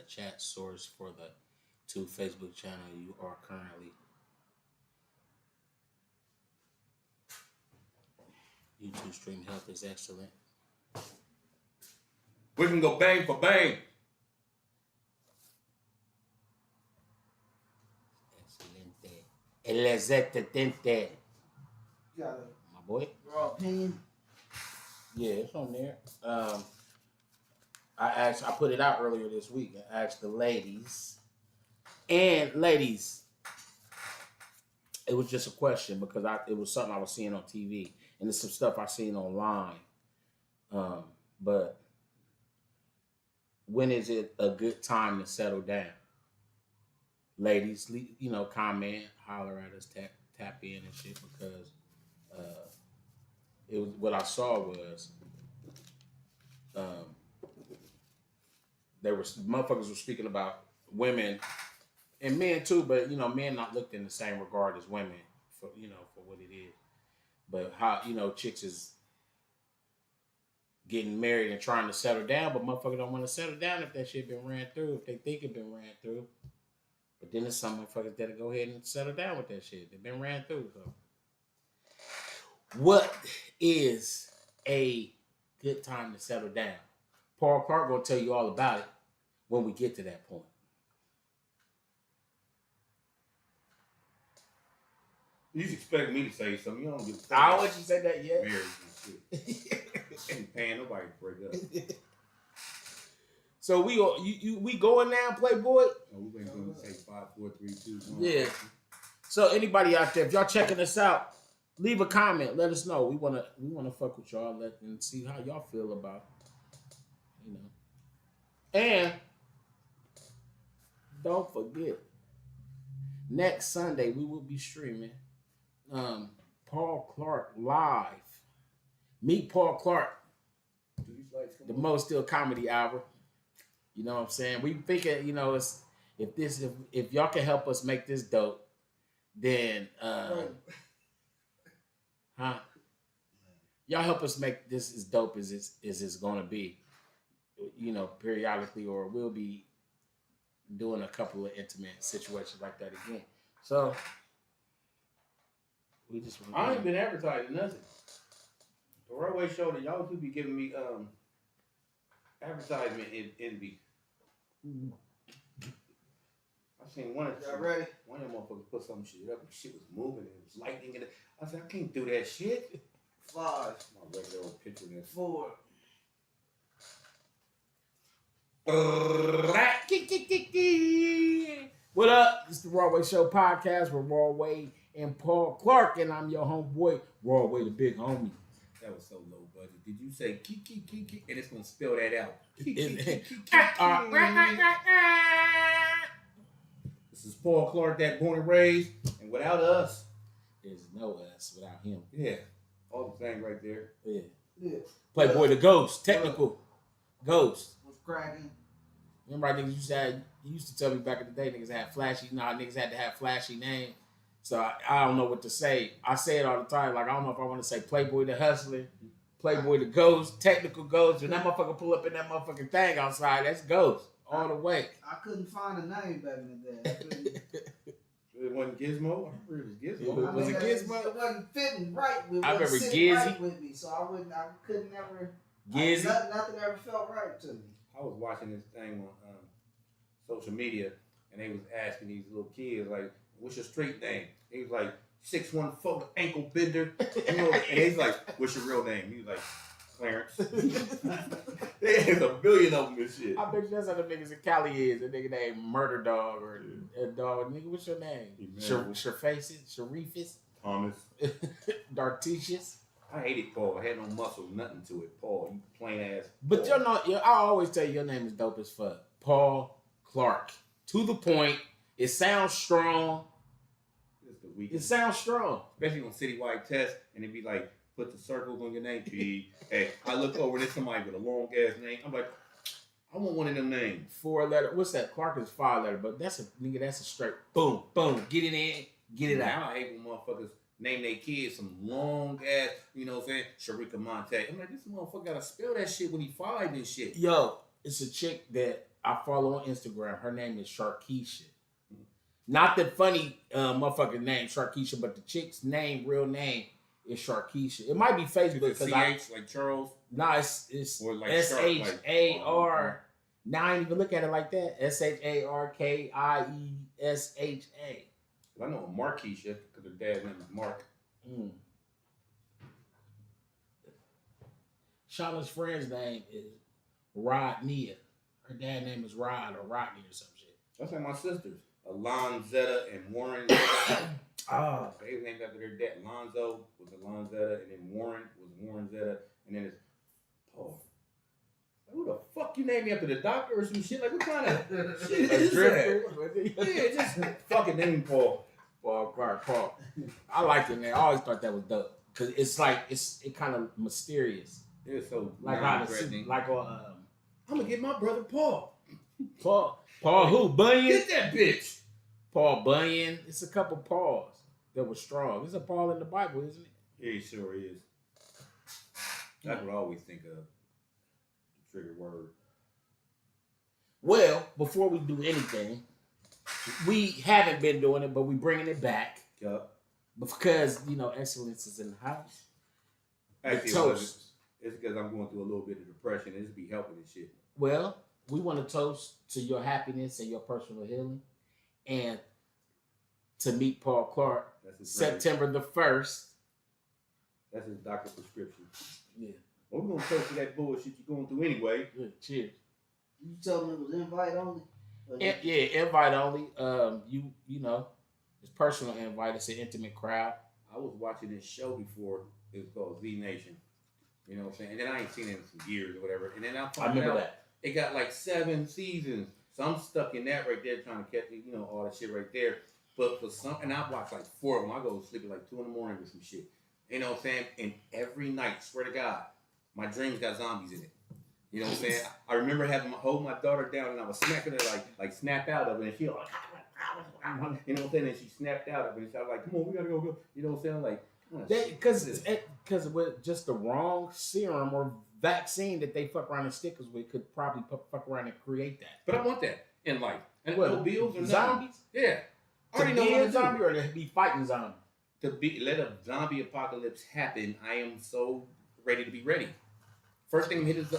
chat source for the 2 Facebook channel you are currently. YouTube stream health is excellent. We can go bang for bang. Excelente. You got My boy. raw opinion. Yeah, it's on there. I put it out earlier this week and asked the ladies. And ladies, it was just a question because it was something I was seeing on TV. And it's some stuff I seen online. But when is it a good time to settle down? Ladies, comment, holler at us, tap in and shit because it was what I saw was motherfuckers were speaking about women and men too, but men not looked in the same regard as women for what it is. But how chicks is getting married and trying to settle down, but motherfuckers don't want to settle down if that shit been ran through, if they think it been ran through. But then there's some motherfuckers that'll go ahead and settle down with that shit. They've been ran through. So, what is a good time to settle down? Paul Clark gonna tell you all about it when we get to that point. You just expect me to say something. You don't get. I don't want you to say that yet. Marriage and shit. Ain't paying nobody to break up. So we going now, Playboy? Oh, we ain't gonna say 5, 4, 3, 2, 1. Yeah. So anybody out there, if y'all checking us out, leave a comment. Let us know. We wanna fuck with y'all. And see how y'all feel about, And don't forget, next Sunday we will be streaming Paul Clark live. Meet Paul Clark, the Most Still Comedy Hour. You know what I'm saying? We thinking, if y'all can help us make this dope, then y'all help us make this as dope as it's gonna be, periodically, or we'll be doing a couple of intimate situations like that again. So we just I ain't been advertising nothing. The RawWay show that y'all should be giving me advertisement envy. I seen one of them. Ready? One of them motherfuckers put some shit up and shit was moving and it was lightning in it. I said, I can't do that shit. 5, My regular old picture there. 4. What up? This is the RawWay Show podcast with RawWay and Paul Clark, and I'm your homeboy, RawWay the big homie. That was so low budget. Did you say kiki? And it's gonna spell that out. This is Paul Clark, that born and raised, and without us, there's no us without him. Yeah, all the thing right there. Yeah. Playboy the Ghost, technical Ghost. What's cracking? Remember, I think you used to tell me back in the day, niggas had to have flashy names. So I don't know what to say. I say it all the time. Like, I don't know if I want to say Playboy the Hustler, Playboy the Ghost, Technical Ghost. When that motherfucker pull up in that motherfucking thing outside, that's Ghost all the way. I couldn't find a name back in the day. It wasn't Gizmo. I remember it was Gizmo. Was it Gizmo? It wasn't fitting right with me. I remember Gizzy Gizzy. right with me, so I couldn't ever. Gizzy. Nothing ever felt right to me. I was watching this thing on social media, and they was asking these little kids, like, what's your street name? He was like, 614 ankle bender. And he's like, what's your real name? He was like, Clarence. There's a billion of them and shit. I bet you that's how the niggas in Cali is. A nigga named Murder Dog or a dog. Nigga, what's your name? Sharifus? Thomas. Dartitius? I hated Paul. I had no muscle, nothing to it. Paul, you plain ass. But Paul. I always tell you your name is dope as fuck. Paul Clark. To the point. It sounds strong. It sounds strong. Especially on citywide tests, and it'd be like, put the circles on your name, P. Hey, I look over, there's somebody with a long ass name. I'm like, I want one of them names. 4-letter. What's that? Clark is 5-letter, but that's a straight boom, boom. Get it in, get it out. I hate when motherfuckers name their kids some long ass, you know what I'm saying? Sharika Monte. I'm like, this motherfucker gotta spell that shit when he 5 and shit. Yo, it's a chick that I follow on Instagram. Her name is Sharkeisha. Not the funny motherfucking name, Sharkeisha, but the chick's name, real name, is Sharkeisha. It might be Facebook because CH like Charles. Nah, it's Or like SHAR. Now I ain't even look at it like that. SHARKIESHA. I know Markeisha because her dad's name is Mark. Shauna's friend's name is Rodnia. Her dad's name is Rod or Rodney or some shit. That's like my sisters, Alonzetta and Warren. Oh, They was named after their dad. Lonzo was Alonzetta, and then Warren was Warrenzetta, and then it's Paul. Who the fuck you named me after the doctor or some shit? Like what kind of shit is that? Yeah, just fucking name Paul. Paul Clark, Paul. I liked it, man. I always thought that was dope because it's like it kind of mysterious. It's so Like how the like I'm gonna get my brother Paul. Paul who Bunyan? Get that bitch. Paul Bunyan. It's a couple Pauls that were strong. There's a Paul in the Bible, isn't it? Yeah, he sure is. That's what I always think of. Trigger word. Well, before we do anything, we haven't been doing it, but we bringing it back. Yup. Because, excellence is in the house. Actually, toast. It's because I'm going through a little bit of depression. It just be helping and shit. Well, we want to toast to your happiness and your personal healing. And to meet Paul Clark, September the 1st. That's his doctor prescription. Yeah. Well, we're going to toast to that bullshit you're going through anyway. Good. Cheers. You told me it was invite only? Invite only. It's personal invite. It's an intimate crowd. I was watching this show before. It was called Z Nation. You know what I'm saying? And then I ain't seen it in some years or whatever. And then I remember that. It got like 7 seasons. So I'm stuck in that right there trying to catch it, all that shit right there. But for some, and I watched like 4 of them. I go to sleep at like 2 in the morning with some shit. You know what I'm saying? And every night, swear to God, my dreams got zombies in it. You know what I'm saying? I remember holding my daughter down and I was smacking her like snap out of it. And she was like, you know what I'm saying? And she snapped out of it. And she was like, come on, we gotta go. You know what I'm saying? Like, because with just the wrong serum or vaccine that they fuck around and stickers with could probably fuck around and create that. But I want that in life. And well, no bills or zombies? Yeah. I already to know be what a to zombie do. or to be fighting zombies? Let a zombie apocalypse happen. I am so ready to be ready. First thing I'm hitting is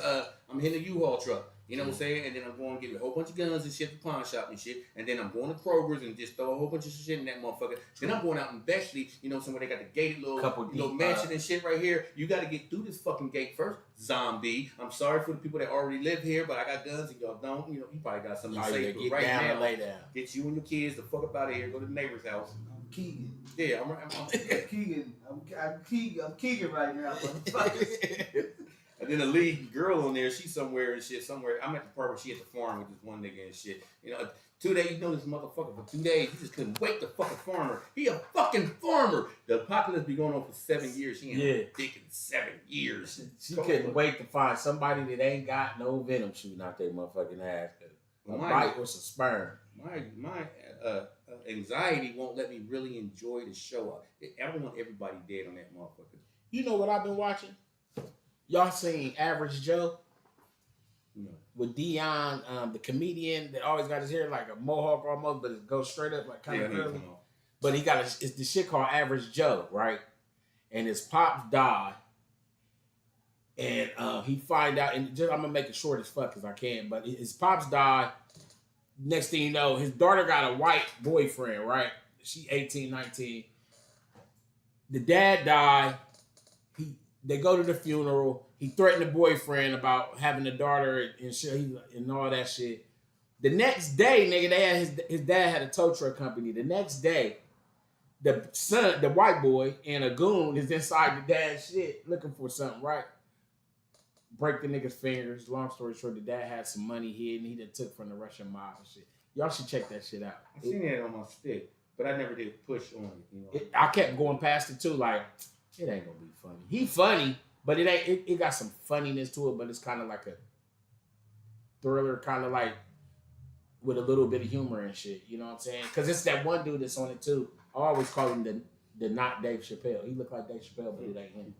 I'm hitting a U-Haul truck. You know what I'm saying? And then I'm going to get a whole bunch of guns and shit from pawn shop and shit. And then I'm going to Kroger's and just throw a whole bunch of shit in that motherfucker. Then I'm going out in Bechley, somewhere they got the gated little mansion and shit right here. You got to get through this fucking gate first, zombie. I'm sorry for the people that already live here, but I got guns and y'all don't. You probably got something to say. Get right down now, and lay down. Get you and your kids the fuck up out of here. Go to the neighbor's house. I'm Keegan. Yeah, I'm Keegan. I'm Keegan right now. Motherfuckers. And then the lead girl on there, she's somewhere and shit, somewhere. I'm at the part where she at the farm with this one nigga and shit. 2 days, this motherfucker for 2 days. He just couldn't wait to fuck a farmer. He a fucking farmer. The apocalypse be going on for 7 years. She ain't dick in 7 years. She couldn't wait to find somebody that ain't got no venom shooting out their motherfucking ass. A bite or some sperm. My anxiety won't let me really enjoy the show. I want everybody dead on that motherfucker. You know what I've been watching? Y'all seen Average Joe? No. With Dion, the comedian that always got his hair like a mohawk almost, but it goes straight up like kind of curly. But he got it's the shit called Average Joe, right? And his pops died. And he find out, and I'm gonna make it short as fuck as I can, but his pops died. Next thing you know, his daughter got a white boyfriend, right? She 18, 19. The dad died. They go to the funeral. He threatened the boyfriend about having a daughter and shit, and all that shit. The next day, nigga, his dad had a tow truck company. The next day, the son, the white boy, and a goon is inside the dad's shit looking for something, right? Break the nigga's fingers. Long story short, the dad had some money hidden. He done took from the Russian mob and shit. Y'all should check that shit out. I seen it on my stick, but I never did push on it. I kept going past it too, like, it ain't gonna be funny. He funny, but it ain't. It got some funniness to it, but it's kind of like a thriller, kind of like with a little bit of humor and shit. You know what I'm saying? Because it's that one dude that's on it too. I always call him the not Dave Chappelle. He look like Dave Chappelle, but it ain't him.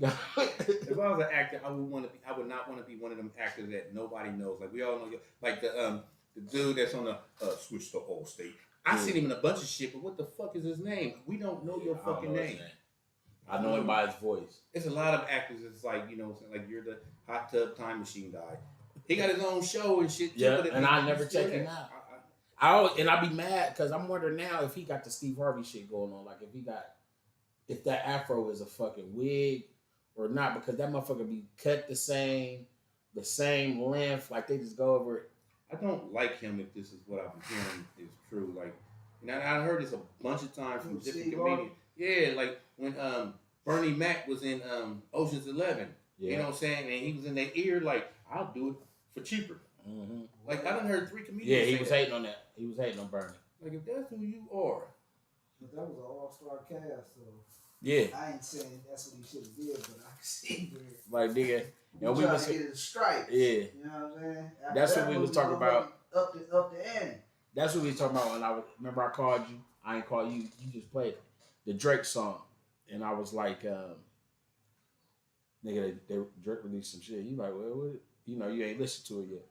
If I was an actor, I would not want to be one of them actors that nobody knows. Like we all know, like the dude that's on the switch to Allstate. I seen him in a bunch of shit, but what the fuck is his name? We don't know your fucking name. I know him by his voice. It's a lot of actors. It's like like you're the hot tub time machine guy. He got his own show and shit. Yeah, too, and I never check him out. I be mad because I'm wondering now if he got the Steve Harvey shit going on. Like if that afro is a fucking wig or not, because that motherfucker be cut the same length. Like they just go over it. I don't like him if this is what I've been hearing is true. Like, I heard this a bunch of times from different comedians. Yeah, like when Bernie Mac was in Ocean's 11. Yeah. You know what I'm saying? And he was in their ear like, I'll do it for cheaper. Mm-hmm. Like, I done heard 3 comedians Yeah, he was hating on that. He was hating on Bernie. Like, if that's who you are. But that was an all-star cast, so... Yeah. I ain't saying that's what he should have did, but I can see where... Like, nigga... You know, we was to get it straight. Yeah. You know what I'm saying? After that's what we was talking about. Up the ante. That's what we was talking about when remember I called you. I ain't called you. You just played the Drake song, and I was like, nigga, they Drake released some shit. You like, well, what? You know, you ain't listened to it yet.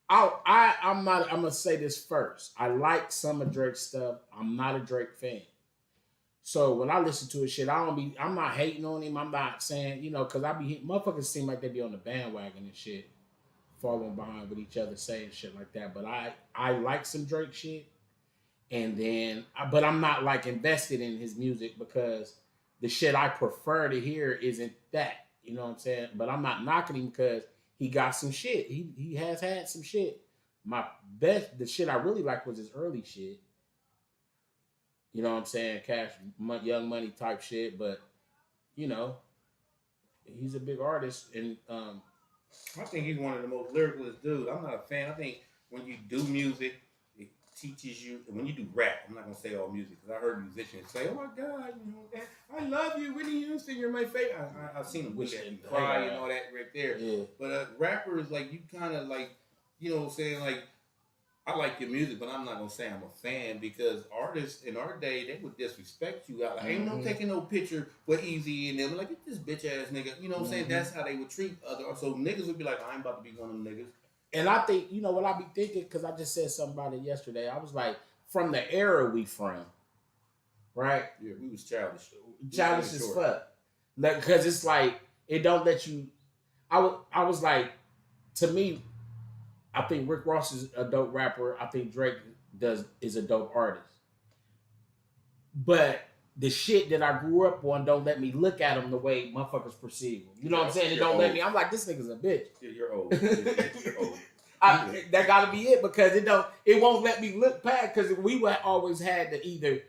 I'm gonna say this first. I like some of Drake's stuff. I'm not a Drake fan. So when I listen to his shit, I'm not hating on him. I'm not saying, because motherfuckers seem like they be on the bandwagon and shit, following behind with each other, saying shit like that. But I like some Drake shit. And then, but I'm not like invested in his music because the shit I prefer to hear isn't that. You know what I'm saying? But I'm not knocking him because he got some shit. He has had some shit. The shit I really like was his early shit. You know what I'm saying? Young Money type shit. But, he's a big artist. And I think he's one of the most lyricalist dudes. I'm not a fan. I think when you do music, it teaches you. When you do rap, I'm not going to say all music because I heard musicians say, oh my God, I love you, Whitney Houston, you're my favorite. I've seen them wish and cry and all that right there. Yeah. But rappers, like, you kind of like, you know what I'm saying? Like, I like your music, but I'm not gonna say I'm a fan because artists in our day they would disrespect you. Like, ain't no taking no picture with Easy and them. Like, get this bitch ass nigga. You know what I'm saying? That's how they would treat other. So niggas would be like, I ain't about to be one of them niggas. And I think what I be thinking because I just said something about it yesterday. I was like, from the era we from, right? Yeah, we was childish. Childish as fuck. Because it's like it don't let you. I was like, to me. I think Rick Ross is a dope rapper. I think Drake is a dope artist. But the shit that I grew up on don't let me look at him the way motherfuckers perceive him. You know what I'm saying? It don't let me. I'm like, this nigga's a bitch. Yeah, you're old. You're old. That gotta be it because it won't let me look past because we always had to either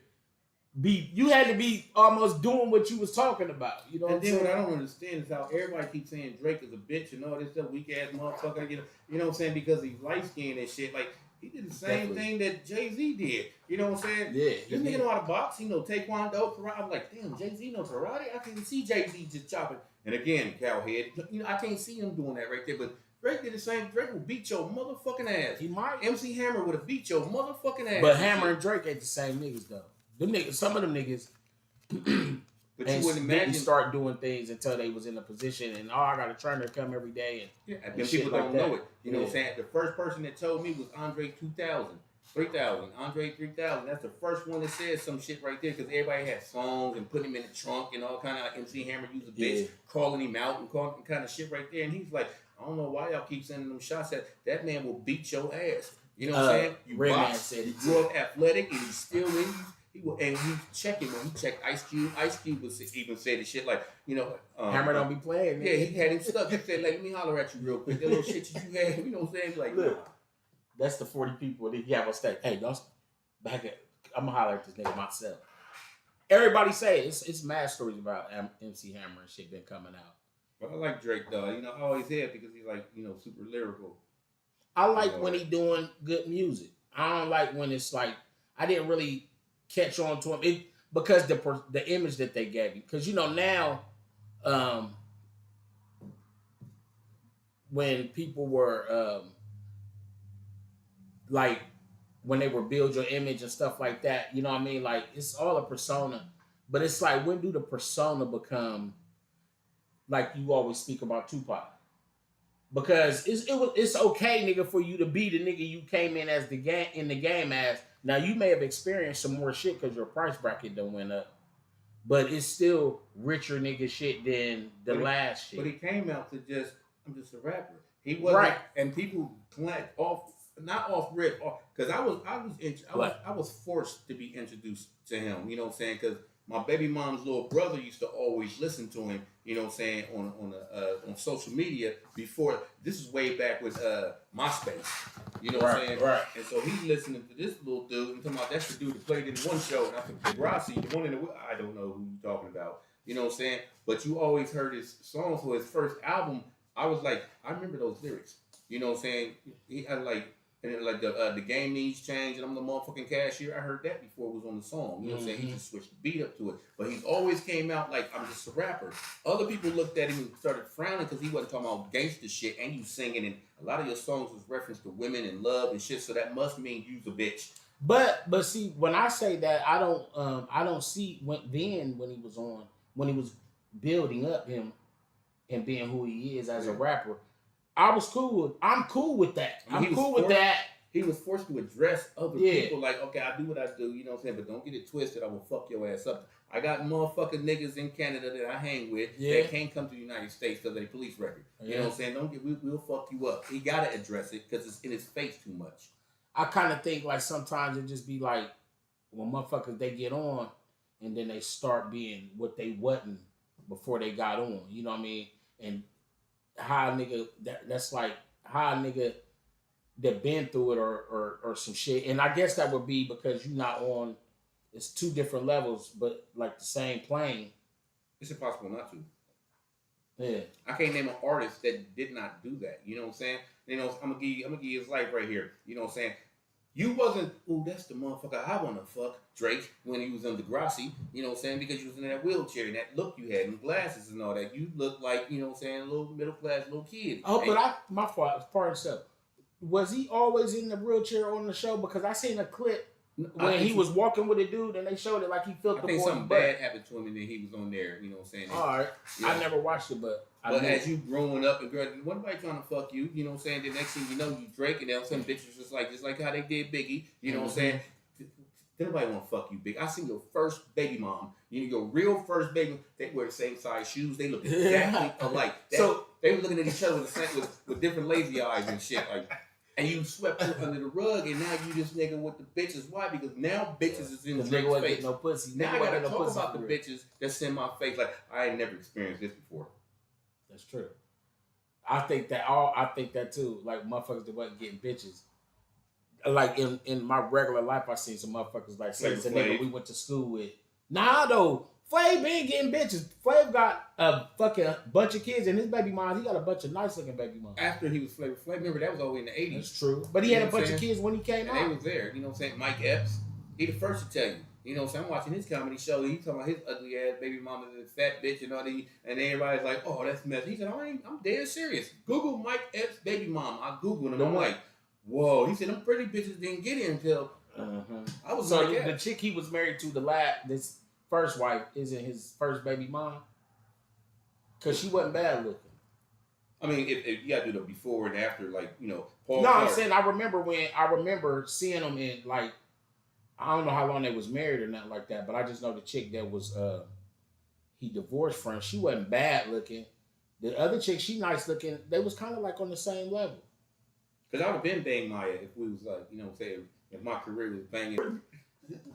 you had to be almost doing what you was talking about. You know what I'm saying? What I don't understand is how everybody keeps saying Drake is a bitch and all this stuff, weak ass motherfucker. You know what I'm saying? Because he's light skinned and shit. Like, he did the same thing that Jay-Z did. You know what I'm saying? Yeah. This nigga know how to box. He know Taekwondo, karate. I'm like, damn, Jay-Z knows karate? I can't see Jay-Z just chopping. And again, cowhead. I can't see him doing that right there. But Drake did the same. Drake will beat your motherfucking ass. He might. MC Hammer would have beat your motherfucking ass. But Hammer and Drake ain't the same niggas, though. Some of them niggas but you wouldn't imagine didn't start doing things until they was in a position and I got a trainer come every day and people don't know it. You know what I'm saying? The first person that told me was Andre 3000. Andre 3000. That's the first one that said some shit right there because everybody had songs and put him in the trunk and all kind of like MC Hammer used a bitch calling him out and calling kind of shit right there. And he's like, I don't know why y'all keep sending them shots that man will beat your ass. You know what I'm saying? You box, you grew up athletic and he's still in you. And he's checking when he checked Ice Cube. Ice Cube was even said the shit like, Hammer don't be playing. Man. Yeah, he had him stuck. He said, like, let me holler at you real quick. That little shit you had, you know what I'm saying? Like, look, that's the 40 people that you have on stage. Hey, don't back it. I'm gonna holler at this nigga myself. Everybody say it's mad stories about MC Hammer and shit been coming out. But I like Drake though. I always have because he's like, super lyrical. I like when he doing good music. I don't like when it's like I didn't really catch on to him because the image that they gave you. Because now, when people were like when they were build your image and stuff like that, you know what I mean? Like it's all a persona. But it's like, when do the persona become like you always speak about Tupac? Because it's okay, nigga, for you to be the nigga you came in as the game as. Now you may have experienced some more shit because your price bracket done went up, but it's still richer nigga shit than the last shit. But he came out to I'm just a rapper. He wasn't, right. And people not off rip, because I was forced to be introduced to him. You know what I'm saying? Because my baby mom's little brother used to always listen to him. You know what I'm saying, on social media before. This is way back with MySpace. You know what I'm saying? Right. And so he's listening to this little dude and talking about that's the dude that played in one show. And I think Degrassi, the one in the I don't know who you're talking about. You know what I'm saying? But you always heard his songs for his first album. I was like, I remember those lyrics. You know what I'm saying? He had the game needs change and I'm the motherfucking cashier. I heard that before it was on the song. You know what I'm saying? He just switched the beat up to it. But he's always came out like, I'm just a rapper. Other people looked at him and started frowning because he wasn't talking about gangster shit and you singing, and a lot of your songs was reference to women and love and shit, so that must mean you's a bitch. But see, when I say that, I don't see when he was building up him and being who he is as a rapper. I'm cool with that. I'm cool with that. He was forced to address other people like, okay, I do what I do, you know what I'm saying? But don't get it twisted, I will fuck your ass up. I got motherfucking niggas in Canada that I hang with that can't come to the United States because of their police record. You know what I'm saying? We'll fuck you up. He got to address it because it's in his face too much. I kind of think like sometimes it just be like when motherfuckers, they get on and then they start being what they wasn't before they got on. You know what I mean? And how a nigga, that's like how a nigga that been through it or some shit. And I guess that would be because you're not on, it's two different levels, but like the same plane. It's impossible not to. Yeah. I can't name an artist that did not do that. You know what I'm saying? You know, I'm gonna give you his life right here. You know what I'm saying? You wasn't, that's the motherfucker I want to fuck, Drake, when he was in Degrassi, you know what I'm saying? Because you was in that wheelchair and that look you had and glasses and all that. You looked like, you know what I'm saying, a little middle class little kid. Oh, but my fault, part itself. Was he always in the wheelchair on the show? Because I seen a clip when he was walking with a dude and they showed it like he felt the boy. I think something bad happened to him and then he was on there, you know what I'm saying? All right. Yeah. I never watched it, but as you growing up and girl, wasn't nobody trying to fuck you, you know what I'm saying? The next thing you know, you Drake and then some bitches just like how they did Biggie, you know what I'm saying? Nobody want to fuck you, Big. I seen your first baby mom, your real first baby. They wear the same size shoes. They look exactly alike. So they were looking at each other with different lazy eyes and shit like. And you swept it under the rug, and now you this nigga with the bitches. Why? Because now bitches is in the Drake's face. No pussy. Now I gotta talk about the bitches that's in my face. Like I ain't never experienced this before. That's true. I think that too. Like motherfuckers that wasn't getting bitches. Like in my regular life, I seen some motherfuckers like say it's a nigga we went to school with. Nah, though. Flav been getting bitches. Flav got a fucking bunch of kids, and his baby mom, he got a bunch of nice looking baby moms. After he was Flav, remember that was all in the 80s. That's true. But he had a bunch of kids when he came out. And they was there. You know what I'm saying? Mike Epps, he the first to tell you. You know what I'm saying? I'm watching his comedy show. He talking about his ugly ass baby mama, the fat bitch and all that. And everybody's like, oh, that's messy. He said, I'm dead serious. Google Mike Epps' baby mama. I Googled him. I'm like, whoa. He said, them pretty bitches didn't get in until I was so like, the chick he was married to, this first wife, isn't his first baby mom? Because she wasn't bad looking. I mean, if you gotta do the before and after, like, Paul. No, Clark. I'm saying I remember seeing them in, like, I don't know how long they was married or nothing like that, but I just know the chick that was he divorced from, she wasn't bad looking. The other chick, she nice looking. They was kind of like on the same level. Because I would have been bang Maya if we was like, saying if my career was banging.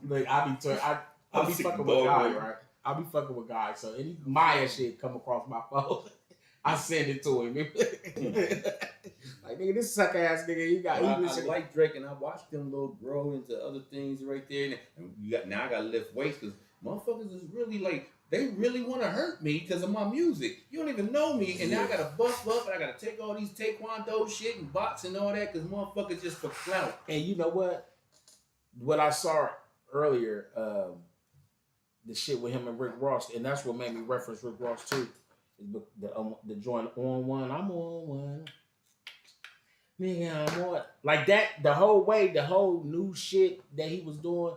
Like I'll be fucking with guys, right? I'll be fucking with guys. So any Maya shit come across my phone, I send it to him. Like, nigga, this suck ass nigga, you got. I like Drake, and I watched them little grow into other things right there. And now I gotta lift weights because motherfuckers is really like they really want to hurt me because of my music. You don't even know me, and now I gotta buff up, and I gotta take all these taekwondo shit and box and all that because motherfuckers just for clout. And you know what? What I saw earlier, the shit with him and Rick Ross, and that's what made me reference Rick Ross too. The joint on one, I'm on one. Nigga, I'm on. Like that, the whole new shit that he was doing,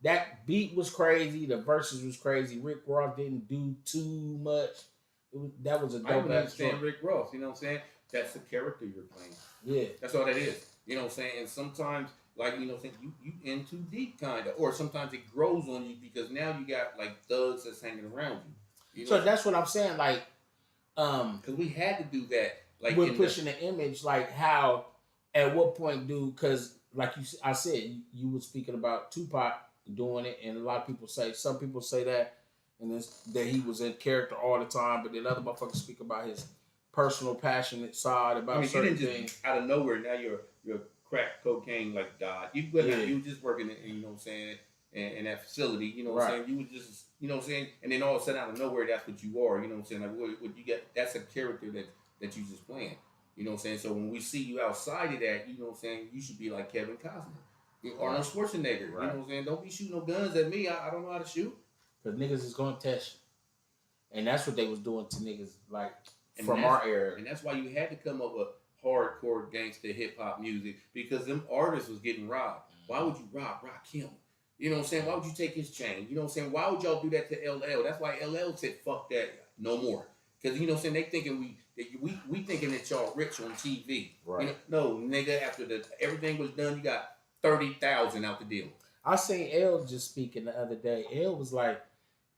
that beat was crazy. The verses was crazy. Rick Ross didn't do too much. That was a I dope even ass understand joint. Rick Ross. You know what I'm saying? That's the character you're playing. Yeah. That's all that is. You know what I'm saying? And sometimes, like, you know, you in too deep, kind of. Or sometimes it grows on you because now you got, like, thugs that's hanging around you. You know? So that's what I'm saying. Like, because we had to do that. Like, we're pushing the image. Like, how, at what point because, like I said, you were speaking about Tupac doing it, and a lot of people some people say that, and that he was in character all the time, but then other motherfuckers speak about his personal, passionate side about certain things. Out of nowhere, now your crack cocaine like died. You were just working in, you know what I'm saying, in that facility, you know what I'm saying. You were just, you know what I'm saying, and then all of a sudden out of nowhere, that's what you are. You know what I'm saying. Like what you get, that's a character that you just playing. You know what I'm saying. So when we see you outside of that, you know what I'm saying, you should be like Kevin Costner, Arnold Schwarzenegger. You know what I'm saying. Don't be shooting no guns at me. I don't know how to shoot. Because niggas is gonna test you, and that's what they was doing to niggas like from our era. And that's why you had to come up with hardcore gangster hip hop music, because them artists was getting robbed. Why would you rob Rakim? You know what I'm saying? Why would you take his chain? You know what I'm saying? Why would y'all do that to LL? That's why LL said fuck that, no more. Because you know what I'm saying, they thinking we thinking that y'all rich on TV. Right. You know, no, nigga, after everything was done, you got 30,000 out the deal. I seen L just speaking the other day. L was like,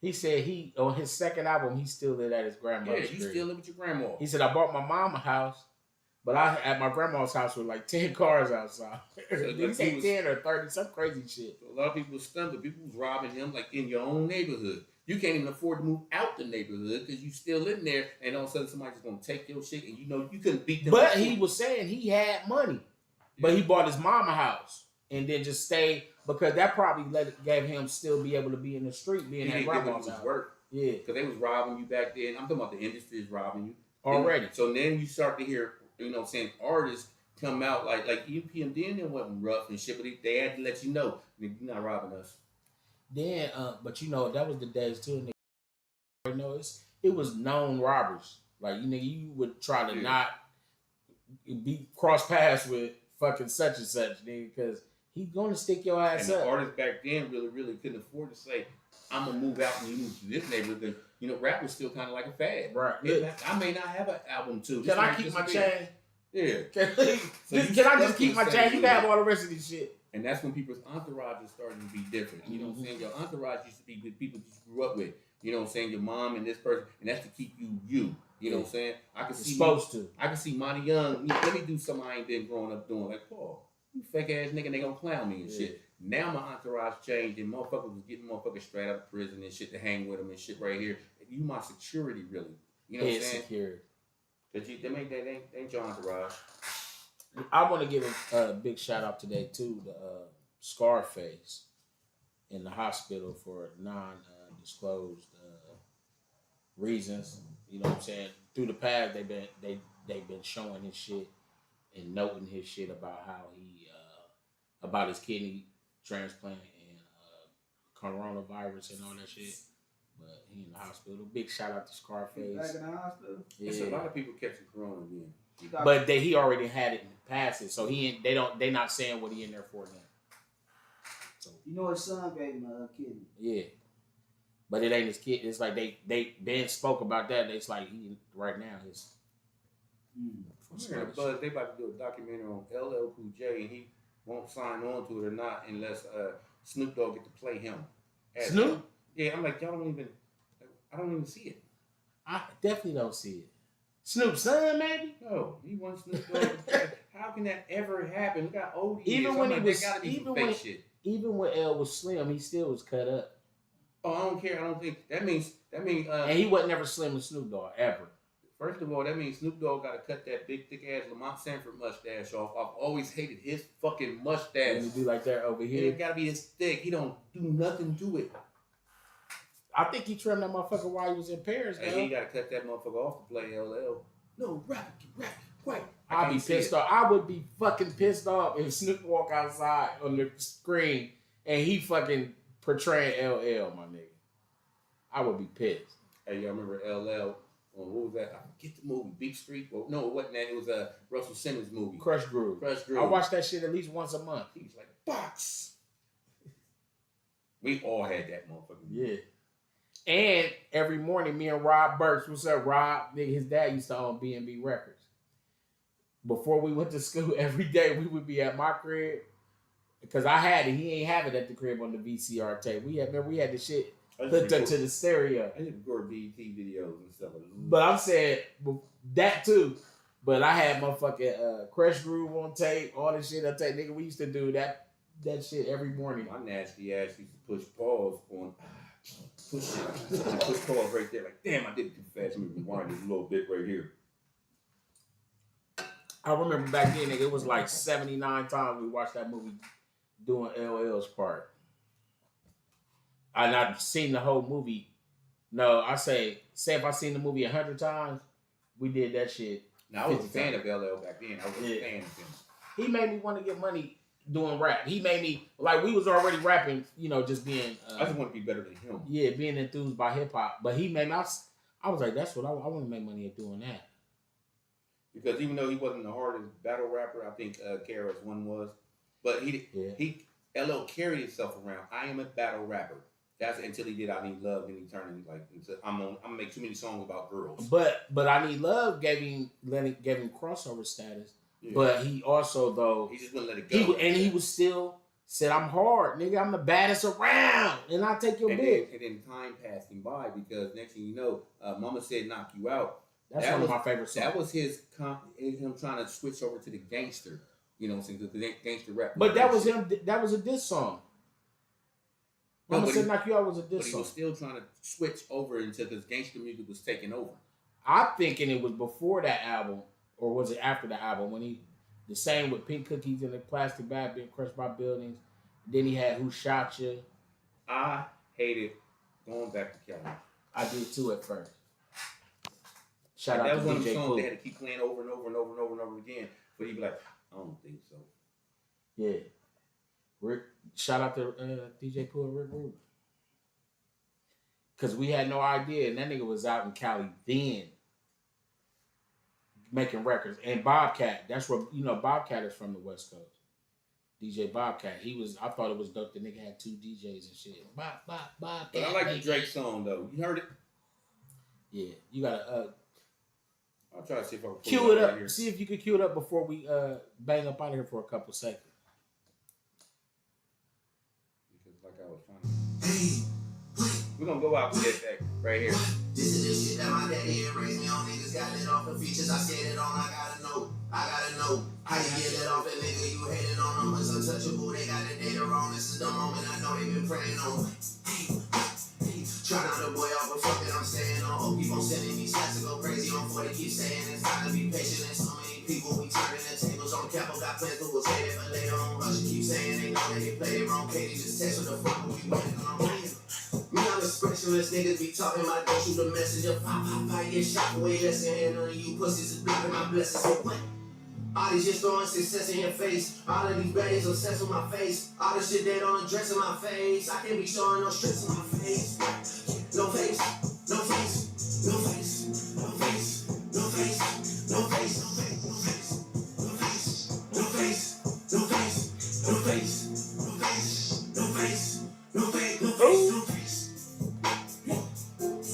he said he on his second album, he still lived at his grandmother's. Yeah, you still live with your grandma. He said, I bought my mama house, but I at my grandma's house with like 10 cars outside. So he said 10 or 30, some crazy shit. So a lot of people was stunned, but people was robbing him like in your own neighborhood. You can't even afford to move out the neighborhood because you still living there, and all of a sudden somebody's gonna take your shit, and you know you couldn't beat them. But he was saying he had money, but he bought his mama house and then just stayed, because that probably gave him still be able to be in the street, being at grandma's house. Yeah, because they was robbing you back then. I'm talking about the industry is robbing you already. So then you start to hear, you know what I'm saying, artists come out like EPMD, and wasn't rough and shit, but they had to let you know, you're not robbing us. Then, but you know, that was the days too. You know, it was known robbers. Like, you would try to not be cross paths with fucking such and such, nigga, because he's gonna stick your ass up. And the artists back then really couldn't afford to say, I'm gonna move out and you move to this neighborhood, because you know rap was still kind of like a fad. Right. I may not have an album too. Can I keep my chain? Yeah. Can I just keep my chain? You can have all the rest of this shit. And that's when people's entourage is starting to be different. You know what I'm saying? Your entourage used to be with people you grew up with. You know what I'm saying? Your mom and this person, and that's to keep you. You know what I'm saying? I can see Monty Young. Let me do something I ain't been growing up doing. Like, Paul, you fake ass nigga, they gonna clown me and shit. Now my entourage changed, and motherfuckers was getting motherfuckers straight out of prison and shit to hang with them and shit right here. You my security, really. You know what I'm saying? Security. Cause they ain't your entourage. I want to give a big shout out today to the Scarface in the hospital for non-disclosed reasons. You know what I'm saying? Through the past, they've been showing his shit and noting his shit about how he about his kidney transplant and coronavirus and all that shit. But he in the hospital. Big shout out to Scarface. Back in the hospital. Yeah, so a lot of people catching corona again. But he already had it in the past, so they not saying what he in there for now. So you know his son gave him a kidney. Yeah, but it ain't his kid. It's like they Ben spoke about that. It's like he right now his. But they about to do a documentary on LL Cool J, and he won't sign on to it or not unless Snoop Dogg get to play him. Snoop? Yeah, I'm like, I don't even see it. I definitely don't see it. Snoop's son, maybe? No, he wants Snoop Dogg to play. How can that ever happen? Look how old he even is. When like, he was, gotta be even fake when shit. Even when L was slim, he still was cut up. Oh, I don't care. I don't think that means. And he wasn't never slim as Snoop Dogg ever. First of all, that means Snoop Dogg got to cut that big, thick-ass Lamont Sanford mustache off. I've always hated his fucking mustache. And he do like that over here. It got to be this thick. He don't do nothing to it. I think he trimmed that motherfucker while he was in Paris, And he got to cut that motherfucker off to play LL. No, rap, quick. I'd be pissed off. I would be fucking pissed off if Snoop walk outside on the screen and he fucking portraying LL, my nigga. I would be pissed. Hey, y'all remember LL? What was that? I forget the movie. Beat Street? Well, no, it wasn't that. It was a Russell Simmons movie. Crush Groove. Crush Groove. I watch that shit at least once a month. He was like, box. We all had that motherfucker. Yeah. And every morning, me and Rob Burks, what's up, Rob? Nigga, his dad used to own B&B Records. Before we went to school, every day we would be at my crib because I had it. He ain't have it at the crib on the VCR tape. We had the shit hooked up to the stereo. I used to record BET videos and stuff. But I'm saying that too. But I had motherfucking Crush Groove on tape, all this shit on tape. Nigga, we used to do that shit every morning. My nasty ass used to push pause on. Push pause right there. Like, damn, I did it too fast. Let me rewind this a little bit right here. I remember back then, nigga, it was like 79 times we watched that movie doing LL's part. And I've seen the whole movie. No, I say if I seen the movie 100 times, we did that shit. Now, I was a fan of LL back then. I was a fan of him. He made me want to get money doing rap. He made me, like, we was already rapping, just being... I just want to be better than him. Yeah, being enthused by hip-hop. But he made me... I was like, that's what I want to make money at doing that. Because even though he wasn't the hardest battle rapper, I think KRS-One was. But LL carried himself around. I am a battle rapper. That's until he did I Need Love, and he turned into I'm gonna make too many songs about girls. But I Need Love gave him crossover status. Yeah. But he also he just wouldn't let it go. He was still said, I'm hard, nigga. I'm the baddest around, and I'll take your bitch. And then time passed him by because next thing you know, Mama Said Knock You Out. That's one of my favorite songs. That was him trying to switch over to the gangster, the gangster rap. But that was him. That was a diss song. Mama Said Knock You Out was a diss song. But he was still trying to switch over until his gangster music was taking over. I'm thinking it was before that album, or was it after the album when the same with Pink Cookies in a plastic bag being crushed by buildings. Then he had Who Shot Ya. I hated going back to Cali. I did too at first. Shout out to that was one DJ of the songs Pooh. They had to keep playing over and over and over and over and over again. But he'd be like, I don't think so. Yeah. Shout out to DJ Pooh and Rick Rubin. Because we had no idea. And that nigga was out in Cali then making records. And Bobcat. That's where, Bobcat is from the West Coast. DJ Bobcat. I thought it was dope. The nigga had two DJs and shit. Bobcat. But I like the Drake song, though. You heard it? Yeah. You got to... I'll try to see if I can cue it up. See if you can cue it up before we bang up out of here for a couple seconds. Because like I was trying to... We're going to go out with this right here. This is the shit that my daddy had raised me on. Niggas got lit off the features. I said it on. I gotta know. How you get lit off a nigga? You hating on them. It's untouchable. They got the data wrong. This is the moment. I know they been praying on. Try not to boy off, but fuck it, I'm saying on. Hope keep on sending me shots to go crazy on 40. Keep saying it's time to be patient. There's so many people. We turning the tables on Capo. Got plans, but we'll say it for later on. Russia keep saying they know that they play it wrong. Katie just text with the fuck. We waiting on playing. Me, I'm expressionless, niggas be talking about don't shoot the messenger. Pop, get shot away. Listen, and none of you pussies is blocking my blessings. So what? All these just throwing success in your face. All of these baddies obsessed with my face. All the shit they don't address in my face. I can't be showing no stress in my face. No face, no face, no face, no face, no face, no face, no face, no face, no face, no face, no face, no face, no face, no face, no face, no face, no face.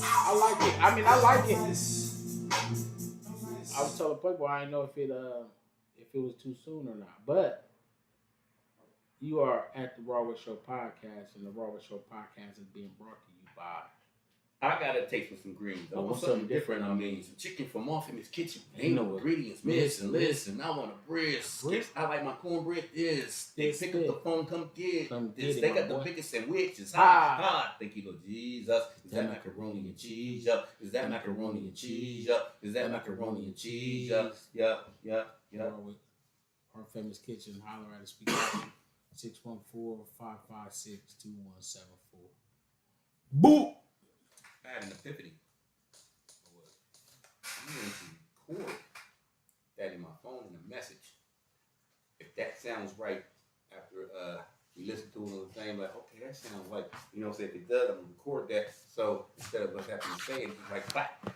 I like it. I like it. I was telling Playboy I didn't know if it was too soon or not, but you are at the RawWay Show podcast, and the RawWay Show podcast is being brought to you by. I got a taste for some greens. I want something different. I mean, some chicken from off in this kitchen. Ain't no ingredients missing. Listen, I want a brisk. I like my cornbread. Pick up the phone, come get this. They got the biggest sandwiches. Thank you, Lord Jesus. Is that macaroni and cheese? Yup. Is that macaroni and cheese? Yup. Is that macaroni and cheese? Yup. Our famous kitchen. Holler at us. Speak 614-556-2174. Boo. I had an epiphany. I'm going to record that in my phone in a message. If that sounds right after we listen to it on the thing, like, okay, that sounds like, if it does, I'm going to record that. So instead of us having to say it, it's like, clap.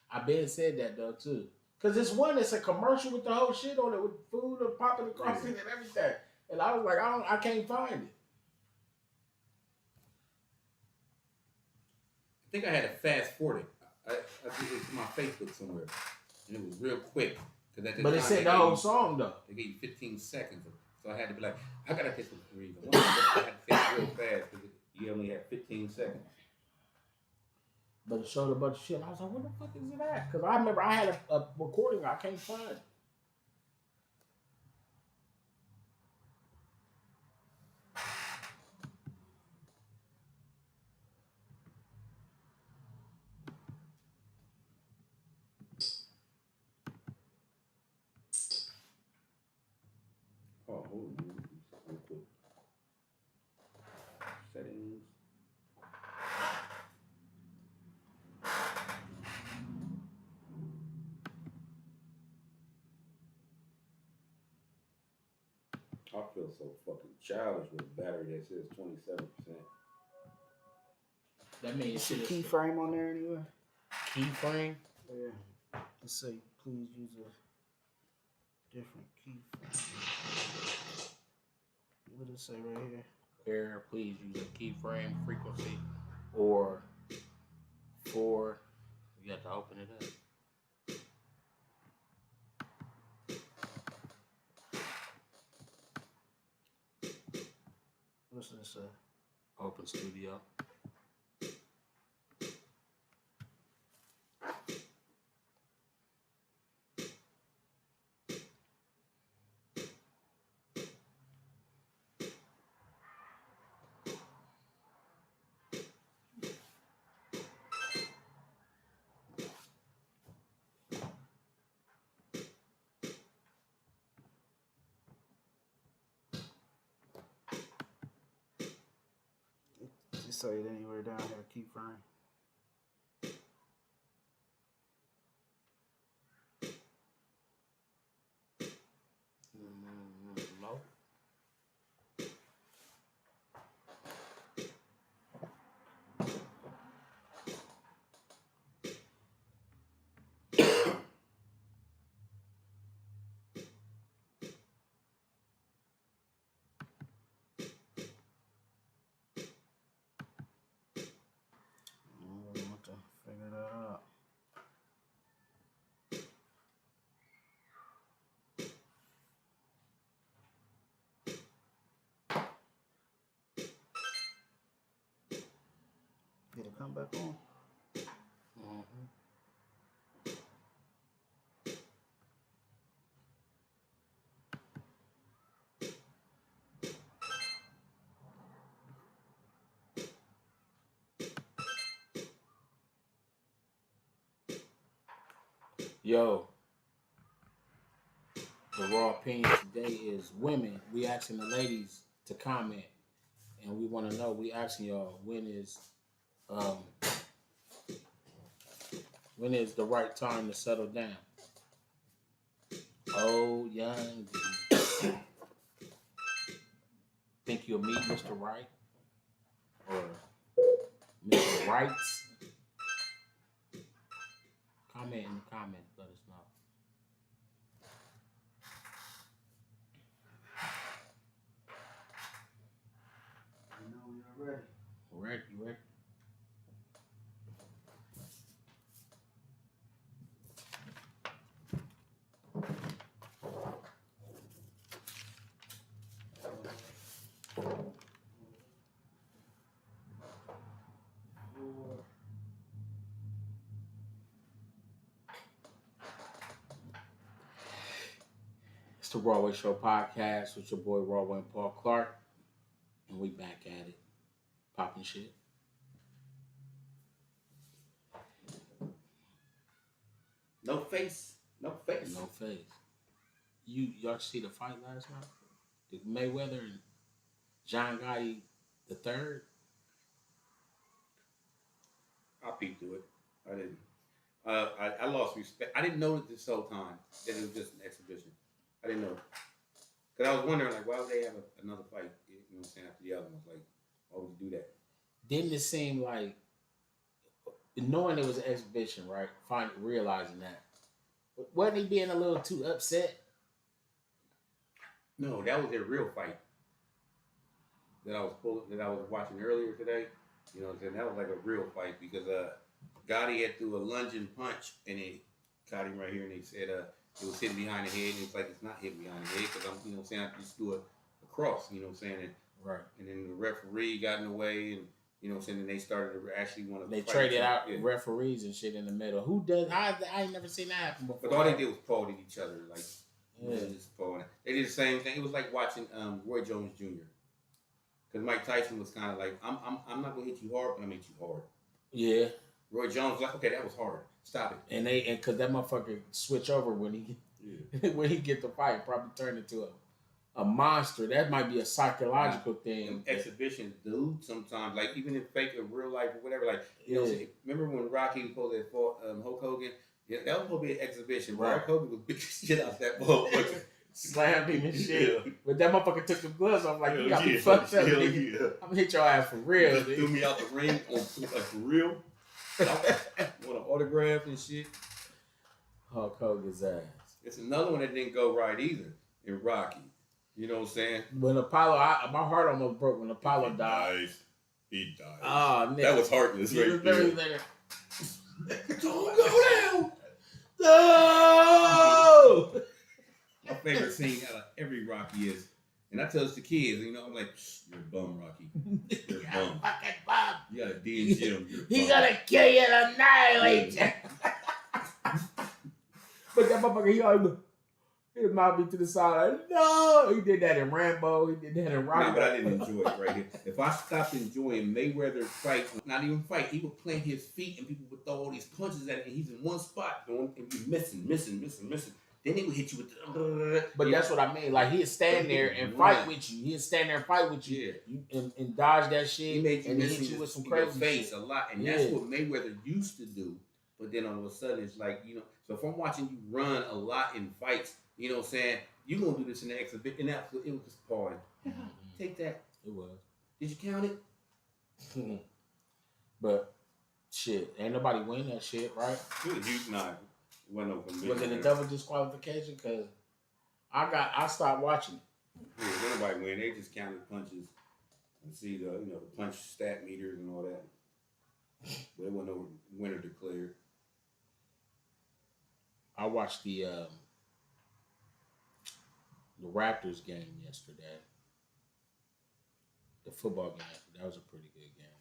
I been said that though too. Cause it's a commercial with the whole shit on it with food and popping across it and everything. And I was like, I can't find it. think I had to fast forward it. I did it to my Facebook somewhere, and it was real quick. Cause at the But time, it said they the gave whole you- song though. They gave you 15 seconds, so I had to be like, I gotta take a breather. I had to take it real fast because you only had 15 seconds. But it showed a bunch of shit. And I was like, what the fuck is it at? Because I remember I had a recording. I can't find it. Oh, hold on, real quick. Settings. I feel so fucking childish with a battery that says 27%. That means Is the shit key is frame on there anywhere? keyframe. Yeah. Let's say, please use a different key frame. What does it say right here? Here, please use a keyframe frequency or for. You have to open it up. What's this say? Open Studio. Just say it anywhere down here, key frame. No. I'm gonna have to figure that out. Did it come back on? Mm-hmm. Yo, the raw opinion today is women. We asking the ladies to comment, and we want to know. We asking y'all when is the right time to settle down? Oh, young. Think you'll meet Mr. Right or Mr. Rights? Comment in the comments. Let us know. You know when you're ready. Ready? You ready? It's the RawWay Show podcast with your boy RawWay and Paul Clark, and we back at it, popping shit. No face. No face. No face. Y'all see the fight last night? The Mayweather and John Gotti the third. I peeped through it. I didn't. I lost respect. I didn't know this whole time that it was just an exhibition. I didn't know. Because I was wondering, like, why would they have another fight, you know what I'm saying, after the other ones? Like, why would you do that? Didn't it seem like, knowing it was an exhibition, right? Realizing that. Wasn't he being a little too upset? No, that was their real fight that I was watching earlier today. You know what I'm saying? That was like a real fight because Gotti had threw a lunging punch and it caught him right here, and they said it was hitting behind the head, and it's like it's not hitting behind the head because I'm, you know what I'm saying, I just do a cross, you know what I'm saying, Right. And then the referee got in the way, and you know what I'm saying, and they started to actually want to. They traded out referees and shit in the middle. Who does? I ain't never seen that happen before. But all they did was paw at each other, like just pawing. They did the same thing. It was like watching Roy Jones Jr. Because Mike Tyson was kind of like, I'm not gonna hit you hard, but I'm gonna hit you hard. Yeah. Roy Jones was like, okay, that was hard. Stop it. And because that motherfucker switch over when he when he get the fight, probably turn into a monster. That might be a psychological thing. Exhibition, dude. Sometimes, like even in fake or real life or whatever, like you know, remember when Rocky was supposed to fought Hulk Hogan? Yeah, that was supposed to be an exhibition. Right. Hulk Hogan was beat the shit out that motherfucker. Slammed him and shit. Yeah. But that motherfucker took the gloves off like, you got me fucked up. Yeah. I'm gonna hit your ass for real. He threw me out the ring like for real. Want an autograph and shit. Hulk Hogan's ass. It's another one that didn't go right either in Rocky. You know what I'm saying? When Apollo, my heart almost broke when Apollo died. He died. Oh, that was heartless right there. Don't go down. No. My favorite scene out of every Rocky is, and I tell this to kids, you know, I'm like, you're a bum, Rocky. You're a bum. Fucking bum. You gotta DNG him. He's gonna kill you and annihilate you. But that motherfucker, he mouthed me to the side. Like, no, he did that in Rambo. He did that in Rocky. No, but I didn't enjoy it right here. If I stopped enjoying Mayweather fight, not even fight, he would plant his feet and people would throw all these punches at him, and he's in one spot going and be missing. Then he would hit you with the. But that's what I mean. Like he'd stand there and fight with you. He'd stand there and fight with you, and dodge that shit. He made you and miss hit you with some your crazy face shit. a lot, and that's what Mayweather used to do. But then all of a sudden, it's like, you know. So if I'm watching you run a lot in fights, you know what I'm saying, you gonna do this in the exhibition. And it was just pawing. Take that. It was. Did you count it? But shit, ain't nobody win that shit, right? Was it a double disqualification? Because I stopped watching it. Yeah, nobody win. They just counted punches and see the the punch stat meters and all that. But there wasn't no winner declared. I watched the Raptors game yesterday. The football game. That was a pretty good game.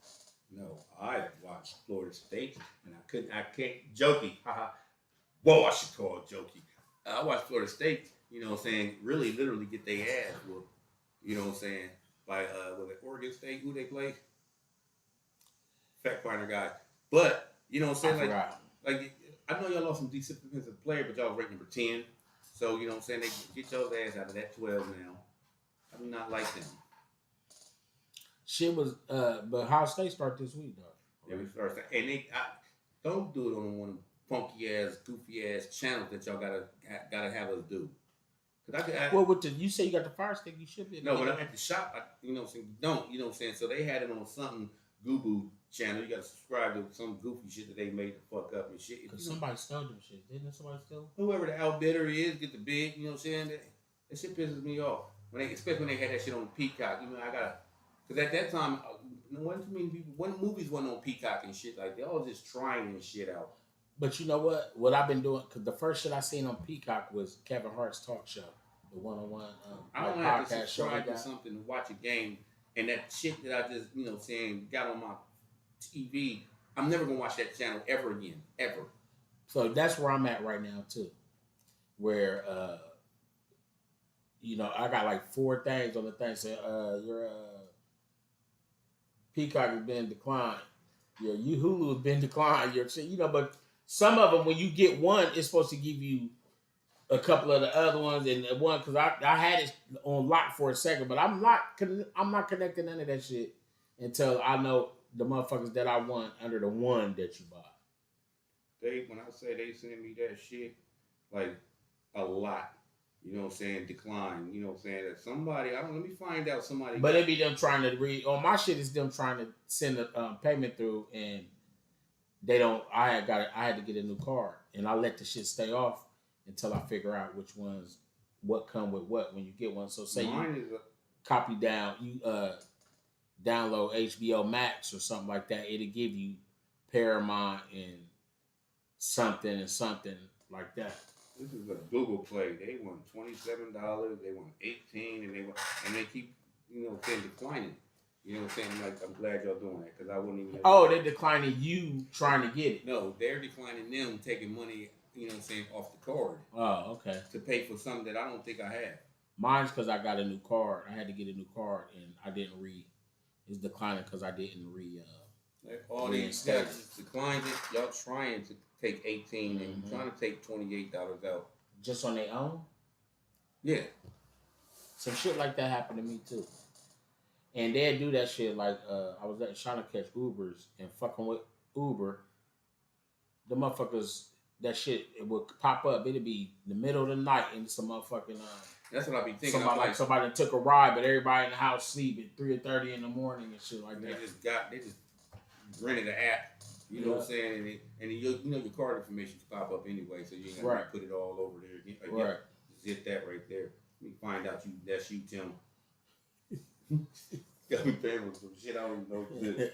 No, I watched Florida State and I can't jokey. Whoa, I should call it jokey. I watched Florida State, you know what I'm saying, really literally get their ass whooped. You know what I'm saying? By was it Oregon State? Who they play? Fact finder guy. But you know what I'm saying? Like I know y'all lost some decent defensive player, but y'all ranked number 10. So you know what I'm saying? They get y'all's ass out of that 12 now. I do not like them. Shit was but Ohio State start this week though. Yeah, we start, and don't do it on one of them funky ass, goofy ass channels that y'all gotta have us do. Well, you say you got the Fire Stick, you should be. No, but I'm at the shop. You know what I'm saying? Don't, you know what I'm saying? So they had it on something Goo channel. You gotta subscribe to some goofy shit that they made to fuck up and shit. Cause somebody stole them shit. Didn't somebody steal? Whoever the outbidder is, get the bid. You know what I'm saying? That shit pisses me off. Especially when they had that shit on Peacock. You know, because at that time, wasn't too many people. When movies wasn't on Peacock and shit like they all just trying and shit out. But you know what? What I've been doing, because the first shit I seen on Peacock was Kevin Hart's talk show, the one-on-one I don't have to subscribe to something to watch a game, and that shit that I just, you know, saying got on my TV. I'm never gonna watch that channel ever again, ever. So that's where I'm at right now too, where you know, I got like 4 things on the thing saying your Peacock has been declined, your Hulu has been declined, you know, but some of them, when you get one, it's supposed to give you a couple of the other ones, and one because I had it on lock for a second, but I'm not connecting none of that shit until I know the motherfuckers that I want under the one that you bought. When I say they send me that shit, like a lot, you know what I'm saying, decline, you know what I'm saying, that somebody, let me find out somebody. But it be them trying to read, on my shit is them trying to send a payment through, and they don't, I had to get a new card, and I let the shit stay off until I figure out which ones, what come with what when you get one. So say you copy down, download HBO Max or something like that, it'll give you Paramount and something like that. This is a Google Play. They want $27. They want $18, and they keep saying declining. You know what I'm saying? I'm glad y'all doing that because I wouldn't even. Oh, they're declining you trying to get it. No, they're declining them taking money. You know what I'm saying, off the card. Oh, okay. To pay for something that I don't think I have. Mine's because I got a new card. I had to get a new card, and I didn't It's declining because I didn't all these guys just declined it. Y'all trying to take 18 and trying to take $28 out. Just on their own? Yeah. Some shit like that happened to me too. And they'd do that shit like I was trying to catch Ubers and fucking with Uber. The motherfuckers, that shit, it would pop up. It'd be in the middle of the night and some motherfucking that's what I be thinking. Somebody took a ride, but everybody in the house sleep at 3:30 in the morning and shit like that. They just rented an app. You know what I'm saying? And your card information can pop up anyway, so you ain't got to put it all over there again. Right. Zip that right there. Let me find out that's you, Tim. Got me paying with some shit I don't even know.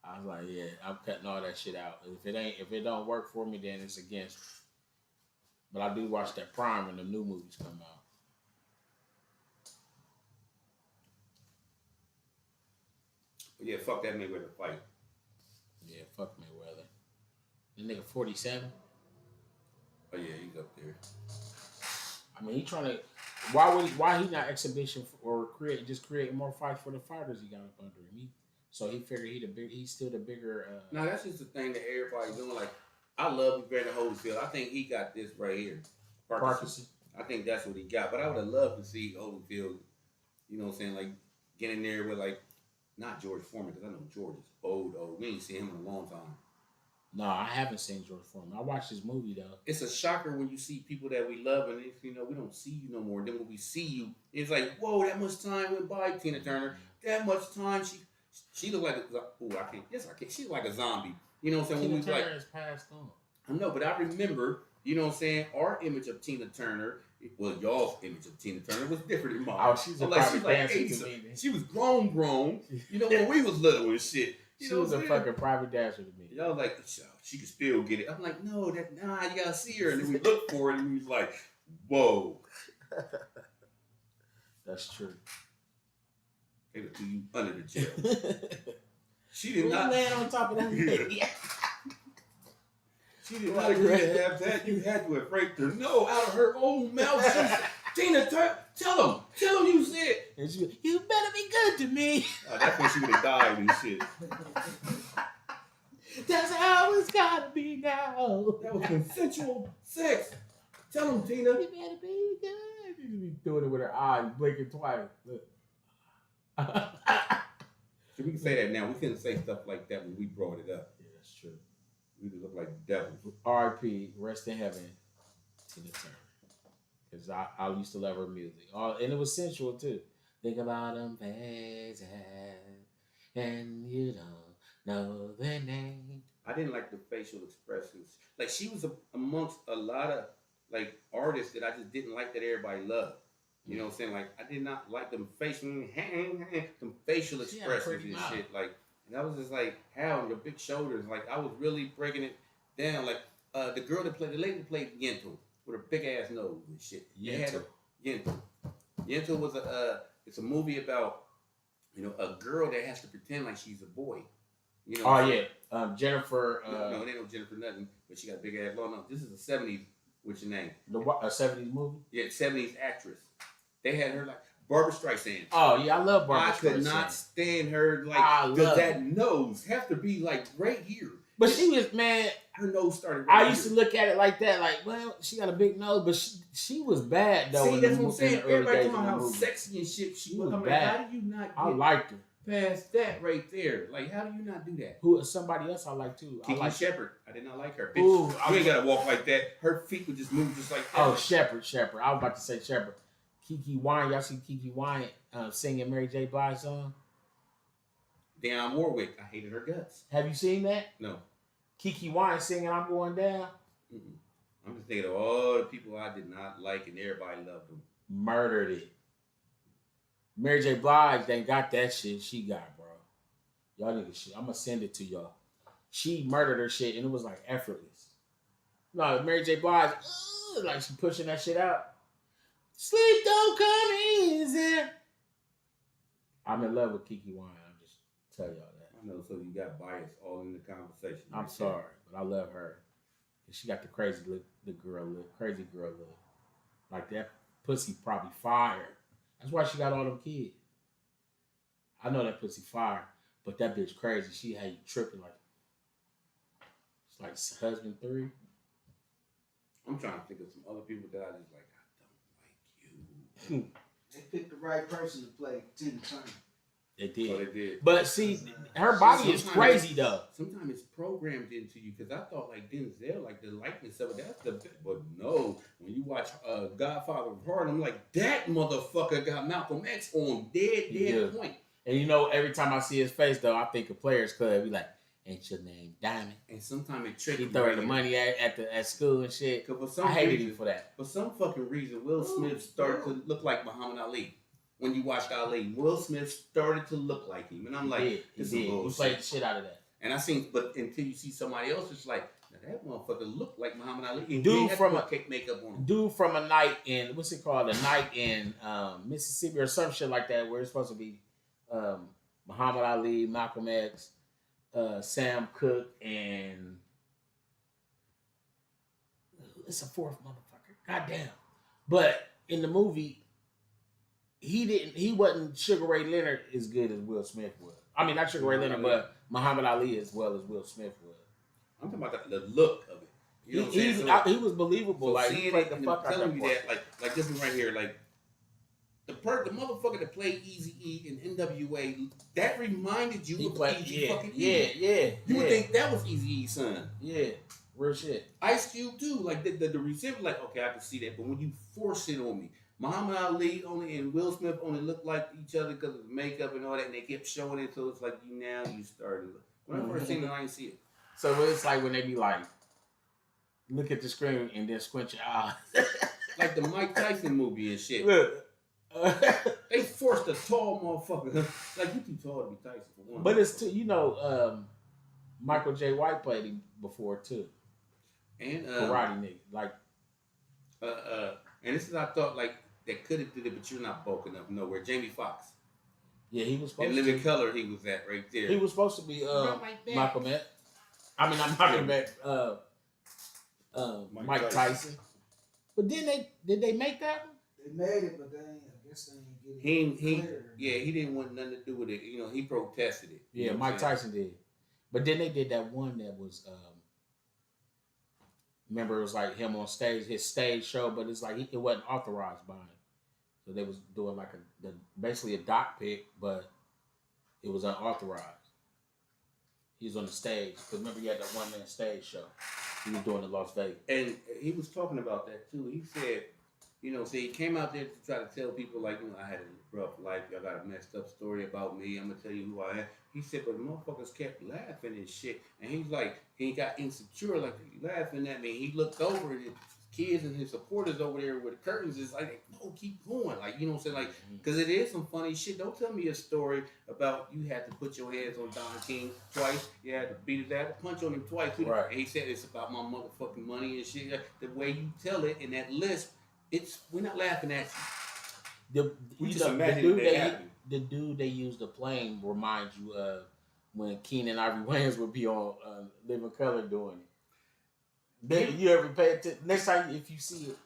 I was like, yeah, I'm cutting all that shit out. If it don't work for me, then it's against me. But I do watch that Prime when the new movies come out. But yeah, fuck that Mayweather fight. Yeah, fuck Mayweather. The nigga 47. Oh yeah, he's up there. I mean, he trying to. Why he not exhibition or create more fights for the fighters he got up under him? So he figured he's still the bigger. No, that's just the thing that everybody's doing. Like, I love Evander Holyfield. I think he got this right here. Parkinson. I think that's what he got. But I would have loved to see Holyfield, you know what I'm saying, like, get in there with, like, not George Foreman, because I know George is old. We ain't seen him in a long time. No, I haven't seen George Foreman. I watched his movie, though. It's a shocker when you see people that we love, and we don't see you no more. Then when we see you, it's like, whoa, that much time went by, Tina Turner. That much time. She looked like I can't. She looked like a zombie. You know what I'm saying? Tina Turner has passed on. I know, but I remember, you know what I'm saying, our image of Tina Turner, well, y'all's image of Tina Turner was different than mine. Oh, she's a private dancer to me. She was grown. You know, when we was little and shit. She was a fucking private dancer to me. Y'all like, she could still get it. I'm like, no, you gotta see her. And then we looked for it and we was like, whoa. That's true. They would do you under the jail. She did not land on top of that. Yeah. She did not agree to have that. You had to have raped her. No, out of her own mouth. She said, Tina, tell him you said. And she, you better be good to me. That's when she would have died and shit. That's how it's gotta be now. That was consensual sex. Tell him, Tina. You better be good. She be doing it with her eyes, blinking twice. Look. So we can say that now. We couldn't say stuff like that when we brought it up. Yeah, that's true. We just look like devils. R.I.P. Rest in heaven, Tina Turner. Because I used to love her music. And it was sensual, too. Think about them faces, and you don't know their name. I didn't like the facial expressions. Like, she was amongst a lot of, like, artists that I just didn't like that everybody loved. You know what I'm saying? Like, I did not like them facial expressions and shit. Like, and I was just like, how, your big shoulders. Like, I was really breaking it down. Like, the lady that played Yentl with her big ass nose and shit. Yentl. Yentl was it's a movie about, a girl that has to pretend like she's a boy. You know? Jennifer. No, it ain't no Jennifer nothing, but she got a big ass long nose. This is a 70s, what's your name? A 70s movie? Yeah, 70s actress. They had her like Barbara Streisand. Oh, yeah, I love Barbara Streisand. I could not stand her, like, because that nose have to be, like, right here. But she was, man. Her nose started right I used to look at it like that, like, well, she got a big nose, but she was bad, though. See, that's what I'm saying. Everybody talking about how sexy and shit she was. I'm bad. Like, how do you not get I liked her. Past that right there? Like, how do you not do that? Who somebody else I like, too. Kiki Shepard. I did not like her. Bitch, you ain't got to walk like that. Her feet would just move just like that. Oh, Shepard. I was about to say Shepard. Kiki Wine. Y'all see Kiki Wine singing Mary J. Blige song? Dionne Warwick. I hated her guts. Have you seen that? No. Kiki Wine singing I'm Going Down? Mm-mm. I'm just thinking of all the people I did not like and everybody loved them. Murdered it. Mary J. Blige ain't got that shit she got, bro. Y'all niggas shit. I'm gonna send it to y'all. She murdered her shit and it was like effortless. No, Mary J. Blige, like she pushing that shit out. Sleep don't come easy. I'm in love with Kiki Wine. I'm just tell y'all that. I know, so you got bias all in the conversation. I'm sorry, but I love her. She got the crazy look, crazy girl look. Like that pussy probably fire. That's why she got all them kids. I know that pussy fire, but that bitch crazy. She had you tripping like it's like husband 3. I'm trying to think of some other people that I just like. I don't like you. They picked the right person to play Tina Turner. They did. Oh, they did. But see, her body is crazy though. Sometimes it's programmed into you because I thought like Denzel, like the likeness of it, that's the. But no, when you watch Godfather of Harlem, like that motherfucker got Malcolm X on dead point. And you know, every time I see his face though, I think of Players Club. Be like, ain't your name Diamond? And sometimes it tricks He you. throwing the money at school and shit. I hated him for that. For some fucking reason, Will Smith started to look like Muhammad Ali. When you watched Ali, Will Smith started to look like him, and I'm like, this is bullshit. He played the shit out of that. And I seen, but until you see somebody else, it's like, now that motherfucker looked like Muhammad Ali. And dude from a makeup on him. Dude from a night in what's it called? A night in Mississippi or some shit like that, where it's supposed to be Muhammad Ali, Malcolm X, Sam Cooke, and it's a fourth motherfucker. Goddamn. But in the movie, he wasn't Sugar Ray Leonard as good as Will Smith was. I mean, not Sugar Ray Leonard, but Muhammad Ali as well as Will Smith was. I'm talking about the look of it. You know what I'm saying? He was believable. So like he played the fuck out of that. Like this one right here, like the motherfucker that played Eazy-E in NWA, that reminded you of Eazy fucking E. Yeah. You would think that was Eazy-E's son. Yeah, real shit. Ice Cube too. Like the receiver, like okay, I can see that, but when you force it on me. Muhammad Ali only and Will Smith only looked like each other because of the makeup and all that, and they kept showing it, so it's like you started. When I first seen it, I didn't see it. So it's like when they be like, look at the screen and then squint your eyes. Like the Mike Tyson movie and shit. Look. They forced a tall motherfucker. Like you too tall to be Tyson for one. But it's too, Michael J. White played him before too. And karate nigga. Like and this is I thought like that could have did it, but you're not bulk enough nowhere. Jamie Foxx. Yeah, he was supposed in to. Living Color, he was at right there. He was supposed to be Malcolm X. I mean, not Malcolm X. Mike Tyson. But did they make that one? They made it, but I guess they didn't get it. He didn't want nothing to do with it. You know, he protested it. Yeah, Mike Tyson did. But then they did that one that was. Remember, it was like him on stage, his stage show, but it's like it wasn't authorized by him. So they was doing like basically a doc pick, but it was unauthorized. He was on the stage. Because remember, he had that one-man stage show. He was doing in Las Vegas. And he was talking about that, too. He said, he came out there to try to tell people, like, I had a rough life. Y'all got a messed up story about me. I'm going to tell you who I am. He said, but the motherfuckers kept laughing and shit. And he's like, he got insecure, like, laughing at me. He looked over and his kids and his supporters over there with the curtains is like, no, keep going. Like, you know what I'm saying? Like, because it is some funny shit. Don't tell me a story about you had to put your hands on Don King twice. You had to beat his ass, punch on him twice. Right. And he said it's about my motherfucking money and shit. The way you tell it in that list, we're not laughing at you. The dude they used to play reminds you of when Keenan Ivory Wayans would be on Living Color doing it. You ever pay attention? Next time if you see it,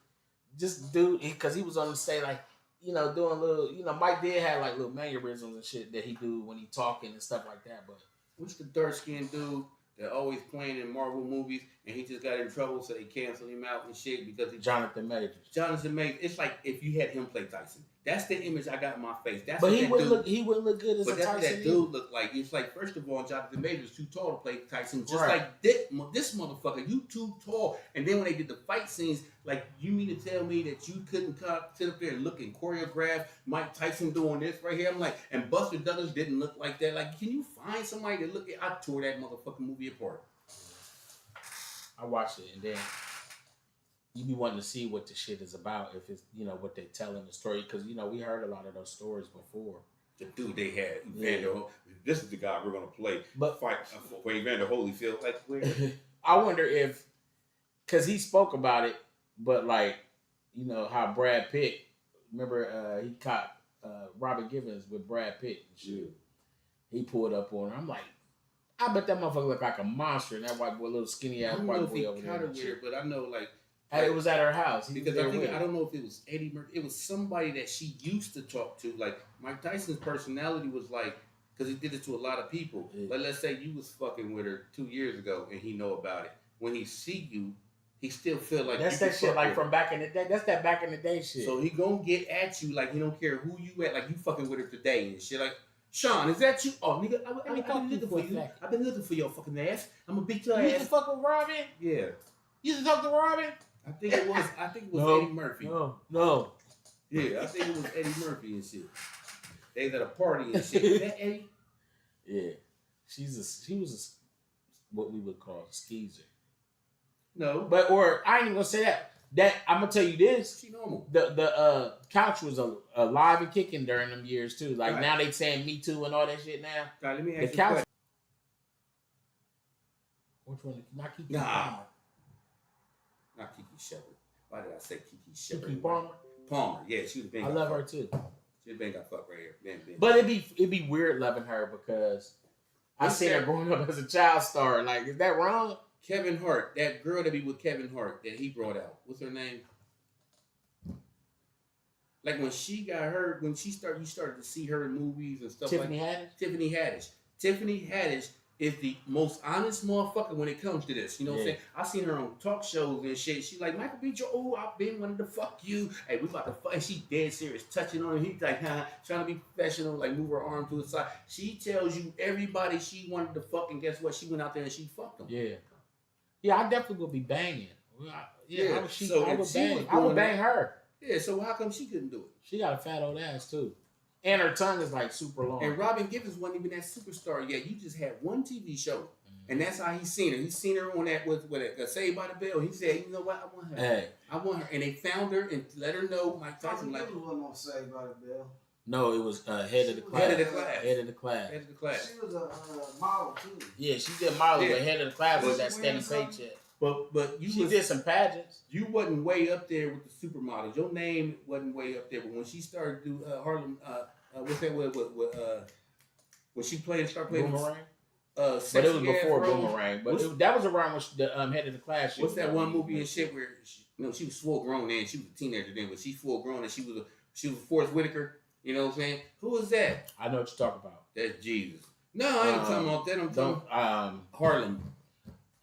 just do it because he was on the stage like doing little. Mike did have like little mannerisms and shit that he do when he talking and stuff like that. But what's the dark skinned dude that always playing in Marvel movies and he just got in trouble so they canceled him out and shit because Jonathan Majors. It's like if you had him play Tyson. That's the image I got in my face. That's but he wouldn't look good as a Tyson. But that's what that dude looked like. It's like, first of all, Jonathan Majors too tall to play Tyson. Just like this motherfucker, you too tall. And then when they did the fight scenes, like, you mean to tell me that you couldn't sit up there and look and choreograph Mike Tyson doing this right here? I'm like, and Buster Douglas didn't look like that. Like, can you find somebody to look at? I tore that motherfucking movie apart. I watched it and then you be wanting to see what the shit is about if it's what they telling the story because we heard a lot of those stories before the dude they had, Evander. This is the guy we're gonna play. But Fight for Evander Holyfield. Like, where? I wonder if, because he spoke about it, but like, you know how Brad Pitt. Remember, he caught Robert Givens with Brad Pitt and shit. He pulled up on her. I'm like, I bet that motherfucker looked like a monster, and that white boy, little skinny ass white boy over there. Weird, but I know like. And it was at her house. Because I don't know if it was Eddie Murphy. It was somebody that she used to talk to. Like Mike Tyson's personality was like, because he did it to a lot of people. Yeah. But let's say you was fucking with her 2 years ago and he know about it. When he see you, he still feel like that's that shit like from back in the day. That's that back in the day shit. So he gonna get at you like he don't care who you at. Like you fucking with her today and shit. Like, Sean, is that you? Oh, nigga, I've been looking for you. I've been looking for your fucking ass. I'm gonna beat your ass. You used to fuck with Robin? Yeah. You used to talk to Robin? I think it was Eddie Murphy. No. Yeah, I think it was Eddie Murphy and shit. They was at a party and shit. Is that Eddie? Yeah. She was what we would call a skeezer. No. But or I ain't even gonna say that. That I'm gonna tell you this. She normal. The couch was alive and kicking during them years too. Like now they saying Me Too and all that shit now. God, let me ask you the couch. question. Which one? Not Kiki. Nah. Not Kiki Shepard. Why did I say Kiki Shepard? Kiki Palmer. Palmer. Yeah, she was been. I love her too. She was been got fucked right here. Man. But it'd be weird loving her because I seen her growing up as a child star. Like, is that wrong? Kevin Hart, that girl that be with Kevin Hart that he brought out. What's her name? Like when she got her, you started to see her in movies and stuff Tiffany like Haddish? Tiffany Haddish. Tiffany Haddish is the most honest motherfucker when it comes to this. You know what I'm saying? I seen her on talk shows and shit. She like, Michael B. Jordan, I've been wanting to fuck you. Hey, we about to fuck. And she dead serious, touching on him. He's like, trying to be professional, like move her arm to the side. She tells you everybody she wanted to fuck, and guess what? She went out there and she fucked them. Yeah. Yeah, I definitely would be banging. I would bang her. Yeah, so how come she couldn't do it? She got a fat old ass too. And her tongue is like super long. And Robin Givens wasn't even that superstar yet. You just had one TV show. And that's how he seen her. He seen her on that with Saved by the Bell. He said, you know what? I want her. Hey. I want her. And they found her and let her know Mike Tyson like it wasn't on Saved by the Bell. No, it was head of the class. Head of the class. Head of the class. Head of the class. She was a model too. Yeah, she did model, but head of the class was that steady paycheck. But she did some pageants. You wasn't way up there with the supermodels. Your name wasn't way up there. But when she started to do Harlem, what's that? When she started playing Boomerang. But it was before Boomerang. But that was around when the head of the class. What's that one movie and shit where she was full grown then? She was a teenager then, but she's full grown and she was Forrest Whitaker. You know what I'm saying? Who was that? I know what you're talking about. That's Jesus. No, I ain't talking about that. I'm talking Harlem.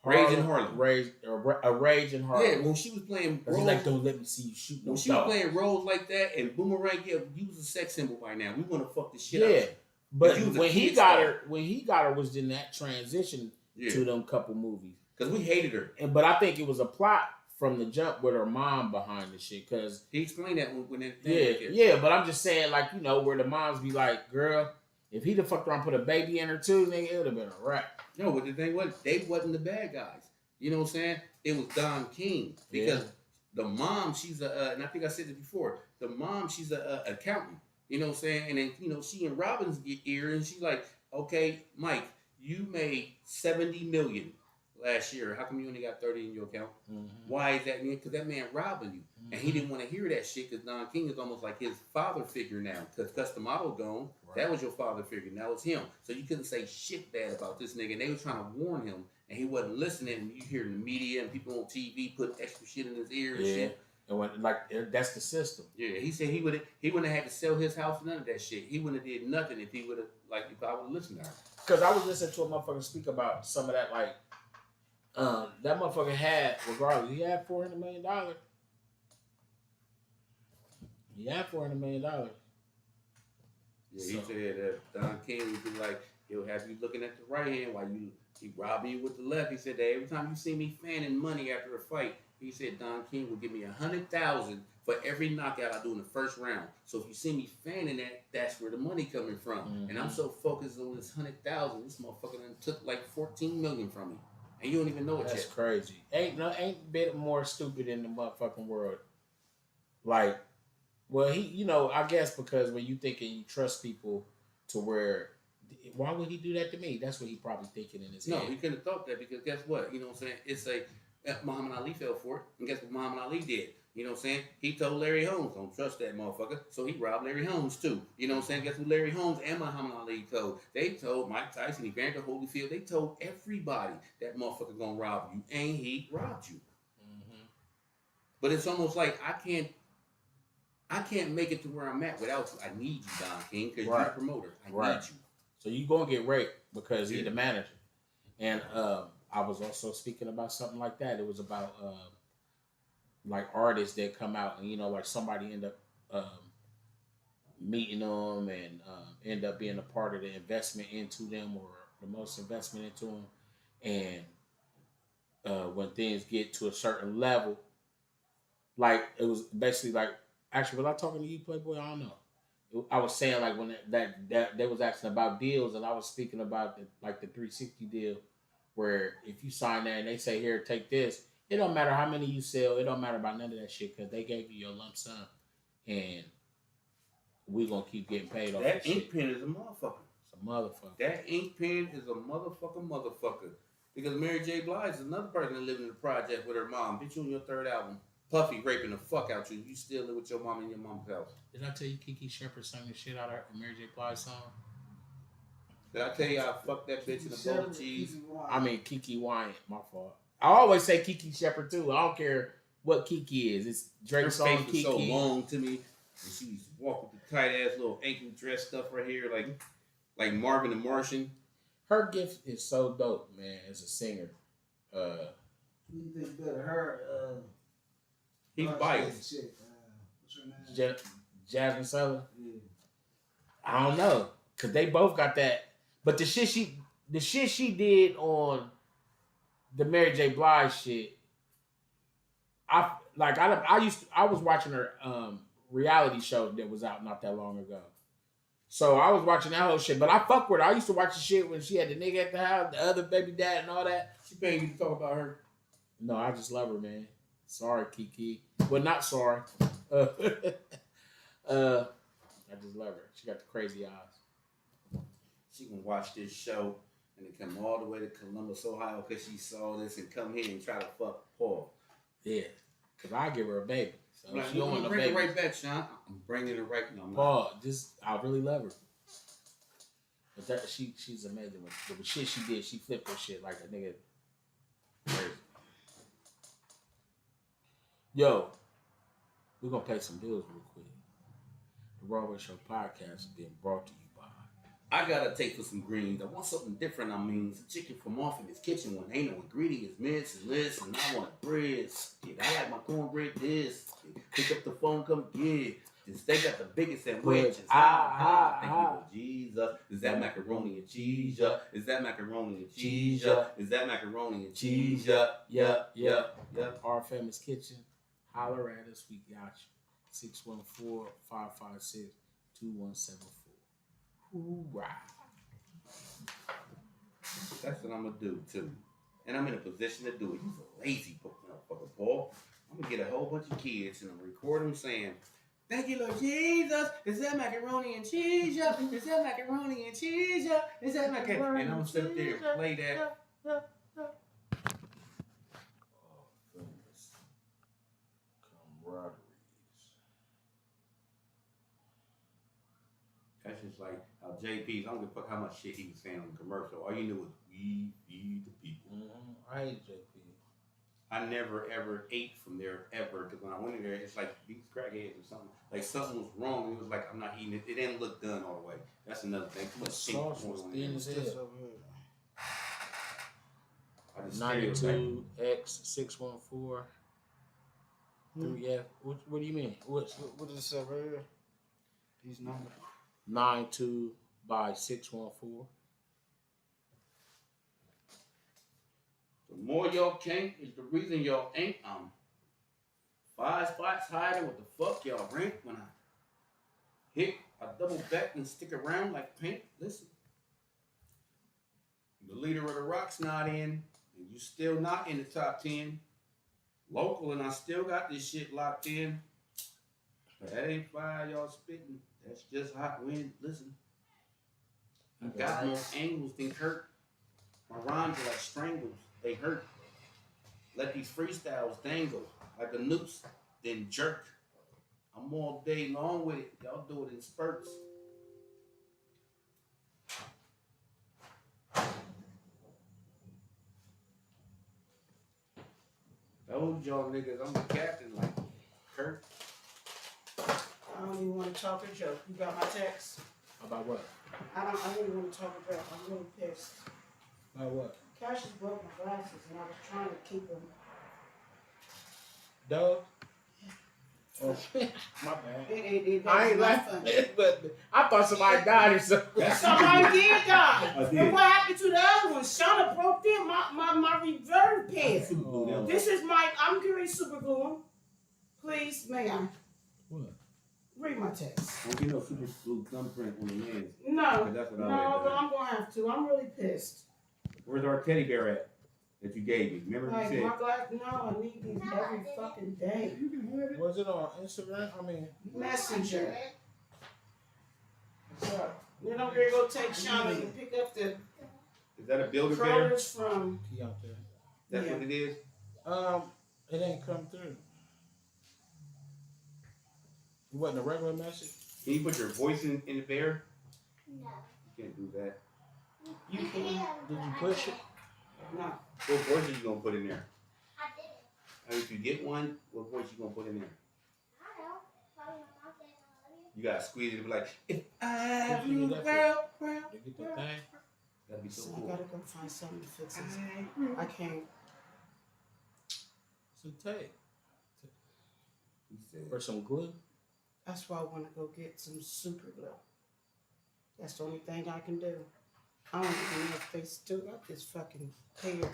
Rage in Harlem. Rage in Harlem. Yeah, when she was playing roles. He's like, don't let me see you shoot no When she was playing roles like that and Boomerang, you was a sex symbol by now. We want to fuck the shit out of her. But when he got her was in that transition to them couple movies. Because we hated her. But I think it was a plot from the jump with her mom behind the shit. Because he explained that when that yeah, but I'm just saying, like, you know, where the moms be like, girl, if he'd have fucked around and put a baby in her too, nigga, it would have been a wrap. No, but the thing was, they wasn't the bad guys. You know what I'm saying? It was Don King. Because the mom, she's and I think I said it before, the mom, she's a accountant. You know what I'm saying? And then, you know, she in Robin's ear, and she's like, okay, Mike, you made $70 million last year. How come you only got 30 in your account? Mm-hmm. Why is that? Because that man robbing you. Mm-hmm. And he didn't want to hear that shit because Don King is almost like his father figure now. Because Custom Model gone. Right. That was your father figure. Now it's him. So you couldn't say shit bad about this nigga. And they were trying to warn him, and he wasn't listening. And you hear in the media and people on TV put extra shit in his ear and shit. And when, that's the system. Yeah, he said he wouldn't have had to sell his house, none of that shit. He wouldn't have did nothing if I would have listened to her. Because I was listening to a motherfucker speak about some of that, like, that motherfucker had, regardless, he had $400 million. He had $400 million. Yeah, he said that Don King would be like, he'll have you looking at the right hand while he robbing you with the left. He said that every time you see me fanning money after a fight, he said Don King will give me $100,000 for every knockout I do in the first round. So if you see me fanning that, that's where the money coming from. Mm-hmm. And I'm so focused on this $100,000, this motherfucker done took like $14 million from me, and you don't even know it yet. That's crazy. Ain't bit more stupid in the motherfucking world. Like, well, he, you know, I guess because when you think and you trust people, to where, why would he do that to me? That's what he probably thinking in his No, head. he couldn't have thought that because guess what? You know what I'm saying? It's Muhammad Ali fell for it, and guess what Muhammad Ali did? You know what I'm saying? He told Larry Holmes, don't trust that motherfucker. So he robbed Larry Holmes too. You know what I'm saying? Guess what Larry Holmes and Muhammad Ali told? They told Mike Tyson, Evander Holyfield, they told everybody that motherfucker gonna rob you, and he robbed you. Mm-hmm. But it's almost like I can't make it to where I'm at without you. I need you, Don King, because you're the promoter. I need you. So you gonna get raped because he's the manager. And I was also speaking about something like that. It was about like artists that come out and, you know, like somebody end up meeting them and end up being a part of the investment into them or the most investment into them. And when things get to a certain level, like it was basically like, actually, was I talking to you, Playboy? I don't know. I was saying like when that they was asking about deals, and I was speaking about the 360 deal, where if you sign that and they say, here, take this, it don't matter how many you sell, it don't matter about none of that shit, because they gave you your lump sum, and we gonna keep getting paid off that shit. ink pen is a motherfucker. It's a motherfucker. That ink pen is a motherfucker. Because Mary J. Blige is another person that lived in the project with her mom. Bitch, you on your third album. Puffy raping the fuck out you. You still live with your mom in your mom's house. Did I tell you Kiki Shepard sang the shit out of Mary J. Blige song? Did I tell you I fucked that bitch in the bowl of cheese? I mean Kiki Wyatt, my fault. I always say Kiki Shepard too. I don't care what Kiki is. It's Drake's song face Kiki. was so long to me. And she used to walk with the tight ass little ankle dress stuff right here, like Marvin the Martian. Her gift is so dope, man, as a singer. You think better her? He's biased. What's her name? Jasmine Sullivan. Yeah. I don't know, cause they both got that. But the shit she did on the Mary J. Blige shit, I was watching her reality show that was out not that long ago. So I was watching that whole shit, but I fuck with her. I used to watch the shit when she had the nigga at the house, the other baby dad, and all that. She paying you to talk about her. No, I just love her, man. Sorry, Kiki. Well, not sorry. I just love her. She got the crazy eyes. She can watch this show and then come all the way to Columbus, Ohio, because she saw this and come here and try to fuck Paul. Yeah, because I give her a baby. So Right, she don't want no bring baby. it right back, Sean. I'm bringing it right now. Paul, I really love her. But she's amazing. With the shit she did, she flipped her shit like a nigga. Crazy. Yo, we're gonna pay some bills real quick. The RawWay Show podcast is being brought to you by. I gotta take for some greens. I want something different. I mean, some chicken from off in this kitchen when ain't no ingredients, mince and this, and I want bread. I like my cornbread this. Pick up the phone, come get. They got the biggest sandwiches. Thank you, Lord Jesus. Is that macaroni and cheese? Is that macaroni and cheese? Is that macaroni and cheese? Yep. Our Famous Kitchen. Holler at us. We got you. 614-556-2174. Hoorah. That's what I'm gonna do too, and I'm in a position to do it. He's a lazy motherfucker, Paul. I'm gonna get a whole bunch of kids and I'm record them saying, "Thank you, Lord Jesus. Is that macaroni and cheese? Is that macaroni and cheese? Is that macaroni?" And I'm gonna sit up there and play that. Camaraderies. That's just like how JP's. I don't give a fuck how much shit he was saying on the commercial. All you knew was "We feed the people." Mm-hmm. I hate JP. I never ever ate from there ever because when I went in there, it's like these crackheads or something. Like something was wrong. It was like I'm not eating it. It didn't look done all the way. That's another thing. Too much Sauce was thin as hell. 92X614 3F. What do you mean? What does it say right here? These numbers. 92 by 614. The more y'all can't is the reason y'all ain't. 5 spots higher than what the fuck y'all rank when I hit. I double back and stick around like paint. Listen, the leader of the Rock's not in, and you still not in the top 10. Local, and I still got this shit locked in. But that ain't fire y'all spitting. That's just hot wind. Listen, I got more angles than Kurt. My rhymes are like strangles. They hurt. Let these freestyles dangle like a noose, then jerk. I'm all day long with it. Y'all do it in spurts. Told y'all niggas I'm the captain like Kurt. I don't even want to talk or joke. You got my text? About what? I don't even want to talk about it. I'm really pissed. About what? Cash just broke my glasses and I was trying to keep them. Dog? Oh, my bad. It I ain't laughing, but I thought somebody died or something. Somebody did die. I did. And what happened to the other one? Shauna broke them, my reverb pen. Oh. This is I'm getting super glue 'em. Please, may I? What? Read my text. Don't get no super glue thumbprint on the hands. No, That's what I no, would but have done. I'm gonna have to. I'm really pissed. Where's our teddy bear at that you gave me? Remember Like you my said? glass, no, I need these every fucking day. You can have it. Was it on Instagram? I mean, Messenger. So, then I'm gonna go take Shauna and pick up the Is that a builder bear? produce from. he out there. That's Yeah. what it is? It ain't come through. It wasn't a regular message. Can you put your voice in the bear? No. You can't do that. You can. Did you push it? No. What voice are you gonna put in there? I did it. I mean, if you get one, what voice you gonna put in there? I don't know. Probably my mom saying I love you. You gotta squeeze it and be like, if I What you rule do the that world. To get that thing? That'd be so So I cool. gotta go find something to fix this. I can't. Some tape. He said, Or some glue. That's why I want to go get some super glue. That's the only thing I can do. I don't even know if they still got this fucking pair.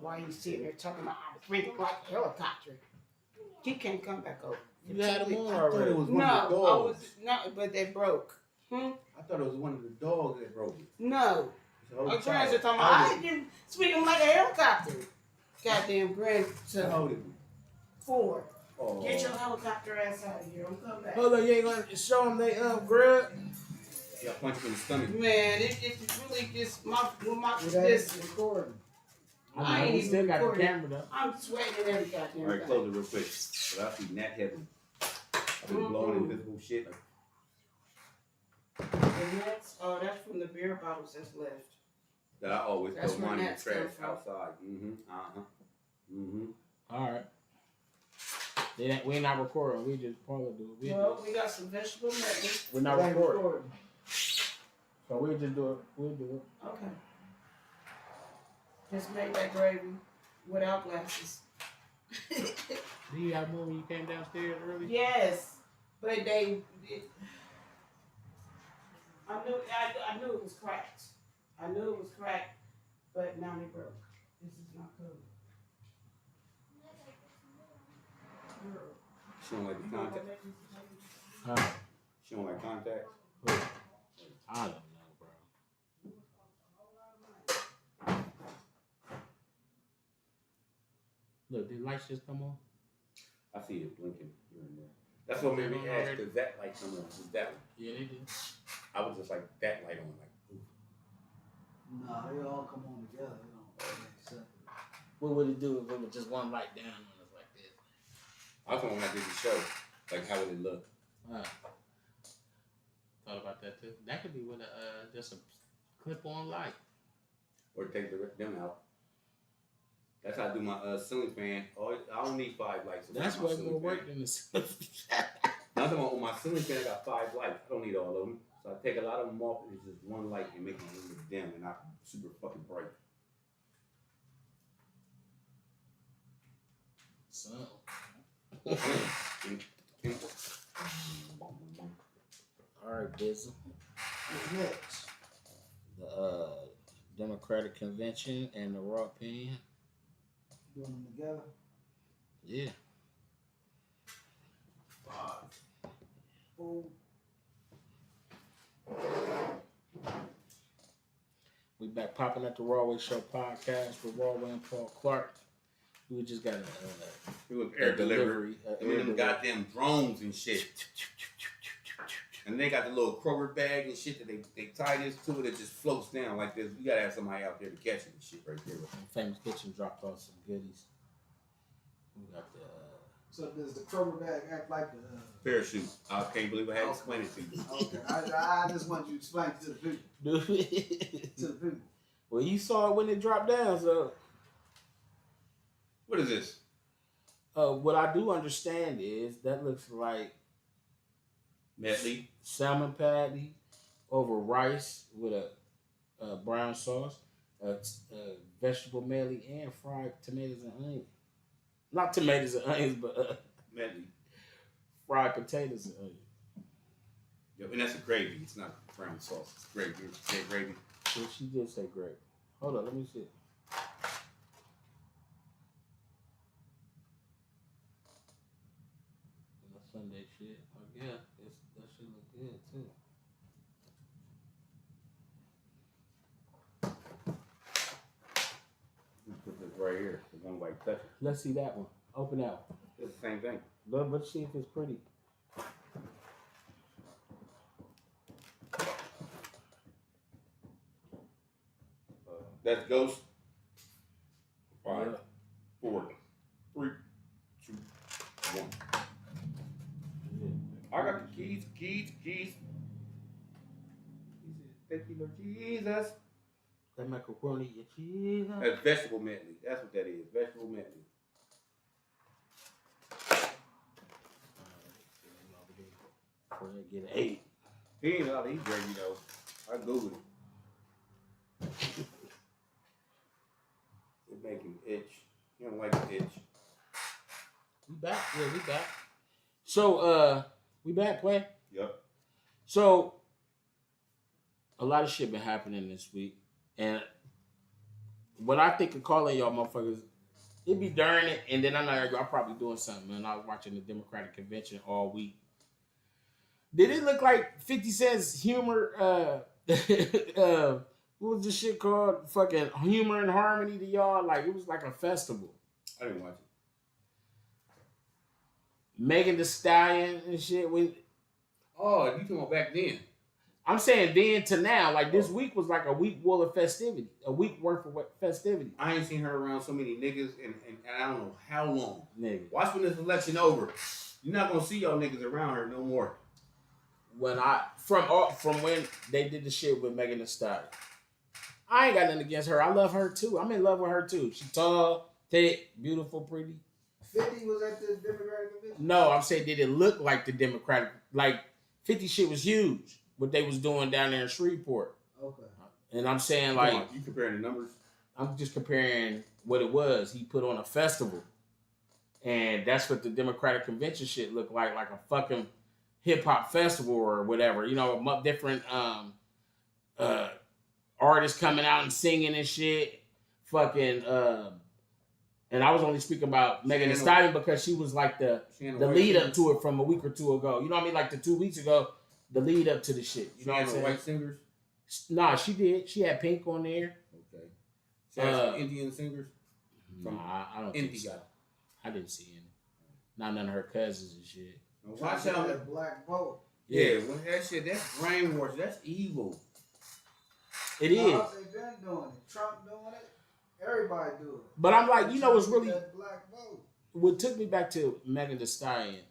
Why you sitting there talking about I was drinking like a helicopter? He can't come back over. You had them on I thought it already. was No, one I of the was dogs. no, but they broke. I thought it was one of the dogs that broke it. No, It's a whole my child. grandson talking How about old I didn't speak him like a helicopter. Goddamn How grandson. old is he? 4. Oh. Get your helicopter ass out of here. I'm coming back. Hold on, you ain't gonna show them they grub? Yeah, punch him in the stomach. Man, it's really just my It this. ain't recording. I I ain't know, we even still got the recording. camera though. I'm sweating every goddamn All right, thing. close it real quick. But I see Nat heavy. I've been blowing invisible shit. And that's from the beer bottles that's left. That I always That's throw where mine in the Nat's trash come from. outside. All right. We not recording. We just probably do it. Well, we got some vegetable lettuce. We're not We ain't recording. So we'll just do it. We'll do it. Okay. Just made that gravy without glasses. Do you have more when you came downstairs early? Yes, but I knew it was cracked. I knew it was cracked, but now they broke. This is not good. She don't like the contact. Huh? She don't like contact. I don't know, bro. Look, did lights just come on? I see it blinking here and there. That's what made me ask, does that light come on? Is that one? Yeah, they did. I was just like, that light on, like, ooh. Nah, they all come on together. They don't make sense. What would it do if it was just one light down on us like this? I was when I did the show, like, how would it look? Thought about that too. That could be with a just a clip-on light. Or take them out. That's how I do my ceiling fan. Oh, I don't need 5 lights. That's my way ceiling more fan. work than this. Nothing on my ceiling fan. I got 5 lights. I don't need all of them. So I take a lot of them off. And it's just one light and make my room look dim and not super fucking bright. So, all right, Bizzle. Next. The Democratic Convention and the Raw Pen. Doing them together. Yeah. 5. Oh, We back popping at the RawWay Show podcast with RawWay and Paul Clark. We just got It was air delivery. a And air them delivery. goddamn drones and shit. And they got the little Kroger bag and shit that they tie this to it. It just floats down like this. We gotta have somebody out there to catch it and shit right there. Famous Kitchen dropped off some goodies. We got the. So does the Kroger bag act like the Parachute. I can't believe I had to explain it to you. Okay, I just want you to explain it to the people. To the people. Well, you saw it when it dropped down, so. What is this? What I do understand is that looks like Medley. salmon patty over rice with a brown sauce, vegetable medley, and fried tomatoes and onions. Not tomatoes and onions, but Medley. fried potatoes and onions. Yep, and that's a gravy. It's not brown sauce. It's gravy. It's gravy. Well, she did say great. Hold on, let me see. Sunday shit. Oh yeah, that should look good too. Put this right here. The one like touch it. Let's see that one. Open that one. It's the same thing. Let's see if it's pretty. That's Ghost. 5, Yeah. 4, 3, 2, 1. I got the keys. He said, thank you, Lord Jesus. That macaroni and cheese. That's vegetable medley. That's what that is. Vegetable medley. Before I get an 8. He ain't allowed to eat gravy though. I Googled it. It make him itch. He don't like to itch. We back. Yeah, we back. So, we back, play. Yep. So, a lot of shit been happening this week. And what I think of calling y'all motherfuckers, it be during it, and then I know y'all probably doing something, man. I was watching the Democratic convention all week. Did it look like 50 Cent's humor, what was this shit called? Fucking Humor and Harmony to y'all? Like, it was like a festival. I didn't watch it. Megan Thee Stallion and shit. Oh, you talking about back then? I'm saying then to now, like this week was like a week full of festivity, a week worth of festivity. I ain't seen her around so many niggas and I don't know how long. Nigga. Watch when this election over. You're not gonna see y'all niggas around her no more. From when they did the shit with Megan Thee Stallion, I ain't got nothing against her. I love her too. I'm in love with her too. She tall, thick, beautiful, pretty. 50 was at the Democratic convention? No, I'm saying did it look like the Democratic? Like 50 shit was huge. What they was doing down there in Shreveport. Okay. And I'm saying Come like on, you comparing the numbers? I'm just comparing what it was. He put on a festival. And that's what the Democratic convention shit looked like a fucking hip hop festival or whatever. You know, different artists coming out and singing and shit. Fucking and I was only speaking about Megan Thee Stallion because she was like the lead up to it from a week or two ago. You know what I mean? Like the 2 weeks ago, the lead up to the shit. You know what I'm saying? White singers? Nah, she did. She had Pink on there. Okay. She had some Indian singers? Nah, I don't think so. I didn't see any. Not none of her cousins and shit. Watch out. That black vote. Yeah, when that shit, that's brainwash. That's evil. It is. They been doing it. Trump doing it. Everybody do it. But I'm like, you know what's really that black vote. What took me back to Megan Thee Stallion,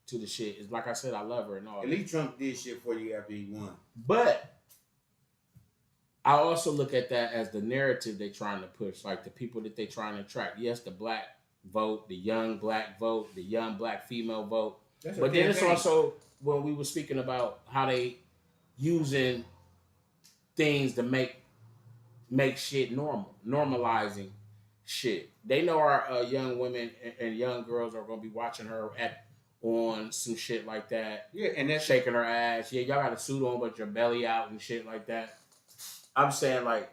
to the shit is like I said, I love her and all. At least Trump did shit for you after he won. But I also look at that as the narrative they're trying to push, like the people that they're trying to attract. Yes, the black vote, the young black vote, the young black female vote. But then it's also when we were speaking about how they using things to make shit normal, normalizing shit. They know our young women and young girls are gonna be watching her on some shit like that. Yeah, and that's shaking her ass. Yeah, y'all got a suit on but your belly out and shit like that. I'm saying like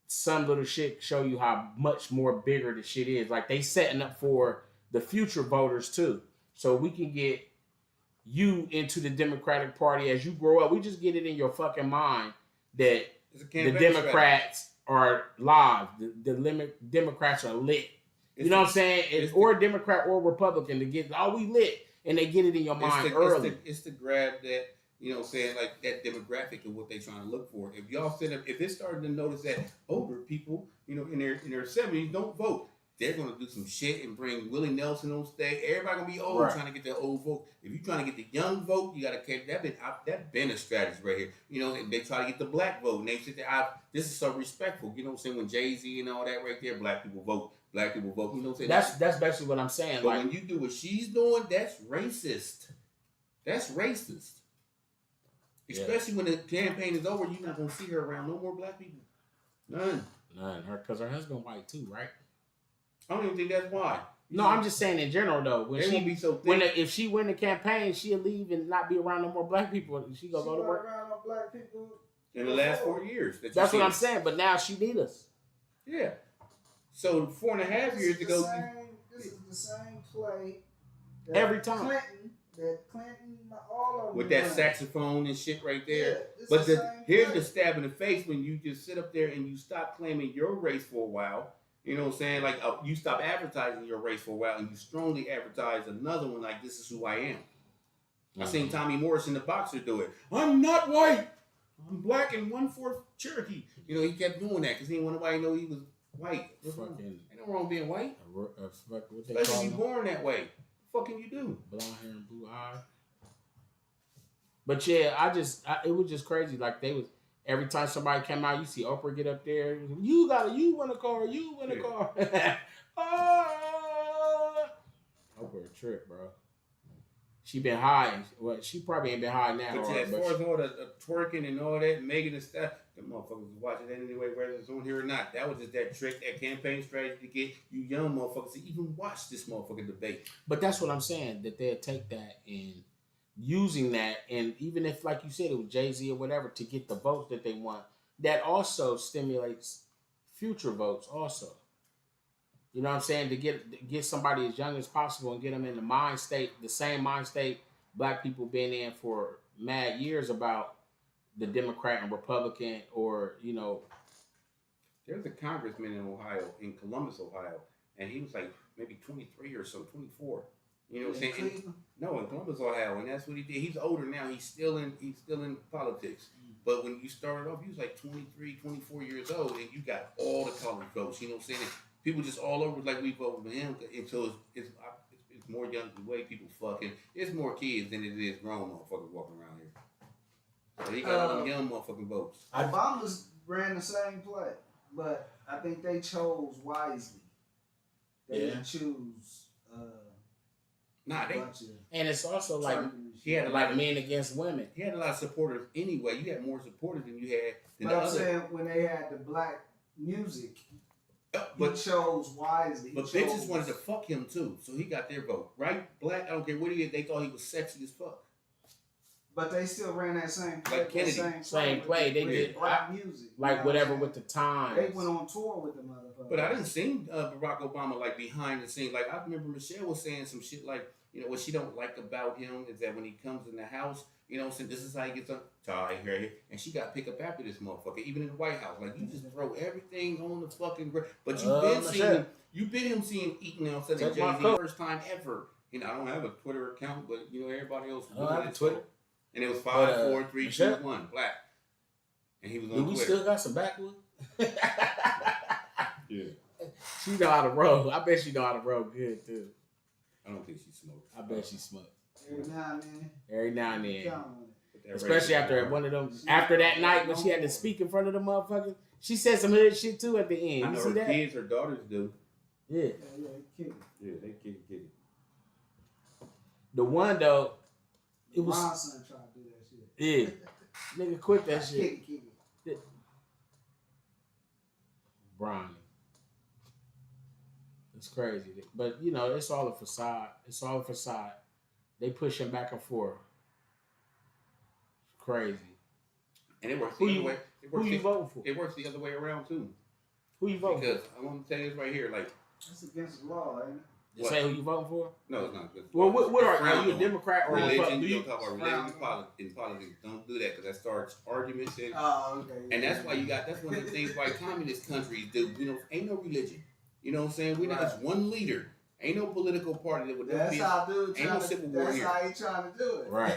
some little shit show you how much more bigger the shit is. Like they setting up for the future voters too. So we can get you into the Democratic Party as you grow up. We just get it in your fucking mind that the Democrats are live. The Democrats are lit. You know what I'm saying? Or Democrat or Republican to get, we lit. and they get it in your mind early. It's to grab that, you know what I'm saying, like that demographic of what they're trying to look for. If y'all sit up, if it's starting to notice that older people, you know, in their 70s don't vote, they're gonna do some shit and bring Willie Nelson on stage. Everybody gonna be old Right. trying to get that old vote. If you're trying to get the young vote, you gotta catch that been a strategy right here. You know, and they try to get the black vote, and they sit there. This is so respectful. You know what I'm saying? When Jay-Z and all that right there, black people vote. Black people vote. You know what I'm saying? That's basically what I'm saying. But Like, when you do what she's doing, that's racist. That's racist. Yeah. Especially when the campaign is over, you're not gonna see her around no more black people. None. because her husband white too, right? I don't even think that's why. No, I'm just saying in general though. When They she won't be so thick. if she win the campaign, she'll leave and not be around no more black people. She gonna go to work. around on black people. In the last 4 years. That's what I'm saying. But now she need us. Yeah. So 4.5 years ago. This is the same play Every time. Clinton, all of them With that run. saxophone and shit right there. Yeah, it's But the same here's play. the stab in the face when you just sit up there and you stop claiming your race for a while. You know what I'm saying? Like you stop advertising your race for a while and you strongly advertise another one like this is who I am. I seen Tommy Morrison, the boxer, do it. I'm not white. I'm black and 1/4 Cherokee. You know, he kept doing that because he didn't want nobody to know he was white. Fucking Ain't no wrong being white. what they Especially call if you them? born that way. What the fuck can you do? Blonde hair and blue eye. But yeah, it was just crazy. Like they was every time somebody came out, you see Oprah get up there. You win a car. You win a car. Oprah a trip, bro. She been high. Well, she probably ain't been high now. But yeah, as far as all the twerking and all that, Megan and stuff, the motherfuckers was watching that anyway, whether it's on here or not. That was just that trick, that campaign strategy to get you young motherfuckers to even watch this motherfucking debate. But that's what I'm saying, that they'll take that and using that, and even if, like you said, it was Jay-Z or whatever, to get the votes that they want, that also stimulates future votes also. You know what I'm saying? To get somebody as young as possible and get them in the mind state, the same mind state black people been in for mad years about the Democrat and Republican, or, you know. There's a congressman in Ohio, in Columbus, Ohio, and he was like maybe 23 or so, 24. You know what I'm saying? No, in Columbus, Ohio, and that's what he did. He's older now. He's still in politics. But when you started off, he was like 23, 24 years old, and you got all the college votes. You know what I'm saying? And people just all over like we voted for him. And so it's more young, the way people fucking. It's more kids than it is grown motherfuckers walking around here. So he got all them young motherfucking votes. Obama's ran the same play, but I think they chose wisely. They didn't choose. And it's also like he had like men against women. He had a lot of supporters anyway. You had more supporters than you had. Than But I'm saying when they had the black music, but he chose wisely. But bitches wanted to fuck him too, so he got their vote, right? Black, I don't care what he is. They thought he was sexy as fuck. But they still ran that same play. Like Kennedy. Same play. They did black music. Like whatever with the times. They went on tour with the motherfucker. But I didn't see Barack Obama like behind the scenes. Like I remember Michelle was saying some shit like, you know, what she don't like about him is that when he comes in the house, you know, saying this is how he gets up, tie here, and she got picked up after this motherfucker, even in the White House. Like you just throw everything on the fucking ground. But you've been him seeing eating on Sunday Jay-Z first time ever. You know, I don't have a Twitter account, but you know everybody else on Twitter. And it was 5, 4, 3, 2, 1, black. And he was on Twitter. We still got some backwood? Yeah. She know how to roll. I bet she know how to roll good too. I don't think she smoked. I bet she smoked. Every now and then. Especially after one of them, after that night when she had to speak in front of the motherfuckers. She said some hood shit too at the end. I know her kids, her daughters do. Yeah. Yeah, they kick it. The one though, it was. My son tried to do that shit. Yeah. Nigga quit that shit. Kick it. Brian. It's crazy. But, you know, it's all a facade. It's all a facade. They push him back and forth. It's crazy. And it works the other way. Who you voting for? It works the other way around, too. Who you voting for? Because I want to tell you this right here. Like, that's against the law, ain't it? You say who you voting for? No, it's not. Well, what are you, a Democrat or religion? Republican? You don't talk about religion in politics. Don't do that because that starts arguments. And, okay. And that's why that's one of the things why communist countries do. You know, ain't no religion. You know what I'm saying? It's one leader. Ain't no political party that would That's be. how dude Ain't no civil war that's here. how he trying to do it. Right.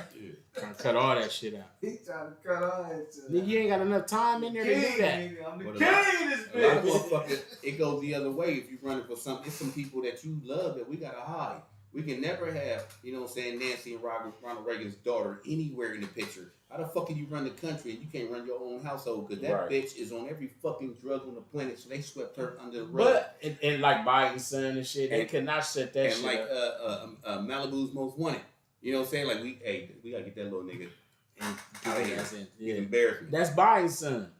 Trying to cut all that shit out. He trying to cut all that shit. Nigga, you ain't got enough time in there to do that. Nigga, I'm the But king of this A lot of bitch. motherfuckers, it goes the other way. If you running for something, it's some people that you love that we gotta hide. We can never have, you know what I'm saying, Nancy and Ronald Reagan's daughter anywhere in the picture. How the fuck can you run the country and you can't run your own household? Because that Right. bitch is on every fucking drug on the planet, so they swept her under the rug. But and like Biden's son and shit, they And- could not shut that And shit like up. Malibu's Most Wanted. You know what I'm saying? Like, we gotta get that little nigga out of here. That's it. He's Yeah. embarrassing. That's Biden's son.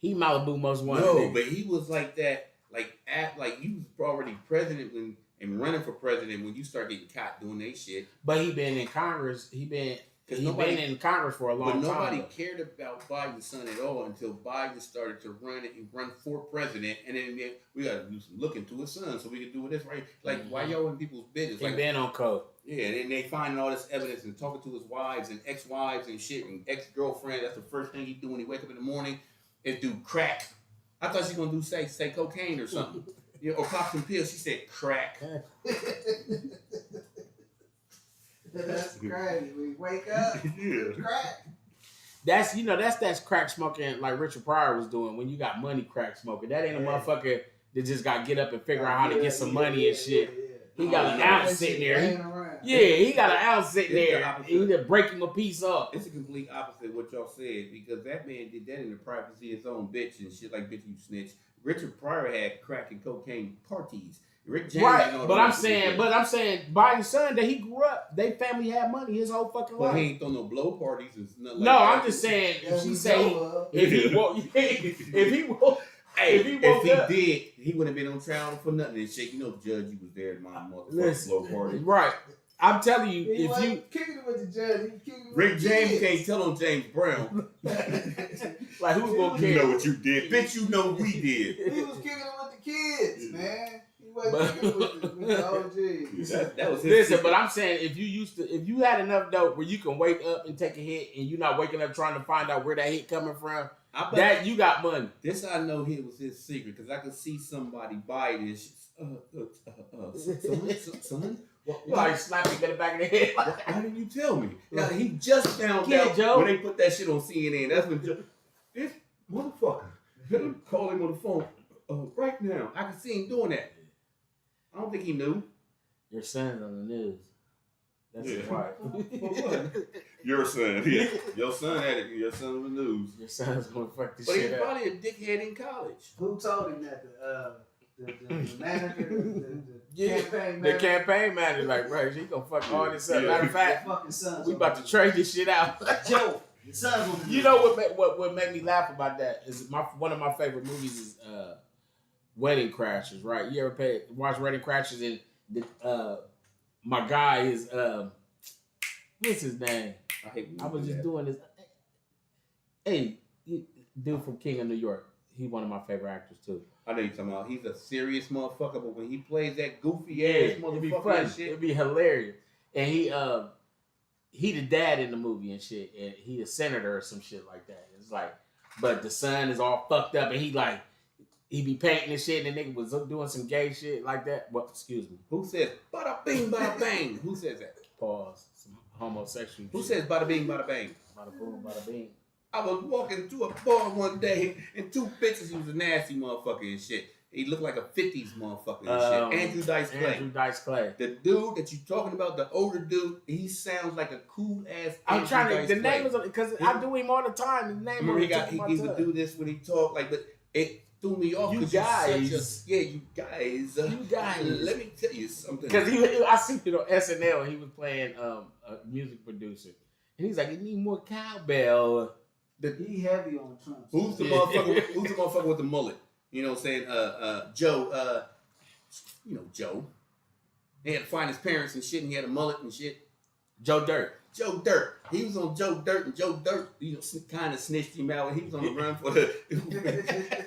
He Malibu most wanted. No, nigga. but he was like that, like you was already president and running for president when you start getting caught doing that shit. But he been in Congress. He been in Congress for a long But nobody time. cared about Biden's son at all until Biden started to run for president, and then we got to do some look into his son so we can do this right. Like, why y'all in people's business? He Like, been on code. yeah, and then they finding all this evidence and talking to his wives and ex-wives and shit and ex-girlfriend. That's the first thing he do when he wake up in the morning is do crack. I thought she was gonna do say cocaine or something, or pop some pills. She said crack. That's crazy. We wake up, crack. That's crack smoking like Richard Pryor was doing when you got money crack smoking. That ain't a motherfucker that just got to get up and figure out how to get some money and shit. He got an ounce sitting there. He got an ounce sitting there. He just break him a piece off. It's a complete opposite of what y'all said because that man did that in the privacy of his own bitch and shit like bitch you snitch. Richard Pryor had crack and cocaine parties. Rick James Right, but I'm saying Biden's son that he grew up, they family had money his whole fucking Well, life. he ain't throw no blow parties and nothing No, like that. I'm just saying Yeah, if she we say know, if he woke Hey, if he woke up, did, he wouldn't have been on trial for nothing and shit. You know, the judge, you was there at my motherfucking blow party. right. I'm telling you, He if wasn't you kicking it with the judge, he was kicking it with Rick the James kids. can't tell on James Brown. like who's gonna You care? know what you did, bitch. You know we did. He was kicking it with the kids, man. He wasn't kicking it with the OGs. That was his Listen, secret. but I'm saying if you had enough dope where you can wake up and take a hit and you're not waking up trying to find out where that hit coming from, I bet that you got money. this I know here was his secret because I could see somebody buy this. Son, You like slap him in the back of the head. why didn't you tell me? Now, he just found Yeah, out Joe. when they put that shit on CNN. That's when this motherfucker. Let me call him on the phone right now. I can see him doing that. I don't think he knew. Your son's on the news. That's his Yeah. wife. Your son, yeah. Your son had it. Your son on the news. Your son's gonna fuck this But he's shit up. probably a dickhead in college. Who told him that? The manager, the campaign The manager. campaign manager, like, bro, she gonna fuck all this up. Yeah. Matter of fact, Fucking sons we on about the to trade this shit out. Joe, your son's on the You know what made me laugh about that is one of my favorite movies is Wedding Crashers, right? You ever watch Wedding Crashers and my guy is what's his name? I hate when I you was do just that. doing this. Hey, dude from King of New York. He one of my favorite actors too. I know you're talking about. He's a serious motherfucker, but when he plays that goofy Yeah, ass it'd be motherfucker funny. and shit, It'd be hilarious. And he the dad in the movie and shit. And he a senator or some shit like that. It's like, but the son is all fucked up and he be painting and shit and the nigga was doing some gay shit like that. Well, excuse me. who says bada bing, bada bang? Who says that? Pause. Some homosexual Who shit. says bada bing, bada bang? Bada boom, bada bing. I was walking through a bar one day and two bitches. He was a nasty motherfucker and shit. He looked like a 50s motherfucker and shit. Andrew Dice Clay. Andrew Dice Clay. The dude that you talking about, the older dude, he sounds like a cool ass. I'm trying to. Dice The name Clay. is because I do him all the time. The name. Remember on the he tip of my would tongue. do this when he talked like, but it threw me off. You 'cause you're guys. you guys. You guys. Let me tell you something. Because I seen it on SNL and he was playing a music producer. And he's like, you need more cowbell. He heavy on Trump. Who's the motherfucker? Who's the motherfucker with the mullet? You know what I'm saying? Joe. You know Joe. He had to find his parents and shit, and he had a mullet and shit. Joe Dirt. Joe Dirt. He was on Joe Dirt, and Joe Dirt, kind of snitched him out. He was on the run for the.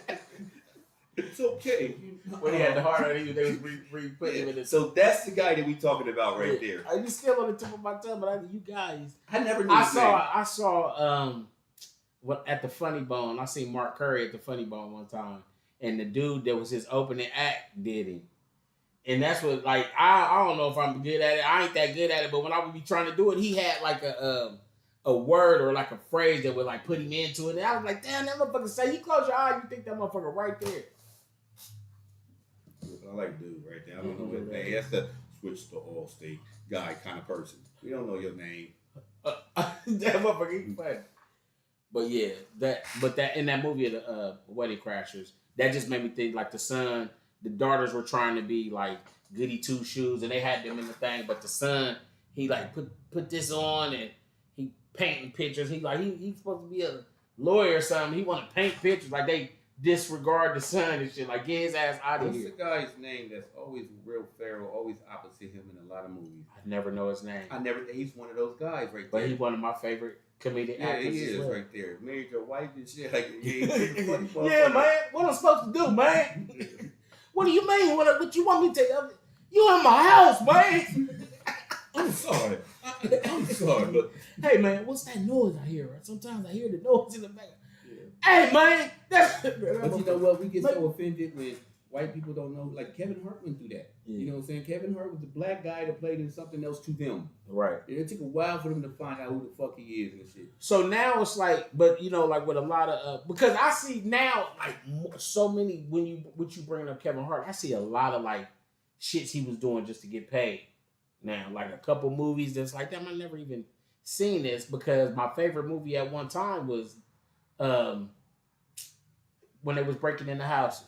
It's okay. When he had the heart on it, they was re-putting him in his. So that's the guy that we talking about right there. I just still on the tip of my tongue, but you guys. I never knew. I saw at the Funny Bone. I seen Mark Curry at the Funny Bone one time, and the dude that was his opening act did him. And that's what, like, I don't know if I'm good at it. I ain't that good at it, but when I would be trying to do it, he had like a word or like a phrase that would like put him into it. And I was like, damn, that motherfucker say, you close your eyes, you think that motherfucker right there. I like dude right there. I don't know his name. That's the switch to Allstate guy kind of person. We don't know your name. That motherfucker, he funny. But yeah, that in that movie, the Wedding Crashers, that just made me think like the daughters were trying to be like goody two shoes, and they had them in the thing, but the son, he like put this on and he painting pictures. He like he's supposed to be a lawyer or something. He want to paint pictures, like they disregard the son and shit. Like get his ass out of What's here. the guy's name that's always real feral, always opposite him in a lot of movies? I never know his name, He's one of those guys right there. but he's one of my favorite comedic Yeah, actors. he as is well. right there. Married your wife and shit. Like, yeah, Yeah, man. What I'm supposed to do, man? What do you mean? What you want me to tell you? You in my house, man. I'm sorry. I'm sorry. But Hey, man, what's that noise I hear? Sometimes I hear the noise in the back. Hey, man. But you know what? We get so offended when white people don't know. Like Kevin Hart went through that. Yeah. You know what I'm saying? Kevin Hart was the black guy that played in something else to them. Right. And it took a while for them to find out who the fuck he is and shit. So now it's like, but you know, like with a lot of because I see now like so many when you bring up Kevin Hart, I see a lot of like shits he was doing just to get paid. Now, like a couple movies that's like that, I never even seen this because my favorite movie at one time was when they was breaking in the house.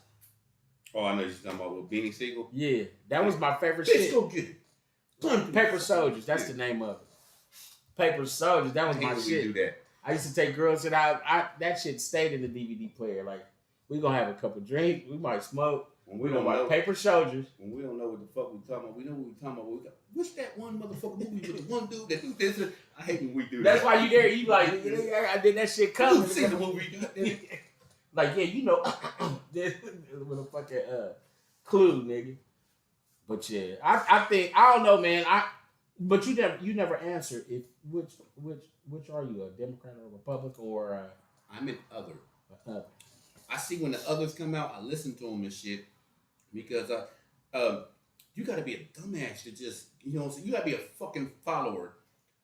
Oh, I know you're talking about with Beanie Siegel. Yeah, that was my favorite Bitch, shit. go get it. Paper Soldiers, that's the name of it. Paper Soldiers, that was my We shit. do that. I used to take girls and I that shit stayed in the DVD player. Like we gonna have a couple drinks, we might smoke. When We we gonna don't know, watch Paper Soldiers. when we don't know what the fuck we talking about, we know what we talking about. We go, what's that one motherfucker movie with the one dude that do this? I hate when we do That's that. why you there. You like I did that shit coming. You see the movie? Like yeah, you know, with a fucking clue, nigga. But yeah, I think I don't know, man. But you never answered if which are you, a Democrat or a Republican or I'm an other. I see when the others come out, I listen to them and shit because you got to be a dumbass to just, you know what I'm saying? You got to be a fucking follower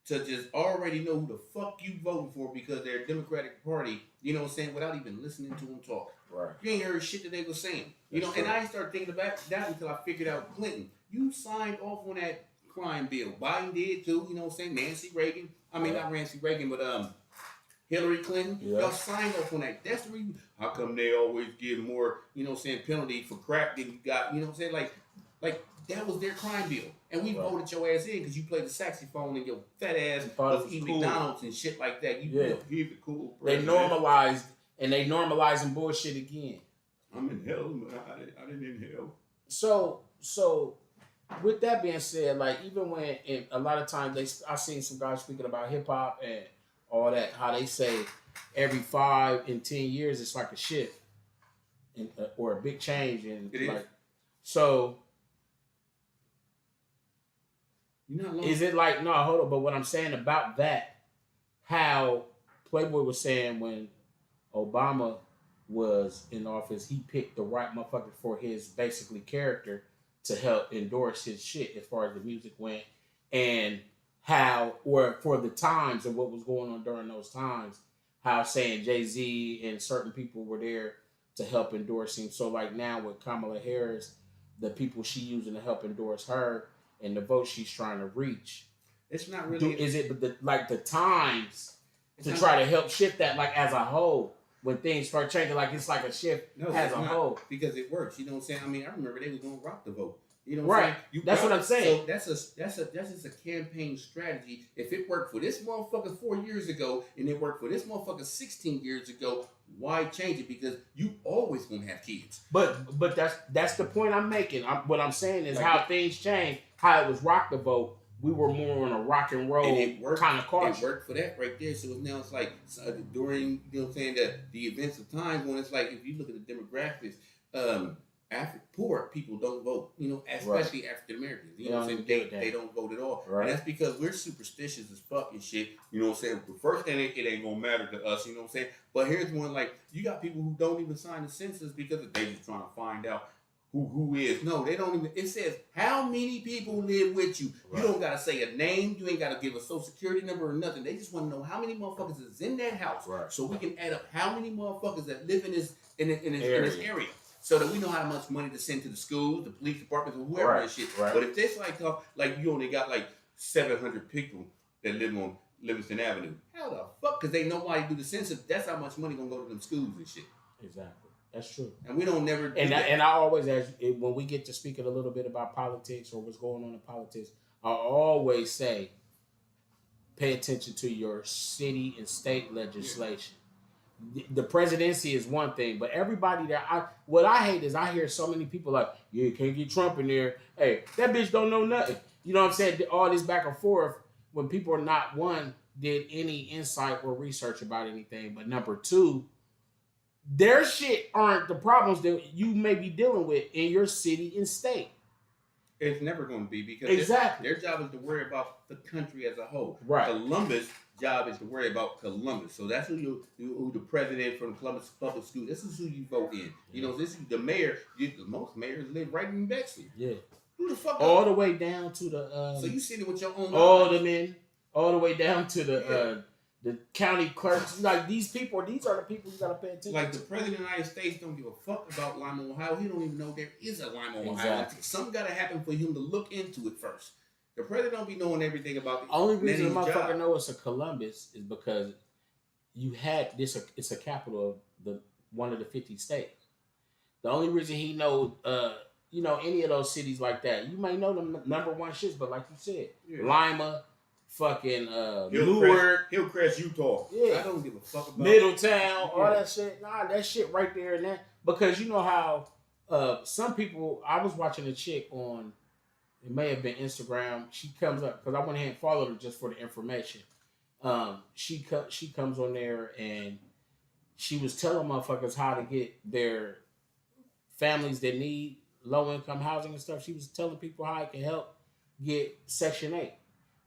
to just already know who the fuck you voting for because they're a Democratic Party, you know what I'm saying, without even listening to them talk. right. You ain't heard shit that they were saying. You That's know, and true. I ain't started thinking about that until I figured out Clinton. You signed off on that crime bill. Biden did too, you know what I'm saying? Nancy Reagan. I mean, not Nancy Reagan, but Hillary Clinton. Yeah. Y'all signed off on that. That's the reason. How come they always give more, you know what I'm saying, penalty for crack than you got, you know what I'm saying? Like that was their crime bill. And we Right. voted your ass in because you played the saxophone and your fat ass You thought it was was eating cool. McDonald's and shit like that. You Yeah. he's a cool They president. normalizing bullshit again. I'm in hell, but I didn't in hell. So with that being said, like even when a lot of times I seen some guys speaking about hip hop and all that, how they say every 5 and 10 years it's like a shift or a big change and It is. like so You're not long. is it like no hold on, but what I'm saying about that, how Playboy was saying when Obama was in office, he picked the right motherfucker for his basically character to help endorse his shit as far as the music went, and how, or for the times and what was going on during those times, how saying Jay-Z and certain people were there to help endorse him. So like now with Kamala Harris, the people she using to help endorse her and the vote she's trying to reach. It's not really. Is it the times It's to not- try to help shift that like as a whole when things start changing, like it's like a shift No, as it's a not, whole. because it works. You know what I'm saying? I mean, I remember they was gonna rock the vote. You know what Right. I'm saying? You That's what I'm saying. So that's just a campaign strategy. If it worked for this motherfucker 4 years ago and it worked for this motherfucker 16 years ago, why change it? Because you always gonna have kids. But that's the point I'm making. What I'm saying is Like- how things change. How it was rock the vote. We were more on a rock and roll And it worked. kind of It culture. worked for that right there. So now it's like during, you know what I'm saying, the events of times when it's like, if you look at the demographics, poor people don't vote, you know, especially African Americans. You know what I'm saying? They don't vote at all. Right. And that's because we're superstitious as fuck and shit. You know what I'm saying? The first thing, it ain't gonna matter to us, you know what I'm saying? But here's one, like, you got people who don't even sign the census because they just trying to find out who is. No, they don't even. It says how many people live with you. Right. You don't gotta say a name. You ain't gotta give a social security number or nothing. They just want to know how many motherfuckers is in that house, Right. so we can add up how many motherfuckers that live in this area, so that we know how much money to send to the schools, the police departments, or whoever and shit. Right. But if this like you only got like 700 people that live on Livingston Avenue, how the fuck? Because they know why you do the census. That's how much money gonna go to them schools and shit. Exactly. That's true. And we don't never. And I always ask, when we get to speaking a little bit about politics or what's going on in politics, I always say, pay attention to your city and state legislation. The presidency is one thing, but everybody there, what I hate is I hear so many people like, yeah, you can't get Trump in there. Hey, that bitch don't know nothing. You know what I'm saying? All this back and forth when people are not, one, did any insight or research about anything, but number two, their shit aren't the problems that you may be dealing with in your city and state. It's never going to be because exactly their job is to worry about the country as a whole. Right. Columbus' job is to worry about Columbus. So that's who the president from Columbus Public School. This is who you vote in. You know, this is the mayor. Most mayors live right in Bexley. Yeah. Who the fuck? All the way down to the. So you sitting with your own. Aldermen, all the way down to the county clerks. Like these are the people you gotta pay attention to. Like the president of the United States don't give a fuck about Lima, Ohio. He don't even know there is a Lima, Ohio. Exactly. Something gotta happen for him to look into it first. The president don't be knowing everything about the only reason the motherfucker job. know it's a Columbus is because you had this. It's a capital of one of the 50 states. The only reason he knows, any of those cities like that, you may know the number one shits, but like you said, Lima. Fucking Newark, Hillcrest, Utah. Yeah, I don't give a fuck about Middletown, all that shit. Nah, that shit right there and that. Because you know how some people. I was watching a chick on. It may have been Instagram. She comes up because I went ahead and followed her just for the information. She comes on there and she was telling motherfuckers how to get their families that need low income housing and stuff. She was telling people how it can help get Section 8.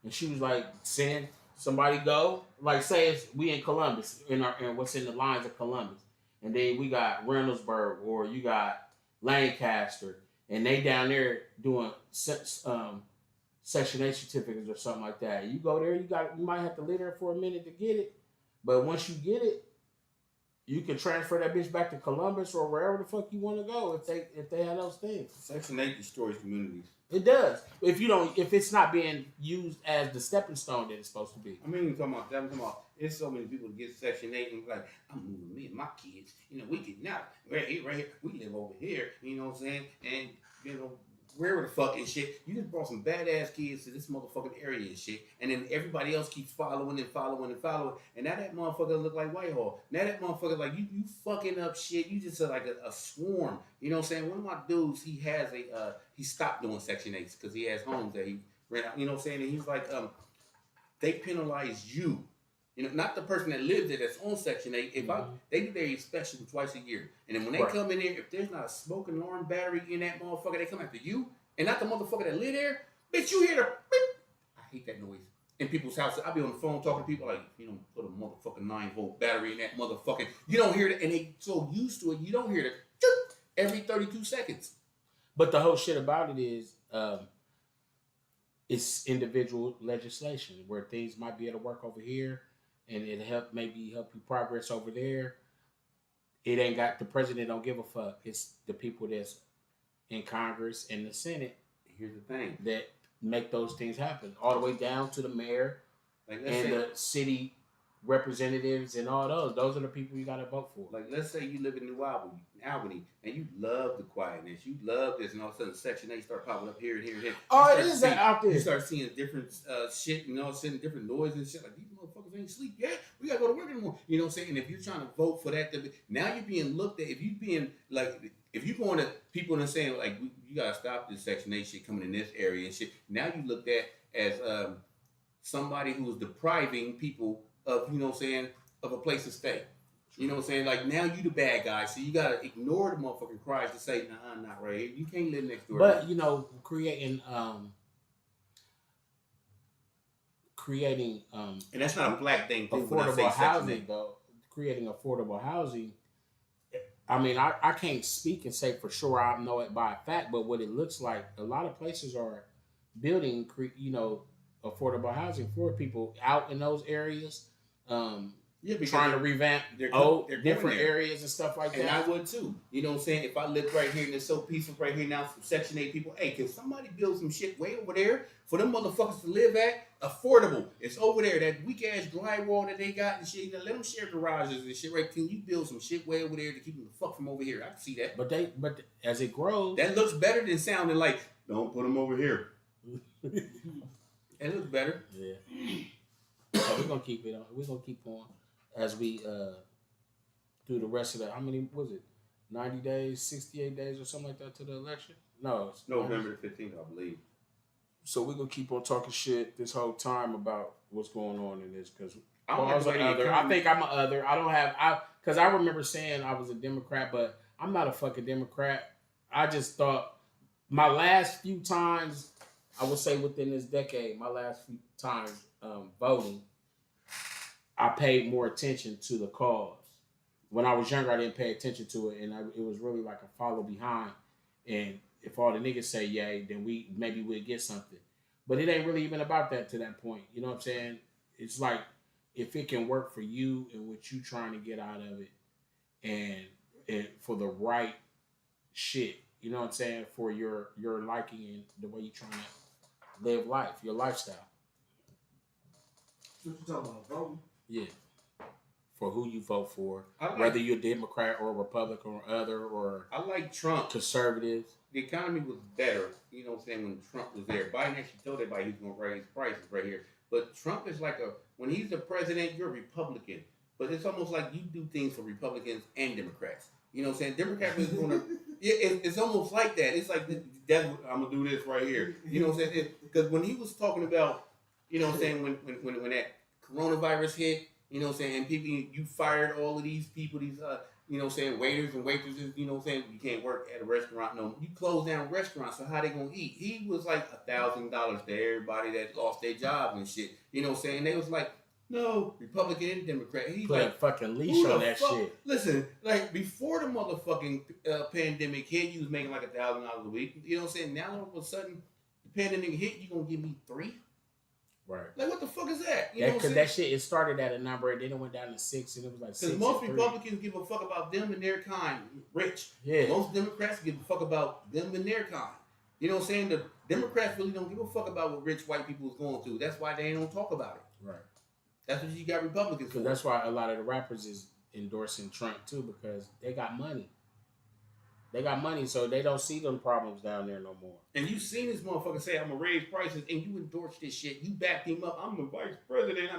And she was like, saying somebody go, like say we in Columbus, in what's in the lines of Columbus. And then we got Reynoldsburg or you got Lancaster. And they down there doing Section 8 certificates or something like that. You go there, you might have to live there for a minute to get it. But once you get it, you can transfer that bitch back to Columbus or wherever the fuck you want to go if they have those things. Section 8 destroys communities. It does. If it's not being used as the stepping stone that it's supposed to be. I mean, I'm talking about it's so many people get Section 8 and like, I'm moving me and my kids. We getting out. Right here. We live over here. You know what I'm saying? And, wherever the fuck and shit. You just brought some badass kids to this motherfucking area and shit. And then everybody else keeps following. And now that motherfucker look like Whitehall. Now that motherfucker like, you fucking up shit. You just like a swarm. You know what I'm saying? One of my dudes, he has he stopped doing Section 8s because he has homes that he rent out. You know what I'm saying? And he's like, they penalize you. Not the person that lives there that's on Section 8. They do their inspection twice a year. And then when they come in there, if there's not a smoke alarm battery in that motherfucker, they come after you and not the motherfucker that live there. Bitch, you hear the beep. I hate that noise. In people's houses, I be on the phone talking to people like, put a motherfucking 9-volt battery in that motherfucking, you don't hear it. And they so used to it, you don't hear it every 32 seconds. But the whole shit about it is, it's individual legislation where things might be able to work over here. And it help you progress over there. It ain't got the president don't give a fuck. It's the people that's in Congress and the Senate. Here's the thing that make those things happen, all the way down to the mayor and the city representatives and all those. Those are the people you gotta vote for. Like let's say you live in New Albany and you love the quietness, you love this, and all of a sudden Section 8 start popping up here and here and here. Oh, it is out there. You start seeing different shit, all of a sudden different noise and shit. Like these motherfuckers ain't sleep yet. We gotta go to work anymore. You know what I'm saying? And if you're trying to vote for that, now you're being looked at. If you going to people and saying like you gotta stop this Section 8 shit coming in this area and shit. Now you looked at as somebody who is depriving people of, of a place to stay. You know what I'm saying? Like now you the bad guy, so you gotta ignore the motherfucking cries to say, nah, not right here. You can't live next door. But creating and that's not a black thing. Affordable housing though. Creating affordable housing. I mean, I can't speak and say for sure I know it by fact, but what it looks like, a lot of places are building, affordable housing for people out in those areas. Trying to revamp they're different there. areas and stuff like And that. I would too. You know what I'm saying? If I lived right here and it's so peaceful right here now from Section 8 people, hey, can somebody build some shit way over there for them motherfuckers to live at? Affordable. It's over there. That weak ass drywall that they got and shit. You know, let them share garages and shit, right? Can you build some shit way over there to keep them the fuck from over here? I can see that. But as it grows, That looks better than sounding like, don't put them over here. It looks better. Yeah. So we're gonna keep it on. We're gonna keep on as we do the rest of the. How many was it? 90 days, 68 days, or something like that to the election? No, it's November the 15th, I believe. So we're gonna keep on talking shit this whole time about what's going on in this because I don't like the way the other. I economy- think I'm a other. I don't have because I remember saying I was a Democrat, but I'm not a fucking Democrat. I just thought my last few times, I would say within this decade, my last few times voting, I paid more attention to the cause. When I was younger, I didn't pay attention to it, and it was really like a follow behind. And if all the niggas say yay, then maybe we'll get something. But it ain't really even about that to that point. You know what I'm saying? It's like if it can work for you and what you trying to get out of it, and for the right shit. You know what I'm saying? For your liking and the way you're trying to live life, your lifestyle. What you talking about, voting? Yeah. For who you vote for, I like- whether you're Democrat or Republican or other or I like Trump. conservatives. The economy was better, you know what I'm saying, when Trump was there. Biden actually told everybody he was going to raise prices right here. But Trump is like when he's the president, you're a Republican. But it's almost like you do things for Republicans and Democrats. You know what I'm saying? Democrats is going to, it's almost like that. It's like, I'm going to do this right here. You know what I'm saying? Because when he was talking about, you know what I'm saying, when that coronavirus hit, you know what I'm saying, and people, you fired all of these people, these, you know what I'm saying, waiters and waitresses, you know what I'm saying, you can't work at a restaurant no more. You close down restaurants, so how they gonna eat? He was like $1,000 to everybody that lost their jobs and shit. You know what I'm saying? They was like, no, Republican and Democrat. He's Put like, a fucking leash who on the that fuck? shit. Listen, like before the motherfucking pandemic hit, you was making like $1,000 a week. You know what I'm saying? Now all of a sudden, the pandemic hit, you gonna give me $3? Right. Like what the fuck is that? You know what I'm Because saying? that shit, it started at a number and then it went down to 6 and it was like 6. Because most and 3. Republicans give a fuck about them and their kind, rich. Yeah. Most Democrats give a fuck about them and their kind. You know what I'm saying? The Democrats really don't give a fuck about what rich white people is going through. That's why they don't talk about it. Right. That's what you got Republicans for. Because that's why a lot of the rappers is endorsing Trump too, because they got money. They got money, so they don't see them problems down there no more. And you seen this motherfucker say, I'm going to raise prices, and you endorse this shit. You backed him up. I'm the vice president.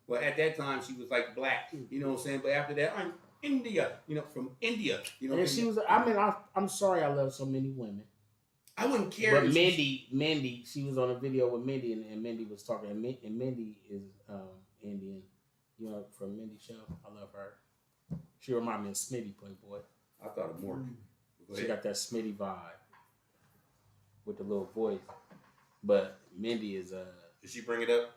Well, at that time, she was like black, you know what I'm saying? But after that, I'm India, from India. You know And she was, I'm sorry I love so many women. I wouldn't care. But Mindy, she was on a video with Mindy, and Mindy was talking, and Mindy is Indian, from Mindy show. I love her. She reminded me of Smitty Playboy. I thought of more. She got that Smitty vibe with the little voice. But Mindy is Did she bring it up?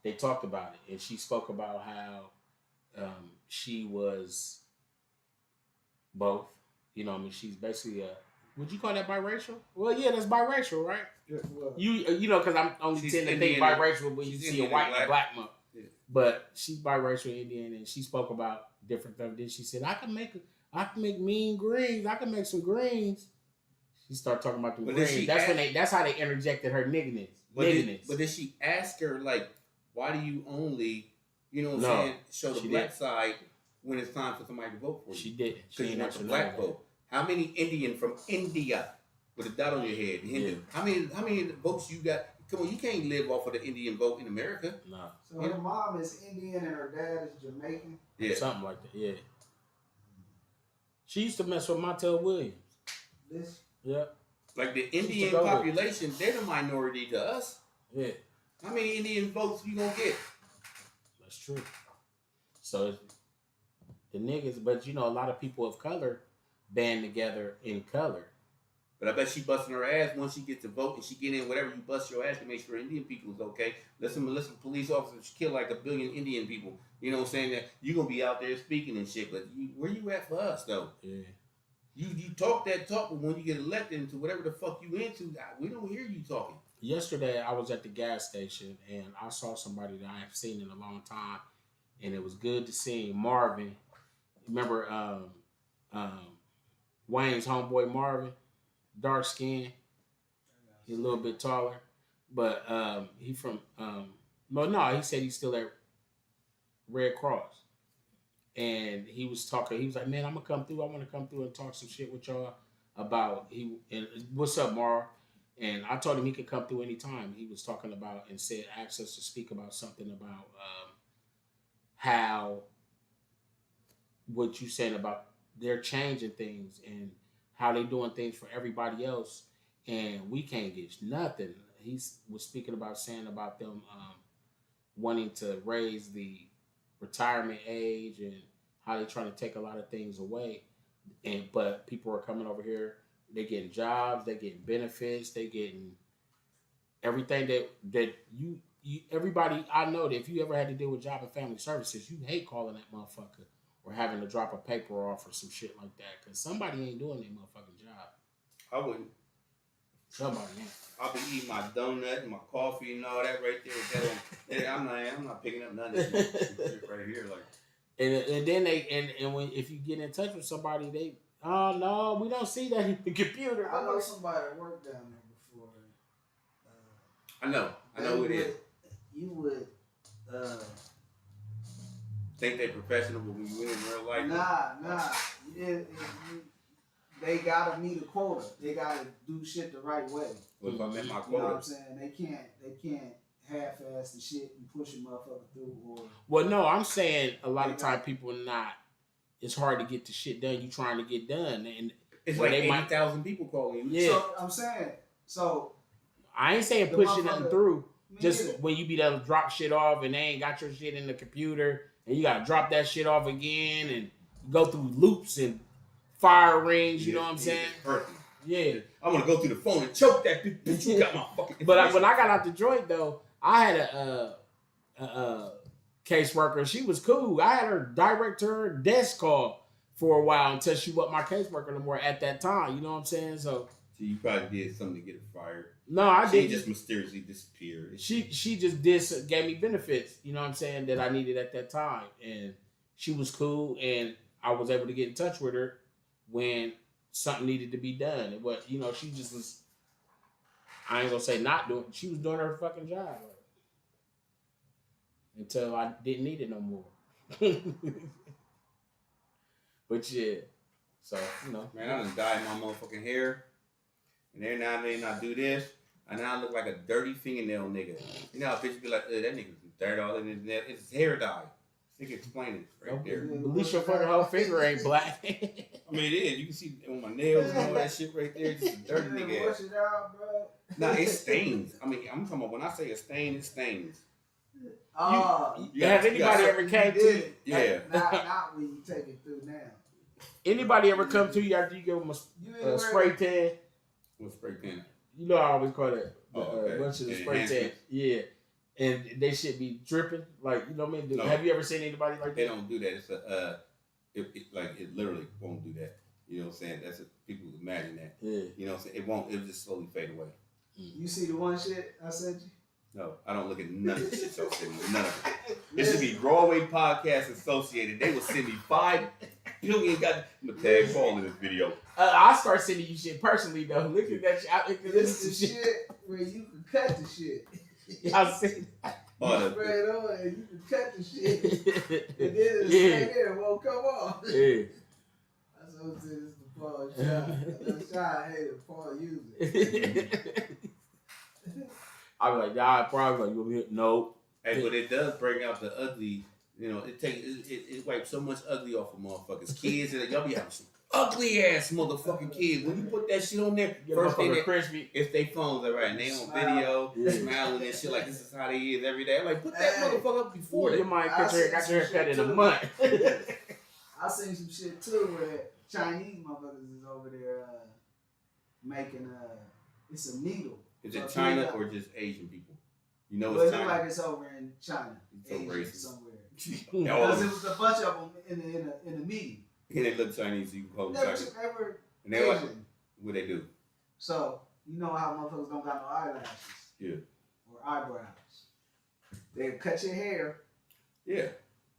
They talked about it, and she spoke about how she was both. She's basically would you call that biracial? Well, yeah, that's biracial, right? Yeah, well, Because I'm only She's tend to think Indian. biracial when you She's see a Indian white and and black month. Yeah. But she's biracial Indian, and she spoke about different stuff. Then she said, "I can make mean greens. I can make some greens." She started talking about the But did greens. she That's how they interjected her nigginess. But did she ask her, like, why do you only, show the she black didn't. side when it's time for somebody to vote for you? She did. She Because you ain't want the answer black none of that. vote. How many Indian from India with a dot on your head? Hindu. Yeah. How many votes you got? Come on, you can't live off of the Indian vote in America. No, so her mom is Indian and her dad is Jamaican. Yeah. something like that. Yeah. She used to mess with Montel Williams. This Yeah. Like the She's the Indian go-to. population, they're the minority to us. Yeah. How many Indian votes you gonna get? That's true. So the niggas, but a lot of people of color band together in color But I bet she busting her ass once she gets to vote and she get in whatever you bust your ass to make sure Indian people is okay. Listen, police officers kill like 1 billion Indian people. You know what I'm saying? That you gonna be out there speaking and shit, but where you at for us though? Yeah. You talk that talk, but when you get elected into whatever the fuck you into, we don't hear you talking. Yesterday, I was at the gas station and I saw somebody that I have seen in a long time, and it was good to see Marvin. Remember Wayne's homeboy Marvin, dark skin. He's a little bit taller, but he from he said he's still at Red Cross. And he was talking. He was like, "Man, I'm gonna come through. I want to come through and talk some shit with y'all about what's up, Mar." And I told him he could come through anytime. He was talking about and said, asked us to speak about something about how what you saying about they're changing things and how they doing things for everybody else, and we can't get nothing. He was speaking about saying about them wanting to raise the retirement age and how they're trying to take a lot of things away, but people are coming over here. They getting jobs, they getting benefits, they getting everything that you everybody. I know that if you ever had to deal with Job and Family Services, you hate calling that motherfucker or having to drop a paper off or some shit like that because somebody ain't doing their motherfucking job. I wouldn't. Somebody ain't. I'll be eating my donut and my coffee and all that right there. I'm not picking up none of this shit right here. Like, and then when if you get in touch with somebody, they no, we don't see that in the computer. I know somebody that worked down there before. I know who it is. You would think they professional, but when you in real life, nah. They gotta meet a quota. They gotta do shit the right way. What if I met my You know what I'm quota? saying? They can't half-ass the shit and push a motherfucker through. Or Well, no, I'm saying a lot of time people are not. It's hard to get the shit done you trying to get done, and It's well, like they 80,000 people calling you. Yeah. So I'm saying, I ain't saying The pushing nothing motherfucker- through. me Just neither. when you be able to drop shit off and they ain't got your shit in the computer and you gotta drop that shit off again and go through loops and fire rings, you know what I'm saying? Perfect. Yeah. I'm gonna go through the phone and choke that bitch. You got my fucking. But when I got out the joint though, I had a caseworker. She was cool. I had her direct to her desk call for a while until she wasn't my caseworker no more at that time. You know what I'm saying? So you probably did something to get her fired. no, I She didn't. just mysteriously disappeared. She just gave me benefits, you know what I'm saying, that I needed at that time. And she was cool and I was able to get in touch with her when something needed to be done. It was, you know, she just was, I ain't gonna say not doing, she was doing her fucking job. Like, until I didn't need it no more. But yeah. So, you know. Man, I done dyed my motherfucking hair. And every now and then I do this. And now I look like a dirty fingernail nigga. You know how bitches be like, that nigga's dirt all in his nail. It's hair dye. They can explain it right there. At least your fucking whole finger ain't black. I mean, it is. You can see on my nails and all that shit right there. Just a dirty You nigga wash ass. it out, bro. Nah, it stains. I mean, I'm talking about when I say a stain, it stains. You have anybody ever came to you? Yeah. Not when you take it through now. Anybody ever come to you after you give them You a ain't spray worried. tan? What spray tan? You know I always call that Okay. bunch of the Yeah, spray tan. enhancement. Yeah. And they should be dripping. Like, you know what I mean? No. Have you ever seen anybody like They that? don't do that. It's it literally won't do that. You know what I'm saying? That's what people imagine that. Yeah. You know what I'm saying? It'll just slowly fade away. You see the one shit I sent you? No, I don't look at none of the shit y'all send me. None of it. It should be RawWay Podcast Associated. They will send me 5 billion goddamn tag Paul in this video. I'll start sending you shit personally, though. Look at that shit. This is the shit where you can cut the shit. I'll send Oh, You that's spray it on and you can cut the shit. And then Yeah. it'll stay there and won't come off. Yeah. That's what I'm saying. This is the Paul shot. That shot I hated. Paul used it. I'm like, nah, probably like, you over here? No. Hey, but it does bring out the ugly. You know, it wipes so much ugly off of motherfuckers. Kids, and y'all be having some ugly ass motherfucking kids. When you put that shit on there, Your first thing motherfucker that, crispy. if they phones are right and they on Smile. video, Yeah. smiling and shit like this is how they is every day. I'm like, put that Hey. motherfucker up before Your they. mind I got your seen hair some cut shit in a too. month. I seen some shit too where Chinese motherfuckers is over there making it's a needle. Is it So China or just Asian people? You know well, it it's look China. like it's over in China, It's so Asia, racist. somewhere. All Because of it was a bunch of them in a meeting. and they look Chinese, so you can call them They Chinese. were And they're like, Asian. what they do? So you know how motherfuckers don't got no eyelashes. Yeah. Or eyebrows. They'll cut your hair Yeah.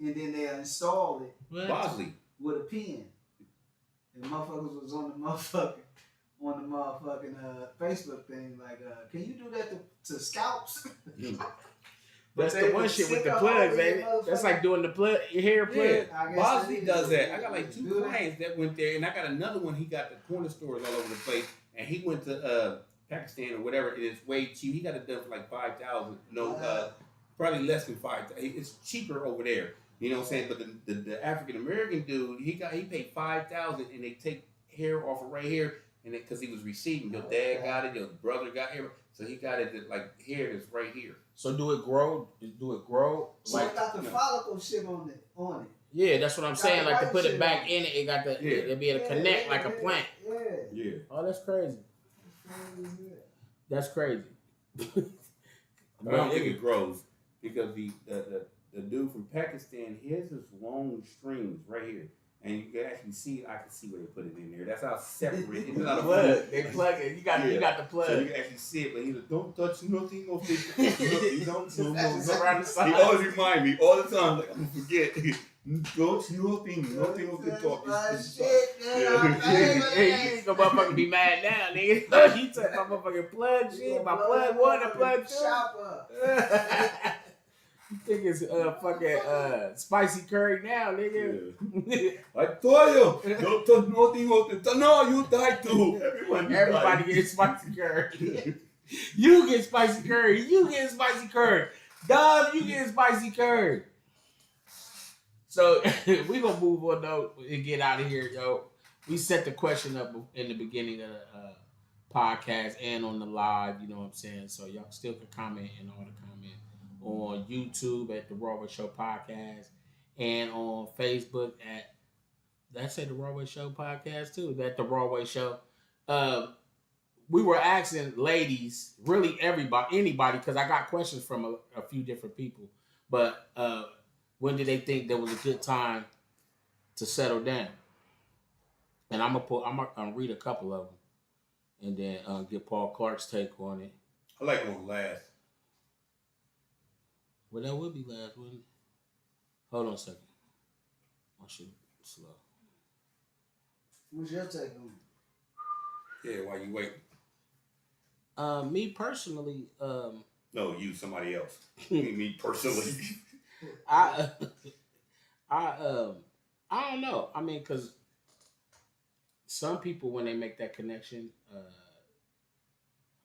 and then they'll install it Bosley. with a pen. And motherfuckers was on the motherfucking Facebook thing like, can you do that to scalps? That's But they the one would shit with stick the up plugs, over your ain't it? That's motherfucking- like doing the plug, your hair plug. Yeah. I guess Bosley that does is. that. I got like 2 Do that? clients that went there, and I got another one. He got the corner stores all over the place, and he went to Pakistan or whatever. And it's way cheap. He got it done for like 5,000. No, probably less than 5,000. It's cheaper over there. You know what I'm saying? But the African American dude, he paid 5,000, and they take hair off of right here, and because he was receiving. Your dad got it, your brother got hair, so he got it like hair that's right here. So do it grow? Do it grow? So Like it got the follicle shit on it. yeah, that's what I'm saying. the Like to white put shit it back on. in it, it got the Yeah. it'll be able to connect like a plant. Yeah. Yeah. Oh, that's crazy. That's crazy. I don't think it grows because the dude from Pakistan, his is long strings right here. And you can actually see it. I can see where they put it in there. That's how separate. It's not a Plug. They plug it. You got the plug. So you can actually see it, but he's like, don't touch nothing of this. You don't no. Around the He side. always remind me all the time, like I'm gonna forget. Don't nothing of the talk. This Hey, you gonna motherfucking be mad now, nigga. You took my motherfucking plug shit, my plug one and plug two. Chopper. You think it's fucking spicy curry now, nigga? I told you, don't touch nothing of the. No, you die too. Everybody gets spicy curry. You get spicy curry. You get spicy curry. Dub, you get spicy curry. So we gonna move on though and get out of here, yo. We set the question up in the beginning of the podcast and on the live. You know what I'm saying? So y'all still can comment in all the comments on YouTube at the RawWay Show Podcast and on Facebook at that's at the RawWay Show Podcast too. At the RawWay Show. We were asking ladies, really anybody, because I got questions from a few different people. But when did they think there was a good time to settle down? And I'm gonna read a couple of them, and then get Paul Clark's take on it. I like it on last. Well, that would be last, wouldn't it? Hold on a second. I should slow. What's your take on it? Yeah, while you wait. Me personally, No, you, somebody else. Me personally. I don't know. I mean, because some people, when they make that connection,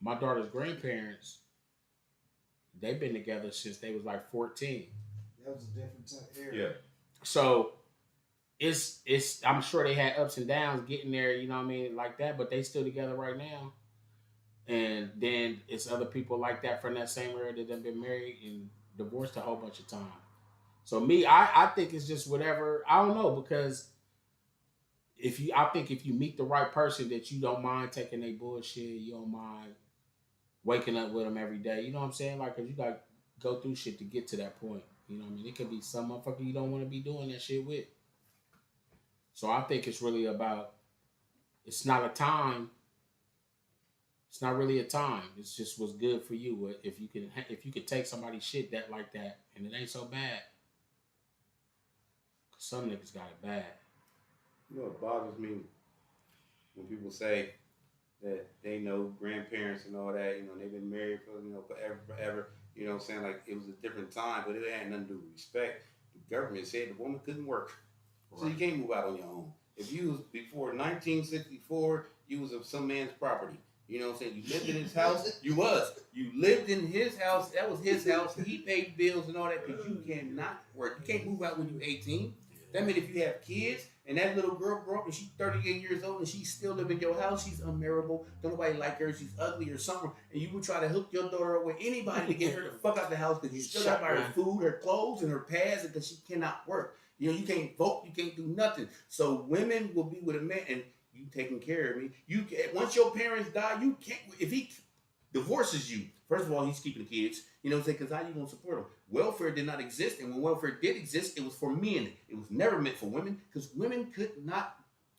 my daughter's grandparents, they've been together since they was like 14. That was a different time era. Yeah. So it's I'm sure they had ups and downs getting there, you know what I mean, like that, but they still together right now. And then it's other people like that from that same era that have been married and divorced a whole bunch of times. So me, I think it's just whatever. I don't know, because I think if you meet the right person that you don't mind taking their bullshit, you don't mind waking up with them every day. You know what I'm saying? Like, cause you got to go through shit to get to that point. You know what I mean? It could be some motherfucker you don't want to be doing that shit with. So I think it's really about, it's not a time. It's not really a time. It's just what's good for you. If you can take somebody's shit like that, and it ain't so bad. Cause some niggas got it bad. You know what bothers me when people say that they know grandparents and all that, you know, they've been married for, forever, you know what I'm saying? Like, it was a different time, but it had nothing to do with respect. The government said the woman couldn't work. So you can't move out on your own. If you was before 1964, you was of some man's property. You know what I'm saying? You lived in his house. You lived in his house. That was his house. He paid bills and all that, because you cannot work. You can't move out when you're 18. That means if you have kids and that little girl grew up and she's 38 years old and she's still living in your house, she's unmarriable. Don't nobody like her. She's ugly or something. And you would try to hook your daughter up with anybody to get her the fuck out the house, because you still got to buy her food, her clothes, and her pads, because she cannot work. You know, you can't vote. You can't do nothing. So women will be with a man, and you taking care of me. You once your parents die, you can't. If he divorces you, first of all, he's keeping the kids. You know what I'm saying? Because how you gonna support them? Welfare did not exist, and when welfare did exist, it was for men. It was never meant for women because women could not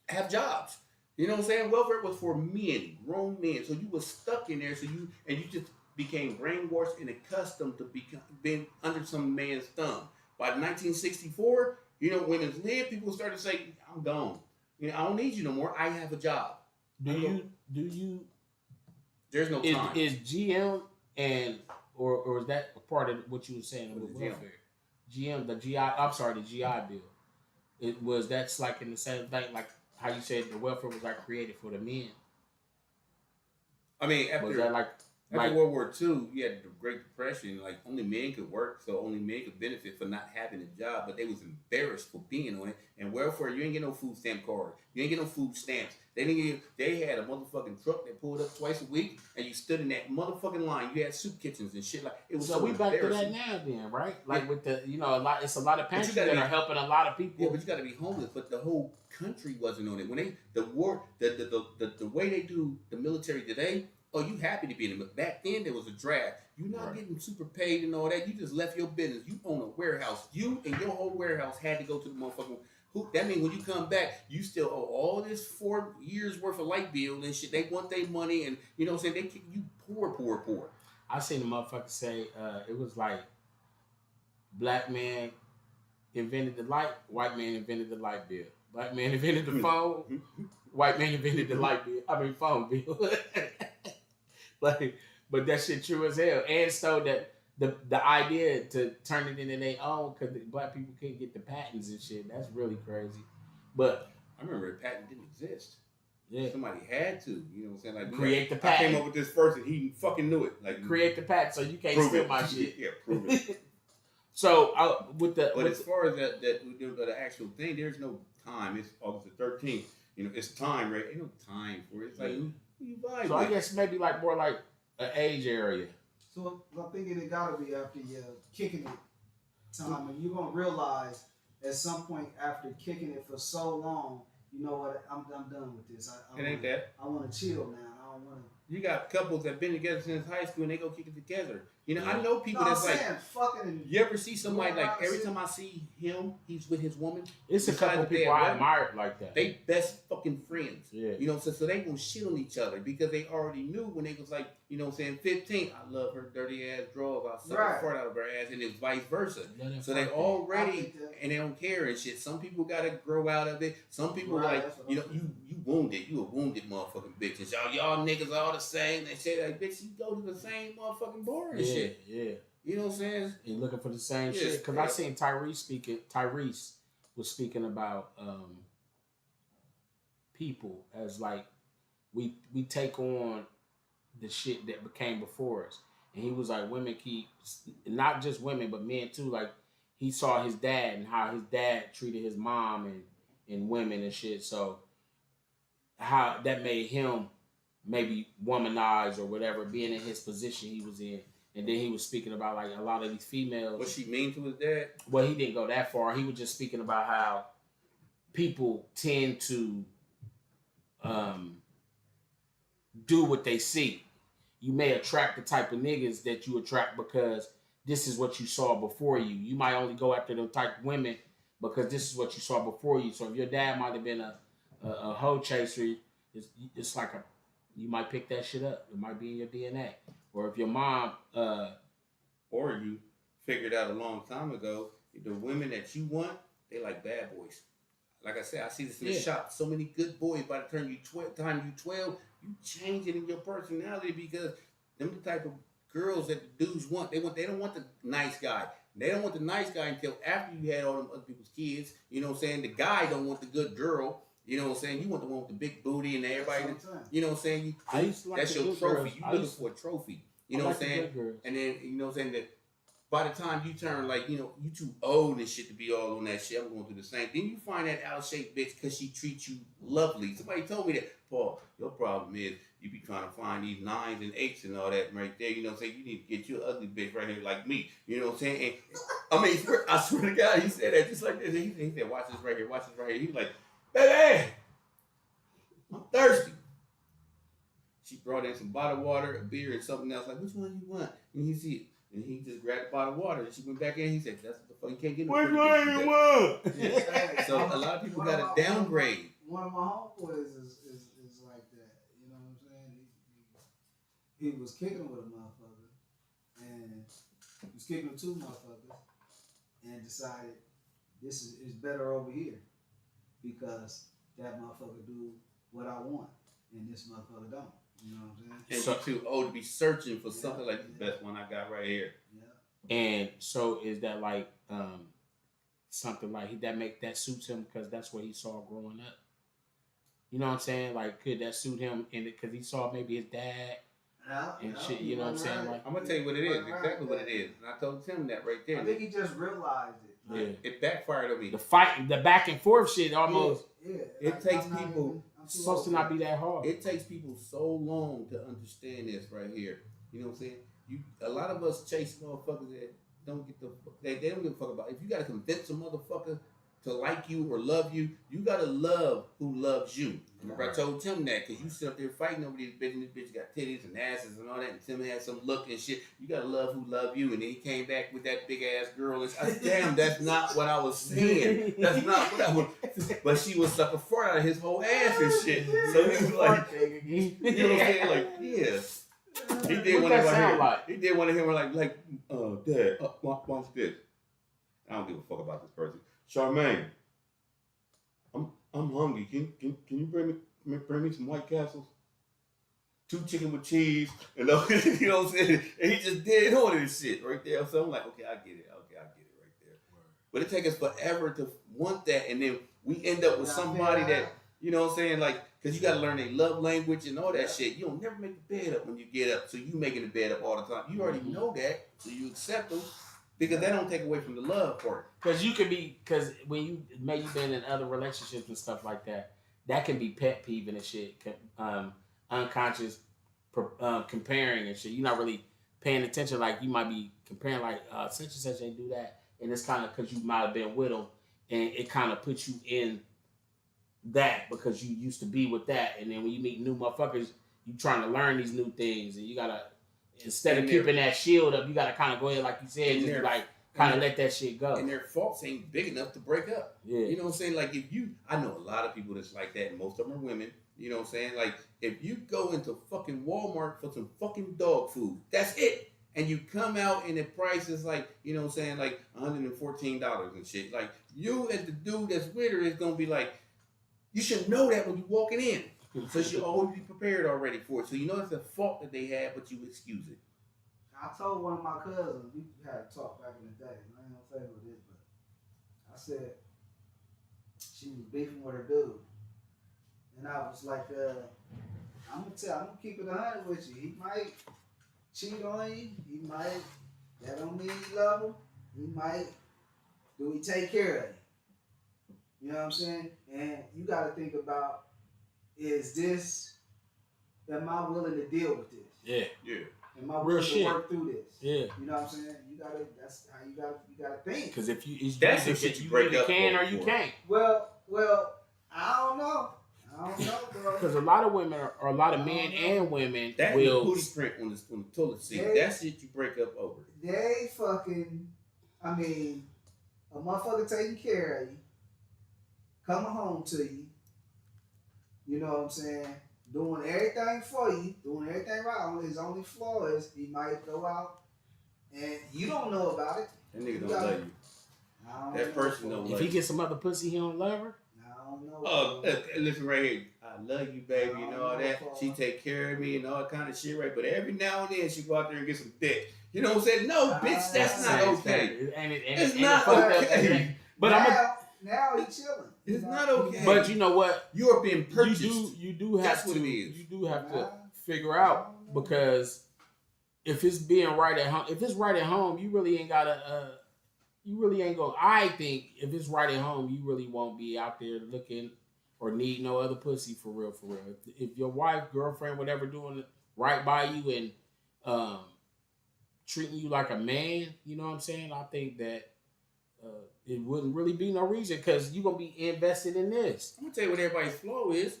have jobs. You know what I'm saying? Welfare was for men, grown men. So you were stuck in there. So you just became brainwashed and accustomed to being under some man's thumb. By 1964, you know, women's lived, people started to say, I'm gone. You know, I don't need you no more. I have a job. Do you There's no time. Is GM and or is that a part of what you were saying with GM? welfare? GM, the GI bill. That's like in the same thing, like how you said the welfare was like created for the men. I mean, Was that like World War II, you had the Great Depression. Like only men could work, so only men could benefit for not having a job. But they was embarrassed for being on it. And welfare, you ain't get no food stamp card. You ain't get no food stamps. They had a motherfucking truck that pulled up twice a week, and you stood in that motherfucking line. You had soup kitchens and shit like it was. So we back to that now, then, right? Like with the it's a lot of pantries that are helping a lot of people. Yeah, but you got to be homeless. But the whole country wasn't on it when the way they do the military today. Oh, you happy to be in it. Back then, there was a draft. You're not getting super paid and all that. You just left your business. You own a warehouse. You and your whole warehouse had to go to the motherfucking... That means when you come back, you still owe all this 4 years worth of light bill and shit. They want their money and, you know what I'm saying? You poor. I seen a motherfucker say, it was like, black man invented the light, white man invented the light bill. Black man invented the phone, white man invented the phone bill. But that shit true as hell. And so that the idea to turn it into their own because black people couldn't get the patents and shit. That's really crazy. But I remember the patent didn't exist. Yeah, somebody had to. You know what I'm saying? Like create the patent. I came up with this first, and he fucking knew it. Like create the patent, so you can't steal my shit. Yeah, prove it. So as far as the actual thing, there's no time. It's August the 13th. You know, it's time, right? Ain't no time for it. It's like you vibe. So I guess maybe like more like an age area. So I'm thinking it gotta be after you're kicking it time, and you're gonna realize at some point after kicking it for so long, you know what? I'm done with this. I want to chill now. I don't want to. You got couples that been together since high school and they go kick it together. You know, I know people that's like, fucking. You ever see somebody like every time I see him, he's with his woman. It's a couple people I admire like that. They best fucking friends. Yeah. You know, so they gonna shit on each other because they already knew when they was like, you know what I'm saying, 15, I love her dirty ass drawers, I suck the fart out of her ass, and it's vice versa. So they already, and they don't care and shit. Some people gotta grow out of it. Some people like, you know, you wounded. You a wounded motherfucking bitch. And y'all niggas all the same. They say like, bitch, you go to the same motherfucking bar and shit. Yeah. You know what I'm saying? And looking for the same shit. Because I seen Tyrese was speaking about people as like, we take on the shit that became before us. And he was like, women keep, not just women, but men too. Like, he saw his dad and how his dad treated his mom and women and shit. So, how that made him maybe womanize or whatever, being in his position he was in. And then he was speaking about like a lot of these females. Was she mean to his dad? Well, he didn't go that far. He was just speaking about how people tend to do what they see. You may attract the type of niggas that you attract because this is what you saw before you. You might only go after them type of women because this is what you saw before you. So if your dad might have been a hoe chaser, it's like you might pick that shit up. It might be in your DNA. Or if your mom... or you figured out a long time ago, the women that you want, they like bad boys. Like I said, I see this in the shop. So many good boys, by the time you 12, you changing in your personality because them the type of girls that the dudes want. They don't want the nice guy. They don't want the nice guy until after you had all them other people's kids. You know what I'm saying? The guy don't want the good girl. You know what I'm saying? You want the one with the big booty and everybody. You know what I'm saying? That's your trophy. You looking for a trophy. You know what I'm saying? And then, you know what I'm saying? That by the time you turn, like, you know, you too old and shit to be all on that shit. I'm going through the same. Then you find that out-shaped bitch because she treats you lovely. Somebody told me that, Paul, your problem is you be trying to find these 9s and 8s and all that right there. You know what I'm saying? You need to get you an ugly bitch right here like me. You know what I'm saying? And, I mean, I swear to God, he said that just like this. He said, watch this right here. Watch this right here. He was like, baby, I'm thirsty. She brought in some bottled water, a beer, and something else. Like, which one you want? And he see it. And he just grabbed the bottled water. And she went back in. And he said, that's what the fuck. You can't get no Which pretty one bitch you with want? that. So a lot of people got to downgrade. One of my homeboys is like that. You know what I'm saying? He was kicking with a motherfucker, and he was kicking with two motherfuckers, and decided this is better over here because that motherfucker do what I want, and this motherfucker don't. You know what I'm saying? And you're too old to be searching for something like the best one I got right here. Yeah. And so is that like something like that suits him because that's what he saw growing up? You know what I'm saying? Like, could that suit him in it because he saw maybe his dad and shit? You know what I'm saying? Like, I'm gonna tell you what it is, exactly what it is, and I told Tim that right there. I think he just realized it. yeah, It backfired on me. the fight, the back and forth shit, almost Yeah. It takes people. it's supposed to not be that hard. It takes people so long to understand this right here. You know what I'm saying? A lot of us chase motherfuckers that don't get they don't give a fuck about. If you gotta convince a motherfucker to like you or love you, you gotta love who loves you. Remember, I told Tim that because you sit up there fighting over these bitches. This bitch got titties and asses and all that, and Tim had some look and shit. You gotta love who love you. And then he came back with that big ass girl. And I said, damn, that's not what I was saying. That's not what I was. But she was sucking fart out of his whole ass and shit. So he was like, you know what I'm saying? Like, yeah. He did What one of that sound him. like? He did one of him like, Dad, watch this. I don't give a fuck about this person. Charmaine, I'm hungry. Can you bring me some White Castles? 2 chicken with cheese, and you know what I'm saying? And he just did all of this shit right there. So I'm like, okay, I get it. Okay, I get it right there. But it takes us forever to want that, and then we end up with somebody that, you know what I'm saying, like, because you got to learn their love language and all that shit. You don't never make the bed up when you get up, so you making the bed up all the time. You already know that, so you accept them. Because that don't take away from the love part. Because you could be, because when you maybe been in other relationships and stuff like that, that can be pet peeving and shit. Unconscious comparing and shit. You're not really paying attention. Like you might be comparing, like such and such ain't do that, and it's kind of because you might have been with them, and it kind of puts you in that because you used to be with that, and then when you meet new motherfuckers, you trying to learn these new things, and you gotta. Instead of keeping that shield up, you gotta kind of go ahead, like you said, just like kind of let that shit go. And their faults ain't big enough to break up. Yeah. You know what I'm saying? Like I know a lot of people that's like that, and most of them are women. You know what I'm saying? Like if you go into fucking Walmart for some fucking dog food, that's it. And you come out and the price is like, you know what I'm saying, like $114 and shit. Like you and the dude that's with her is gonna be like, you should know that when you walking in. So you always be prepared already for it. So you know it's a fault that they have, but you excuse it. I told one of my cousins, we had a talk back in the day, and I ain't gonna say what it is, but I said she was beefing with her dude. And I was like, I'm gonna keep it 100 with you. He might cheat on you, he might, that don't mean you love him, he might, do he take care of you? You know what I'm saying? And you gotta think about, am I willing to deal with this? Yeah. Yeah. Am I willing to work through this? Yeah. You know what I'm saying? That's how you gotta think. Because if you, That's the shit you break either up can or for. you can't. Well, I don't know, bro. Because a lot of women or a lot of men and women That will. booty print on the toilet seat. They- That's shit you break up over. They fucking, I mean, a motherfucker taking care of you, coming home to you, you know what I'm saying? Doing everything for you, doing everything right. His only flaw is he might go out and you don't know about it. That nigga don't gotta- love you. I don't That know. person don't If love he you. gets some other pussy, he don't love her. I don't know. Oh, listen right here. I love you, baby, I and don't all know, that. Paul. She take care of me and all that kind of shit, right? But every now and then she go out there and get some dick. You know what I'm saying? No, bitch, that's not okay. It's not okay. But now he chilling. It's not okay. But you know what? You're being purchased. You do have That's to. what it is. You do have to figure out because if it's being right at home, if it's right at home, you really ain't gotta. You really ain't gonna. I think if it's right at home, you really won't be out there looking or need no other pussy for real. For real. If your wife, girlfriend, whatever, doing right by you and treating you like a man, you know what I'm saying? I think that it wouldn't really be no reason because you're gonna be invested in this. I'm gonna tell you what everybody's flaw is.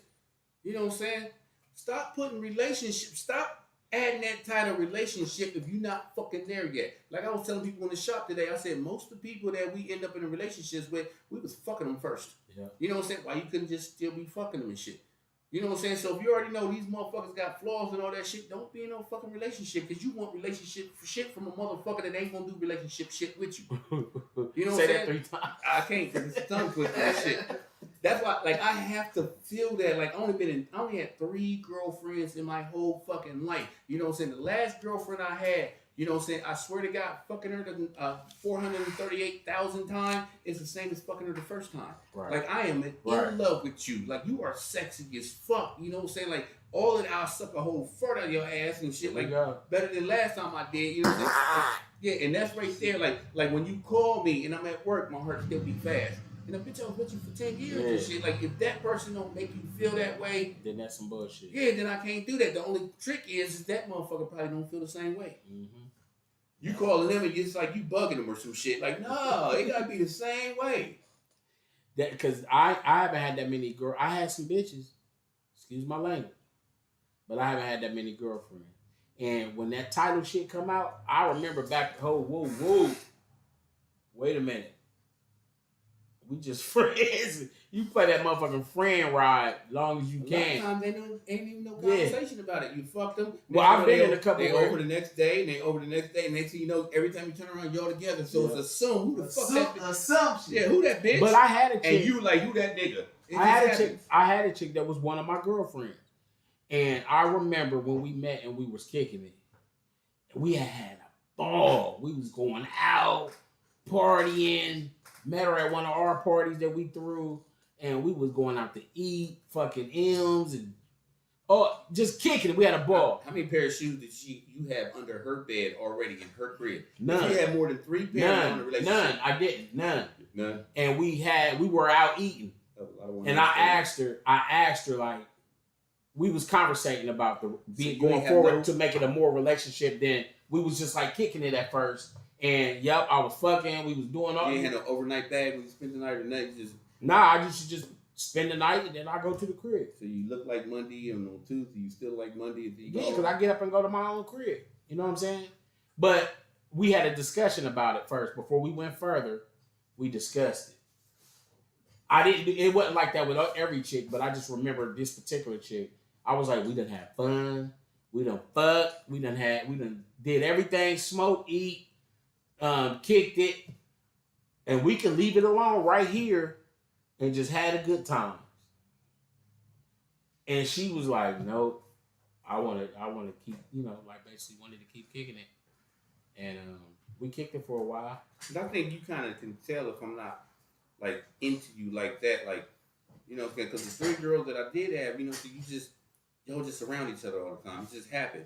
You know what I'm saying? Stop putting relationships. Stop adding that title relationship if you're not fucking there yet. Like I was telling people in the shop today, I said most of the people that we end up in relationships with, we was fucking them first. Yeah. You know what I'm saying? Why you couldn't just still be fucking them and shit? You know what I'm saying? So if you already know these motherfuckers got flaws and all that shit, don't be in no fucking relationship because you want relationship shit from a motherfucker that ain't gonna do relationship shit with you. You know what I'm Say saying? that 3 times. I can't because it's tongue twisting and shit. That's why, like, I have to feel that. Like, I only had 3 girlfriends in my whole fucking life. You know what I'm saying? The last girlfriend I had, you know what I'm saying? I swear to God, fucking her 438,000 times is the same as fucking her the first time. Right. Like, I am in love with you. Like, you are sexy as fuck. You know what I'm saying? Like, all of that, I'll suck a whole fart out of your ass and shit. Like, better than last time I did. You know what I'm saying? Yeah, and that's right there. Like when you call me and I'm at work, my heart still beat fast. And a bitch, I was with you for 10 years and shit. Like, if that person don't make you feel that way, then that's some bullshit. Yeah, then I can't do that. The only trick is that motherfucker probably don't feel the same way. Mm-hmm. You calling them and it's like you bugging them or some shit. Like, no, it gotta be the same way. That because I haven't had that many girls. I had some bitches, excuse my language, but I haven't had that many girlfriends. And when that title shit come out, I remember back. Oh, whoa, wait a minute. We just friends. You play that motherfucking friend ride long as you can. A lot of times ain't even no conversation about it. You fucked them. Well, I've been in a couple. They over the next day, and they over the next day, and next thing you know, every time you turn around, y'all together. So it's assumed who the fuck that bitch. Assumption. Yeah, who that bitch? But I had a chick, and you like who that nigga. I had a chick that was one of my girlfriends, and I remember when we met and we was kicking it. We had a ball. We was going out, partying. Met her at one of our parties that we threw, and we was going out to eat, fucking M's, and just kicking it. We had a ball. How many pair of shoes did you have under her bed already in her crib? None. She had more than 3 pairs on the relationship. None. I didn't. None. None. And we were out eating, and I asked her like, we was conversating about going forward to make it a more relationship than we was just like kicking it at first. And yep, I was fucking. We was doing all. You ain't had no overnight bag when you spent the night or night. I used to just spend the night and then I go to the crib. So you look like Monday, and on Tuesday you still like Monday. Yeah, because I get up and go to my own crib. You know what I'm saying? But we had a discussion about it first before we went further. We discussed it. It wasn't like that with every chick, but I just remember this particular chick. I was like, we done had fun. We done fucked. We done did everything. Smoke, eat. Kicked it, and we can leave it alone right here and just had a good time. And she was like, "Nope, I want to keep, like basically wanted to keep kicking it." And we kicked it for a while. I think you kind of can tell if I'm not like into you like that, like because the 3 girls that I did have, so y'all just around each other all the time. It just happened.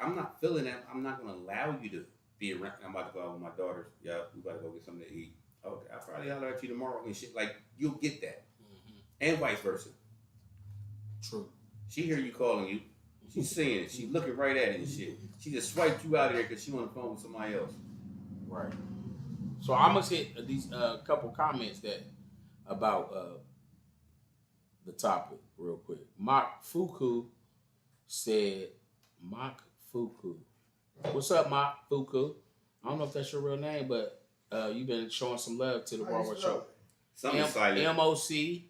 I'm not feeling that. I'm not gonna allow you to be around. I'm about to go out with my daughters. Yeah, we about to go get something to eat. Okay, I'll probably holler at you tomorrow and shit. Like, you'll get that. Mm-hmm. And vice versa. True. She hear you calling you. She's seeing it. She's looking right at it and shit. She just swiped you out of there because she on the phone with somebody else. Right. So I must hit these couple comments about the topic real quick. Mach Fuku said, Mach Fuku. What's up, Mach Fuku? I don't know if that's your real name, but you've been showing some love to the RawWay show. Something silent. MOCFUKU.